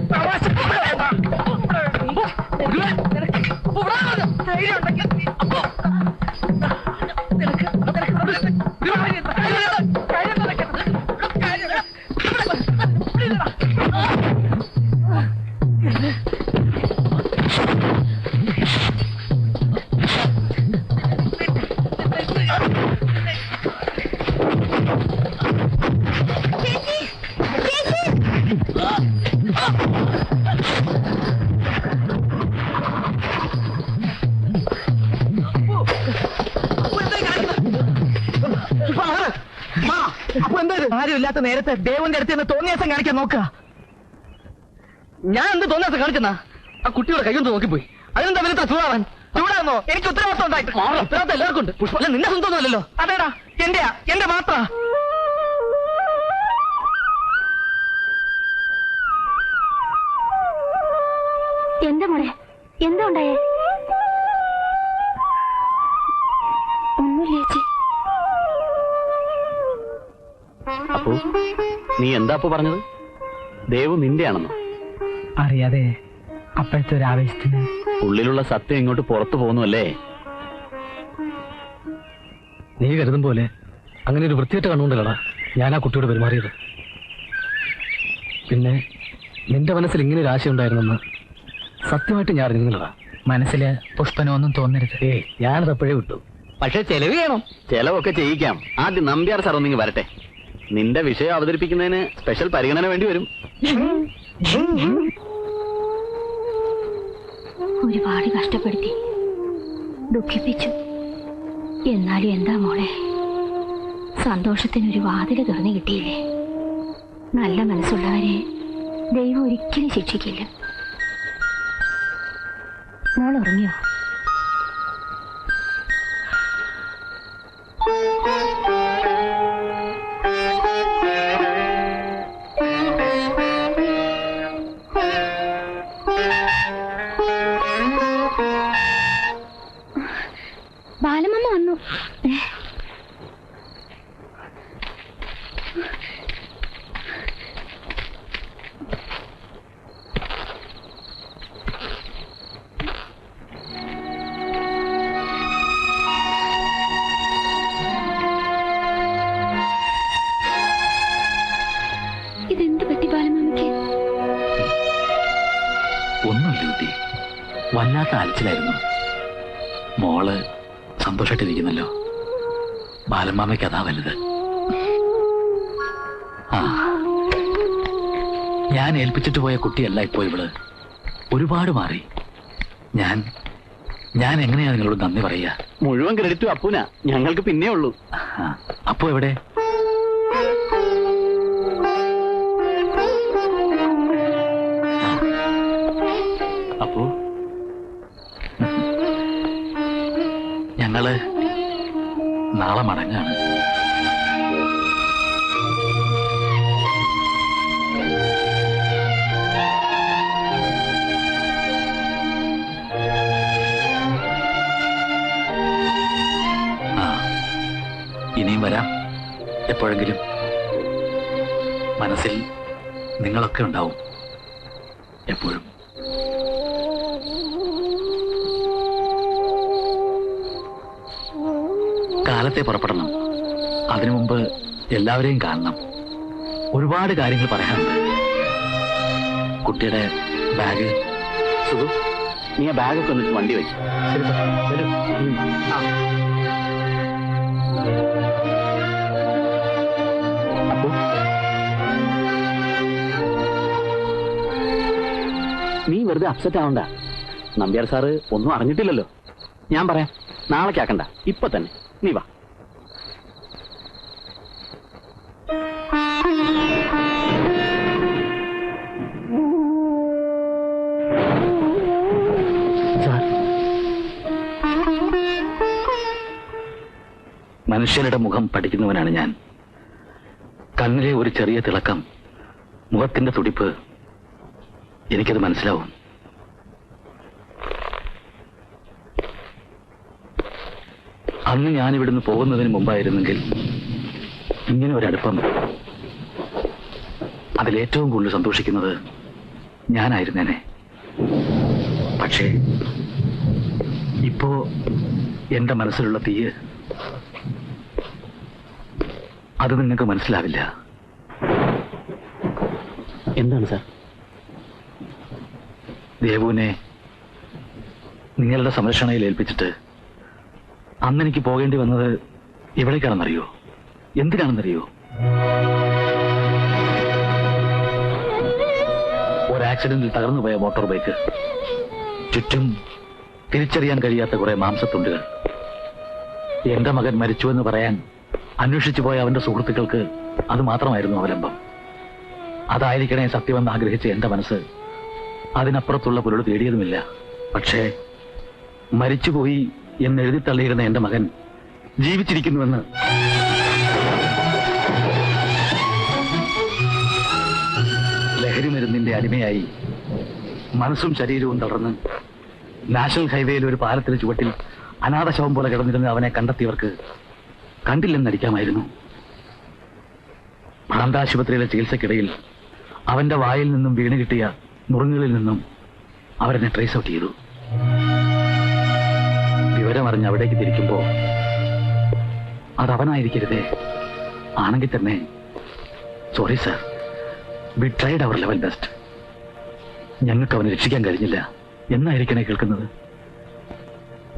Speaker 5: ആരുമില്ലാത്ത നേരത്തെ ദേവന്റെ അടുത്ത് നിന്ന് തോന്നിയാസം കാണിക്കാൻ നോക്കുക. ഞാൻ എന്ത് തോന്നിയാസം കാണിച്ചെന്നാ? ആ കുട്ടിയുടെ കൈയൊന്ന് നോക്കിപ്പോയി. അതിനെന്താ വലുതാ ചൂടാവാൻ? ചൂടാന്നോ? എനിക്ക് ഉത്തരവാദിത്വം ഉണ്ടായിട്ട് ഉത്തരവാദിത്വം എല്ലാവർക്കും ഉണ്ട്. പുഷ്പ നിന്നെ സ്വന്തമൊന്നുമല്ലല്ലോ. അതേടാ, എന്റെയാ, എന്റെ മാത്ര.
Speaker 8: എന്താ മോളെ, എന്താ ഉണ്ടായേ? ഒന്നുമില്ല ചേച്ചി.
Speaker 1: അപ്പോ നീ എന്താ അപ്പൊ പറഞ്ഞത്? ദേവു നിന്റെ ആണെന്നോ?
Speaker 5: അറിയാതെ അപ്പോഴത്തെ ഒരു ആവേശത്തിന്
Speaker 1: ഉള്ളിലുള്ള സത്യം ഇങ്ങോട്ട് പുറത്തു പോകുന്നുവല്ലേ?
Speaker 7: നീ കരുതും പോലെ അങ്ങനെ ഒരു വൃത്തിയായിട്ട് കണ്ടുകൊണ്ടല്ലടാ ഞാൻ ആ കുട്ടിയോട് പെരുമാറിയത്. പിന്നെ നിന്റെ മനസ്സിൽ ഇങ്ങനെ ഒരു ആശയം ഉണ്ടായിരുന്നെന്ന് സത്യമായിട്ട് ഞാൻ അറിഞ്ഞില്ലടാ.
Speaker 5: മനസ്സില് പുഷ്പനൊന്നും തോന്നരുത്.
Speaker 7: ഞാനത് അപ്പോഴേ വിട്ടു.
Speaker 1: പക്ഷെ ചെലവ് ചെയ്യണം. ചെലവൊക്കെ ചെയ്യിക്കാം. ആദ്യം നമ്പ്യാർ സാർ ഒന്നിങ്ങ് വരട്ടെ. നിന്റെ വിഷയം അവതരിപ്പിക്കുന്നതിന് സ്പെഷ്യൽ പരിഗണന വേണ്ടി വരും.
Speaker 8: ഒരുപാട് കഷ്ടപ്പെടുത്തി, ദുഃഖിപ്പിച്ചു. എന്നാലും എന്താ മോളെ, സന്തോഷത്തിനൊരു വാതിൽ തുറന്നു കിട്ടിയില്ലേ? നല്ല മനസ്സുള്ളവരെ ദൈവം ഒരിക്കലും ശിക്ഷിക്കില്ല. മോൾ ഉറങ്ങിയോ? ബാലമമ്മ വന്നു. ഇതെന്ത് പറ്റി ബാലമമ്മയ്ക്ക്?
Speaker 7: ഒന്നുമില്ല കുട്ടി, വല്ലാത്ത അലച്ചിലായിരുന്നു. മോള് സന്തോഷമായിട്ടിരിക്കുന്നല്ലോ. ബാലമാമയ്ക്ക് അതാ വലുത്. ആ, ഞാൻ ഏൽപ്പിച്ചിട്ട് പോയ കുട്ടിയല്ല ഇപ്പോ ഇവള്. ഒരുപാട് മാറി. ഞാൻ എങ്ങനെയാ നിങ്ങളോട് നന്ദി പറയാ?
Speaker 1: മുഴുവൻ ക്രെഡിറ്റും അപ്പൂന. ഞങ്ങൾക്ക് പിന്നെ ഉള്ളൂ.
Speaker 7: അപ്പോ എവിടെ?
Speaker 1: അപ്പോ
Speaker 7: ഞങ്ങള് നാളെ മടങ്ങാണ്. ഇനിയും വരാം എപ്പോഴെങ്കിലും. മനസ്സിൽ നിങ്ങളൊക്കെ ഉണ്ടാവും എപ്പോഴും. കാലത്തെ പുറപ്പെടണം. അതിനു മുമ്പ് എല്ലാവരെയും കാണണം. ഒരുപാട് കാര്യങ്ങൾ പറയാനുണ്ട്. കുട്ടിയുടെ ബാഗ്.
Speaker 1: സുഖു, നീ ആ ബാഗൊക്കെ വന്നിട്ട് വണ്ടി വെച്ചു.
Speaker 7: ശരി സാർ, വരൂ.
Speaker 1: അപ്പോ നീ വെറുതെ അപ്സെറ്റ് ആവണ്ട. നമ്പ്യാർ സാറ് ഒന്നും അറിഞ്ഞിട്ടില്ലല്ലോ. ഞാൻ പറയാം, നാളേക്കാക്കണ്ട, ഇപ്പൊ തന്നെ നീ വാ.
Speaker 7: മനുഷ്യരുടെ മുഖം പഠിക്കുന്നവനാണ് ഞാൻ. കണ്ണിലെ ഒരു ചെറിയ തിളക്കം, മുഖത്തിന്റെ തുടിപ്പ്, എനിക്കത് മനസ്സിലാവും. അന്ന് ഞാൻ ഇവിടുന്ന് പോകുന്നതിന് മുമ്പായിരുന്നെങ്കിൽ ഇങ്ങനെ ഒരു അടുപ്പം, അതിലേറ്റവും കൂടുതൽ ഇപ്പോ എന്റെ മനസ്സിലുള്ള തീയ് അത് നിങ്ങൾക്ക് മനസ്സിലാവില്ല.
Speaker 1: എന്താണ് സാർ?
Speaker 7: ദേവുവിനെ നിങ്ങളുടെ സംരക്ഷണയിൽ ഏൽപ്പിച്ചിട്ട് അന്ന് എനിക്ക് പോകേണ്ടി വന്നത് എവിടേക്കാണെന്നറിയോ? എന്തിനാണെന്നറിയോ? ഒരു ആക്സിഡന്റിൽ തകർന്നുപോയ മോട്ടോർ ബൈക്ക്, ചുറ്റും തിരിച്ചറിയാൻ കഴിയാത്ത കുറെ മാംസത്തുണ്ടുകൾ. എന്റെ മകൻ മരിച്ചുവെന്ന് പറയാൻ അന്വേഷിച്ചു പോയ അവന്റെ സുഹൃത്തുക്കൾക്ക് അത് മാത്രമായിരുന്നു അവലംബം. അതായിരിക്കണേ സത്യമെന്ന് ആഗ്രഹിച്ച എന്റെ മനസ്സ് അതിനപ്പുറത്തുള്ള പൊരുൾ തേടിയതുമില്ല. പക്ഷേ മരിച്ചുപോയി എന്ന് എഴുതി തള്ളിയിരുന്ന എന്റെ മകൻ ജീവിച്ചിരിക്കുന്നുവെന്ന് ലഹരിമരുന്നിന്റെ അടിമയായി മനസ്സും ശരീരവും തളർന്ന് നാഷണൽ ഹൈവേയിൽ ഒരു പാലത്തിന് ചുവട്ടിൽ അനാഥശവം പോലെ കിടന്നിരുന്ന അവനെ കണ്ടെത്തിയവർക്ക് കണ്ടില്ലെന്നടിക്കാമായിരുന്നു. ഭ്രാന്താശുപത്രിയിലെ ചികിത്സക്കിടയിൽ അവന്റെ വായിൽ നിന്നും വീണ് കിട്ടിയ നുറുങ്ങുകളിൽ നിന്നും അവരെന്നെ ട്രേസ് ഔട്ട് ചെയ്തു. വിവരമറിഞ്ഞ് അവിടേക്ക് തിരിക്കുമ്പോ അതവനായിരിക്കരുതേ. ആണെങ്കിൽ തന്നെ sorry sir, we tried our level best. ഞങ്ങൾക്ക് അവനെ രക്ഷിക്കാൻ കഴിഞ്ഞില്ല എന്നായിരിക്കണേ കേൾക്കുന്നത്.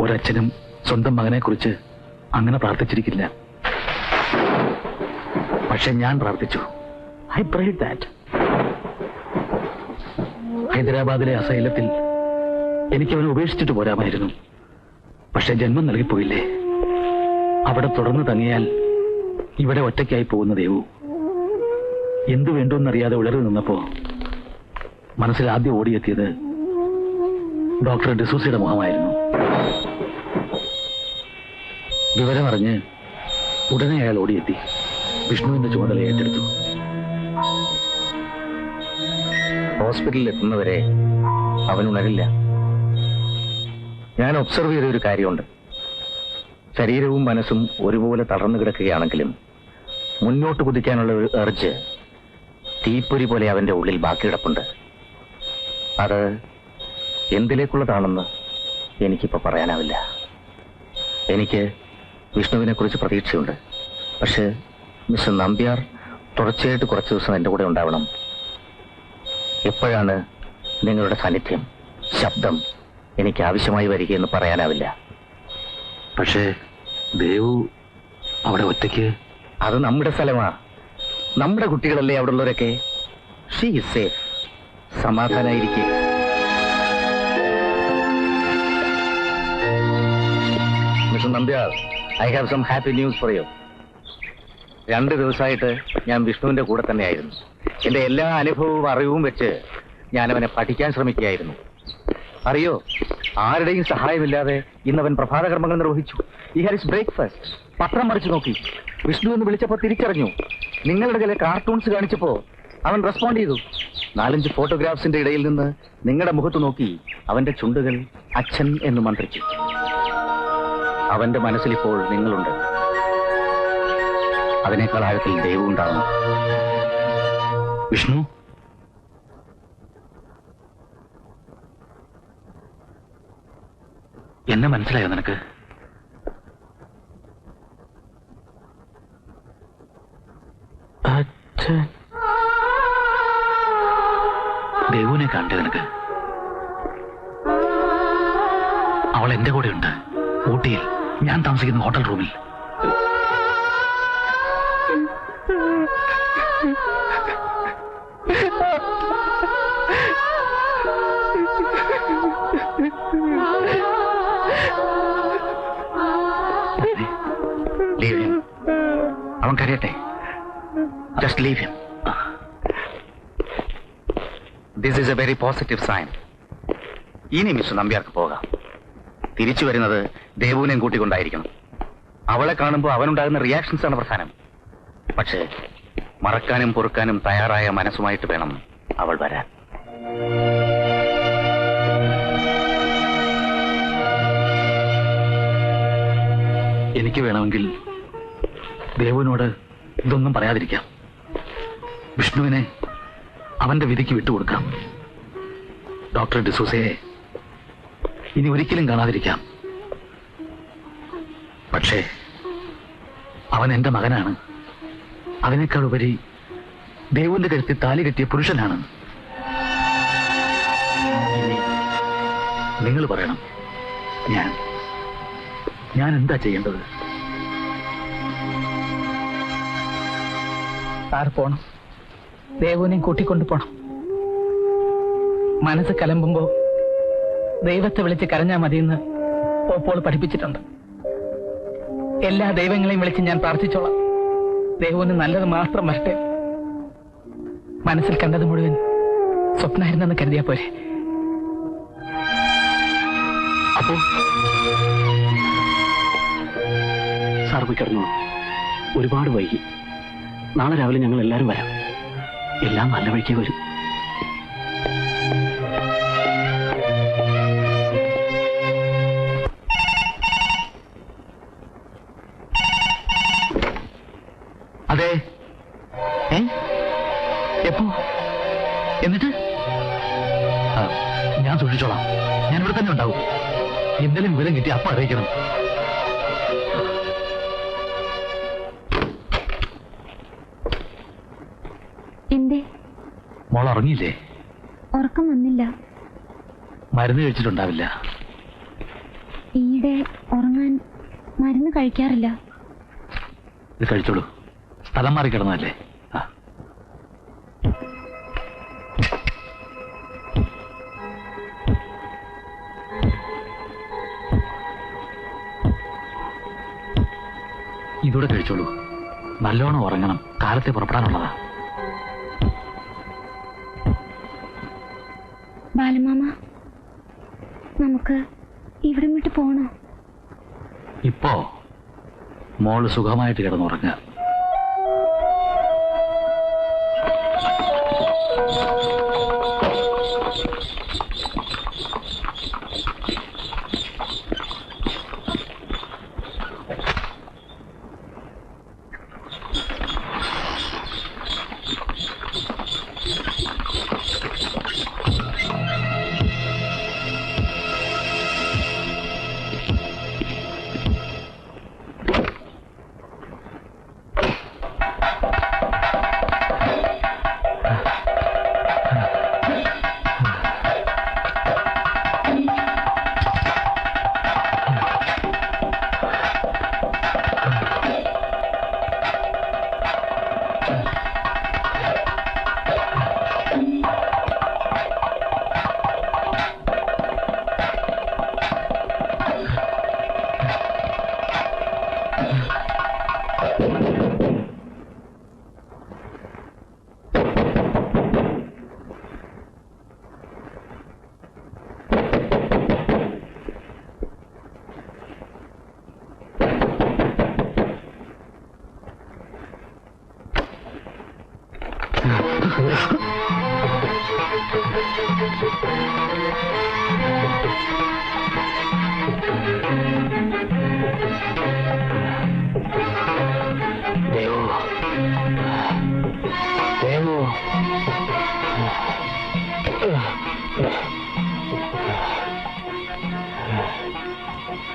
Speaker 7: ഒരച്ഛനും സ്വന്തം മകനെ കുറിച്ച് അങ്ങനെ പ്രാർത്ഥിച്ചിരിക്കില്ല. പക്ഷെ ഞാൻ പ്രാർത്ഥിച്ചു. I prayed that. ഹൈദരാബാദിലെ അസൈലത്തിൽ എനിക്ക് അവനെ ഉപേക്ഷിച്ചിട്ട് പോരാമായിരുന്നു. പക്ഷെ ജന്മം നൽകിപ്പോയില്ലേ. അവിടെ തുടർന്ന് തങ്ങിയാൽ ഇവിടെ ഒറ്റയ്ക്കായി പോകുന്ന ദേവു. എന്തു വേണ്ടുമെന്നറിയാതെ ഉളറി നിന്നപ്പോ മനസ്സിൽ ആദ്യം ഓടിയെത്തിയത് ഡോക്ടർ ഡിസൂസയുടെ മുഖമായിരുന്നു. വിവരമറിഞ്ഞ് ഉടനെ അയാൾ ഓടിയെത്തി വിഷ്ണുവിന്റെ ചുമതല ഏറ്റെടുത്തു.
Speaker 3: ഹോസ്പിറ്റലിൽ എത്തുന്നവരെ അവൻ ഉണരില്ല. ഞാൻ ഒബ്സർവ് ചെയ്ത ഒരു കാര്യമുണ്ട്. ശരീരവും മനസ്സും ഒരുപോലെ തളർന്നു കിടക്കുകയാണെങ്കിലും മുന്നോട്ട് കുതിക്കാനുള്ള ഒരു എർജ് തീപ്പൊരി പോലെ അവന്റെ ഉള്ളിൽ ബാക്കി കിടപ്പുണ്ട്. അത് എന്തിലേക്കുള്ളതാണെന്ന് എനിക്കിപ്പോൾ പറയാനാവില്ല. എനിക്ക് വിഷ്ണുവിനെ കുറിച്ച് പ്രതീക്ഷയുണ്ട്. പക്ഷേ മിസ്റ്റർ നമ്പ്യാർ തുടർച്ചയായിട്ട് കുറച്ച് ദിവസം എൻ്റെ കൂടെ ഉണ്ടാവണം. എപ്പോഴാണ് നിങ്ങളുടെ സാന്നിധ്യം, ശബ്ദം എനിക്ക് ആവശ്യമായി വരികയെന്ന് പറയാനാവില്ല.
Speaker 7: പക്ഷേ ദേവു അവിടെ ഒറ്റയ്ക്ക്.
Speaker 3: അത് നമ്മുടെ സ്ഥലമാ, നമ്മുടെ കുട്ടികളല്ലേ അവിടെ ഉള്ളവരൊക്കെ. She is safe. സമാധാനായിരിക്കെ. Mister Nambiar, I have some happy news for you. 2 ദിവസമായിട്ട് ഞാൻ വിഷ്ണുവിന്റെ കൂടെ തന്നെയായിരുന്നു. എന്റെ എല്ലാ അനുഭവവും അറിവും വെച്ച് ഞാൻ അവനെ പഠിക്കാൻ ശ്രമിക്കുകയായിരുന്നു. അറിയോ, ആരുടെയും സഹായമില്ലാതെ ഇന്നവൻ പ്രഭാതകർമ്മങ്ങൾ നിർവഹിച്ചു. ഈ ഹാസ് ബ്രേക്ക്ഫാസ്റ്റ്. പത്രം മറിച്ചു നോക്കി. വിഷ്ണു എന്ന് വിളിച്ചപ്പോൾ തിരിച്ചറിഞ്ഞു. നിങ്ങളുടെ ചില കാർട്ടൂൺസ് കാണിച്ചപ്പോ അവൻ റെസ്പോണ്ട് ചെയ്തു. 4-5 ഫോട്ടോഗ്രാഫ്സിന്റെ ഇടയിൽ നിന്ന് നിങ്ങളുടെ മുഖത്ത് നോക്കി അവന്റെ ചുണ്ടുകൾ അച്ഛൻ എന്ന് മന്ത്രിച്ചു. അവന്റെ മനസ്സിലിപ്പോൾ നിങ്ങളുണ്ട്. അതിനേക്കാൾ ആഴത്തിൽ ദൈവം ഉണ്ടാവണം.
Speaker 7: വിഷ്ണു, എന്നെ മനസ്സിലായോ നിനക്ക്? ദേവുവിനെ കണ്ടേ നിനക്ക്? അവൾ എന്റെ കൂടെ ഉണ്ട്, ഊട്ടിയിൽ. ഞാൻ താമസിക്കുന്ന ഹോട്ടൽ റൂമിൽ.
Speaker 3: അവൻ കരയട്ടെ. Just leave him. This is a very positive sign. ഇനി മിസ്റ്റർ നമ്പ്യാർക്ക് പോകാം. തിരിച്ചു വരുന്നത് ദേവുവിനെയും കൂട്ടിക്കൊണ്ടായിരിക്കണം. അവളെ കാണുമ്പോൾ അവനുണ്ടാകുന്ന റിയാക്ഷൻസ് ആണ് പ്രധാനം. പക്ഷേ മറക്കാനും പൊറുക്കാനും തയ്യാറായ മനസ്സുമായിട്ട് വേണം അവൾ വരാൻ.
Speaker 7: എനിക്ക് വേണമെങ്കിൽ ദേവുവിനോട് ഇതൊന്നും പറയാതിരിക്കാം. വിഷ്ണുവിനെ അവന്റെ വിധിക്ക് വിട്ടുകൊടുക്കാം. ഡോക്ടർ ഡിസൂസയെ ഇനി ഒരിക്കലും കാണാതിരിക്കാം. പക്ഷേ അവൻ എന്റെ മകനാണ്. അതിനേക്കാൾ ഉപരി ദേവുവിന്റെ കഴുത്തിൽ താലി കെട്ടിയ പുരുഷനാണ്. നിങ്ങൾ പറയണം, ഞാൻ എന്താ ചെയ്യേണ്ടത്?
Speaker 5: സാർ പോണം, ദേവുവിനെയും കൂട്ടിക്കൊണ്ടു പോണം. മനസ്സ് കലമ്പുമ്പോ ദൈവത്തെ വിളിച്ച് കരഞ്ഞാ മതിയെന്ന് പോപ്പോൾ പഠിപ്പിച്ചിട്ടുണ്ട്. എല്ലാ ദൈവങ്ങളെയും വിളിച്ച് ഞാൻ പ്രാർത്ഥിച്ചോളാം. ദേവുവിന് നല്ലത് മാത്രം വരട്ടെ. മനസ്സിൽ കണ്ടത് മുഴുവൻ സ്വപ്നമായിരുന്നെന്ന് കരുതിയാ പോരെ.
Speaker 1: അപ്പോ സാർ പോയി കിടന്നു. ഒരുപാട് വൈകി. നാളെ രാവിലെ ഞങ്ങൾ എല്ലാവരും വരാം. എല്ലാം നല്ല വഴിക്ക് വരും.
Speaker 7: അതെ. എപ്പോ? എന്നിട്ട് ഞാൻ സൂക്ഷിച്ചോളാം. ഞാൻ ഇവിടെ തന്നെ ഉണ്ടാവും. എന്തെങ്കിലും വിവരം കിട്ടി അപ്പ അറിയിക്കണം.
Speaker 8: എന്തേ
Speaker 7: മോൾ ഉറങ്ങിയില്ലേ?
Speaker 8: ഉറക്കം വന്നില്ല.
Speaker 7: മരുന്ന് കഴിച്ചിട്ടുണ്ടാവില്ല.
Speaker 8: ഈയിടെ ഉറങ്ങാൻ മരുന്ന് കഴിക്കാറില്ല.
Speaker 7: ഇത് കഴിച്ചോളൂ. സ്ഥലം മാറി കിടന്നതല്ലേ. ഇതൂടെ കഴിച്ചോളൂ. നല്ലോണം ഉറങ്ങണം. കാലത്തെ പുറപ്പെടാനുള്ളതാ.
Speaker 8: ബാലമാമ, നമുക്ക് ഇവിടം വിട്ട് പോണോ?
Speaker 7: ഇപ്പോ മോള് സുഖമായിട്ട് കിടന്നുറങ്ങുക.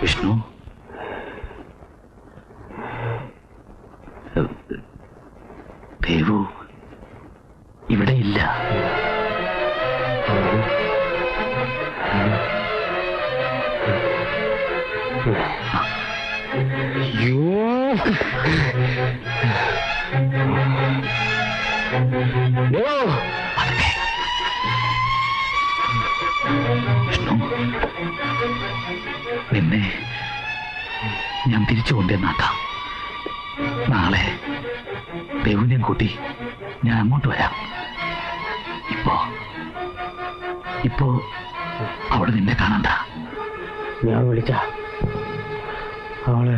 Speaker 7: വിഷ്ണു, ദേവു ഇവിടെ ഇല്ല. വിഷ്ണു, നിന്നെ ഞാൻ തിരിച്ചു കൊണ്ടുവന്നാക്കാം. നാളെ ദേവുവിനെയും കൂട്ടി ഞാൻ അങ്ങോട്ട് വരാം. ഇപ്പോ അവിടെ നിന്നെ കാണണ്ട.
Speaker 1: ഞാൻ വിളിച്ച അവള്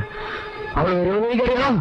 Speaker 1: വരുമെന്നറിയാം.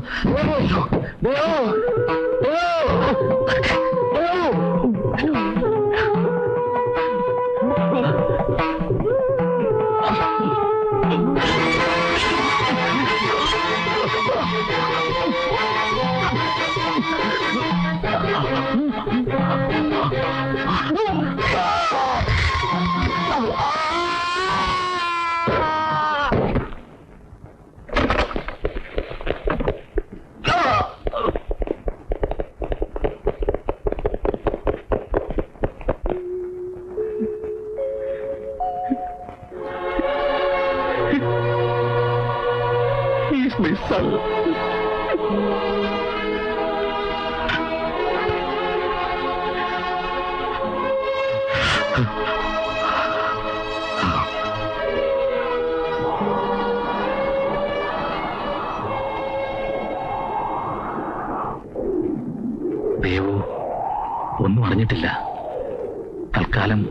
Speaker 1: Is my son.
Speaker 7: ദേവു ഒന്നും അറിഞ്ഞിട്ടില്ല. തൽക്കാലം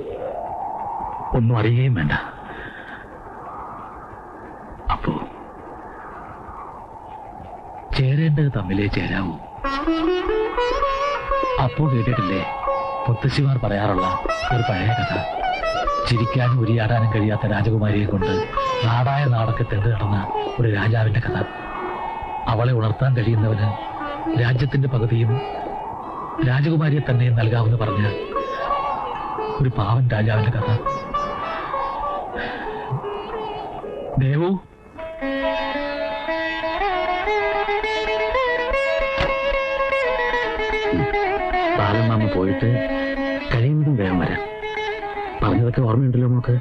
Speaker 7: ഒന്നും അറിയുകയും വേണ്ട. അപ്പോ ചേരേണ്ടത് തമ്മിലേ ചേരാവൂ. അപ്പോ കേട്ടിട്ടില്ലേ മുത്തശ്ശിമാർ പറയാറുള്ള ഒരു പഴയ കഥ? ചിരിക്കാനും ഉരിയാടാനും കഴിയാത്ത രാജകുമാരിയെ കൊണ്ട് നാടായ നാടൊക്കെ തെണ്ടു നടന്ന ഒരു രാജാവിന്റെ കഥ. അവളെ ഉണർത്താൻ കഴിയുന്നവന് രാജ്യത്തിന്റെ പകുതിയും രാജകുമാരിയെ തന്നെ നൽകാമെന്ന് പറഞ്ഞ ഒരു പാവൻ രാജാവിന്റെ കഥ. ദേവു,
Speaker 1: ബാലമാമ പോയിട്ട് കഴിയുന്നതും വേഗം വരാം. പറഞ്ഞതൊക്കെ ഓർമ്മയുണ്ടല്ലോ നമുക്ക്?